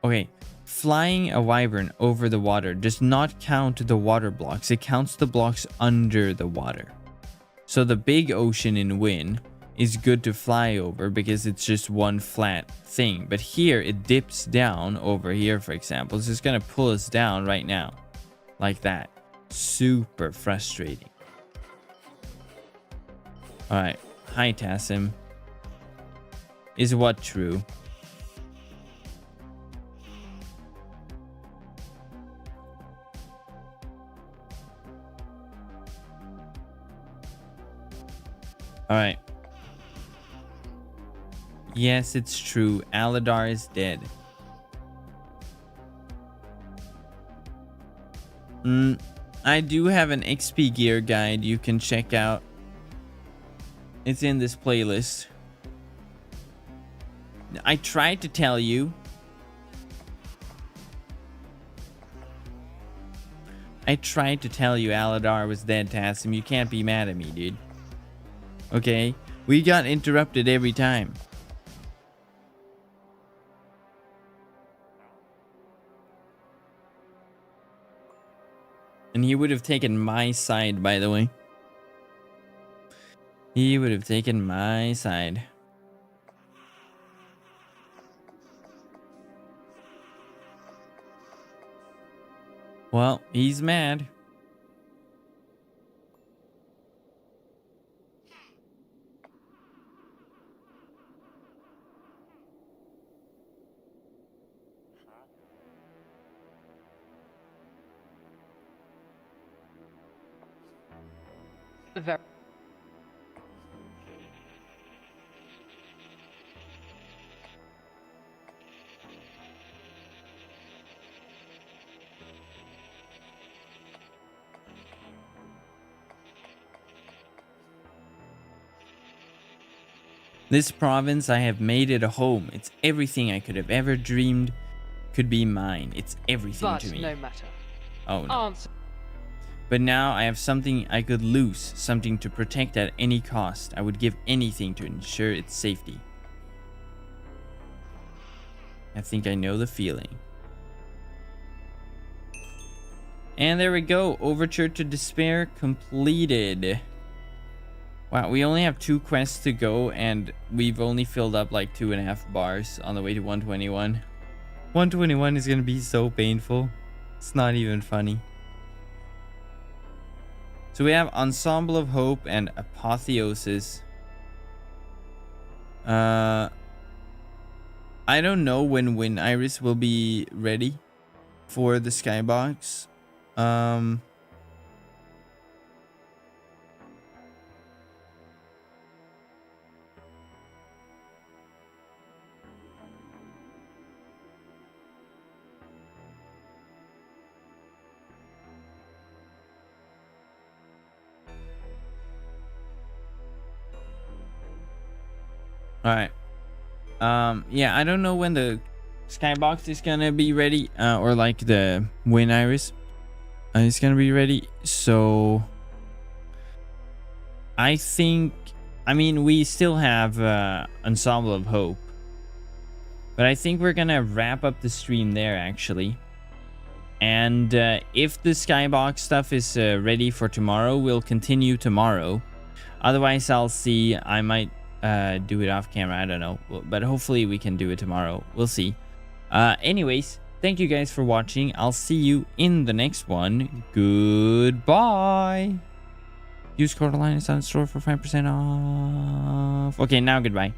Okay, flying a wyvern over the water does not count the water blocks. It counts the blocks under the water. So the big ocean in Wynn is good to fly over because it's just one flat thing. But here it dips down over here, for example. It's just gonna pull us down right now. Like that. Super frustrating. Alright. Hi, Tassim. Is what true? Alright. Yes, it's true. Aladar is dead. I do have an XP gear guide you can check out. It's in this playlist. I tried to tell you. Aladar was dead, Tassim. You can't be mad at me, dude. Okay? We got interrupted every time. And he would have taken my side, by the way. He would have taken my side. Well, he's mad. Very. This province, I have made it a home. It's everything I could have ever dreamed could be mine. It's everything But to me. no matter. Oh no. Answer. But now I have something I could lose, something to protect at any cost. I would give anything to ensure its safety. I think I know the feeling. And there we go. Overture to Despair completed. Wow, we only have 2 quests to go and we've only filled up like 2.5 bars on the way to 121. 121 is gonna be so painful. It's not even funny. So we have Ensemble of Hope and Apotheosis. I don't know when Win Iris will be ready for the skybox. All right. Yeah, I don't know when the skybox is gonna be ready, or like the Win Iris is gonna be ready. So I think, I mean, we still have Ensemble of Hope, but I think we're gonna wrap up the stream there actually. And if the skybox stuff is ready for tomorrow, we'll continue tomorrow. Otherwise, I'll see. I might do it off camera. I don't know, but hopefully we can do it tomorrow. We'll see. Anyways, thank you guys for watching. I'll see you in the next one. Goodbye. Use code Alliance on store for 5% off. Okay, now goodbye.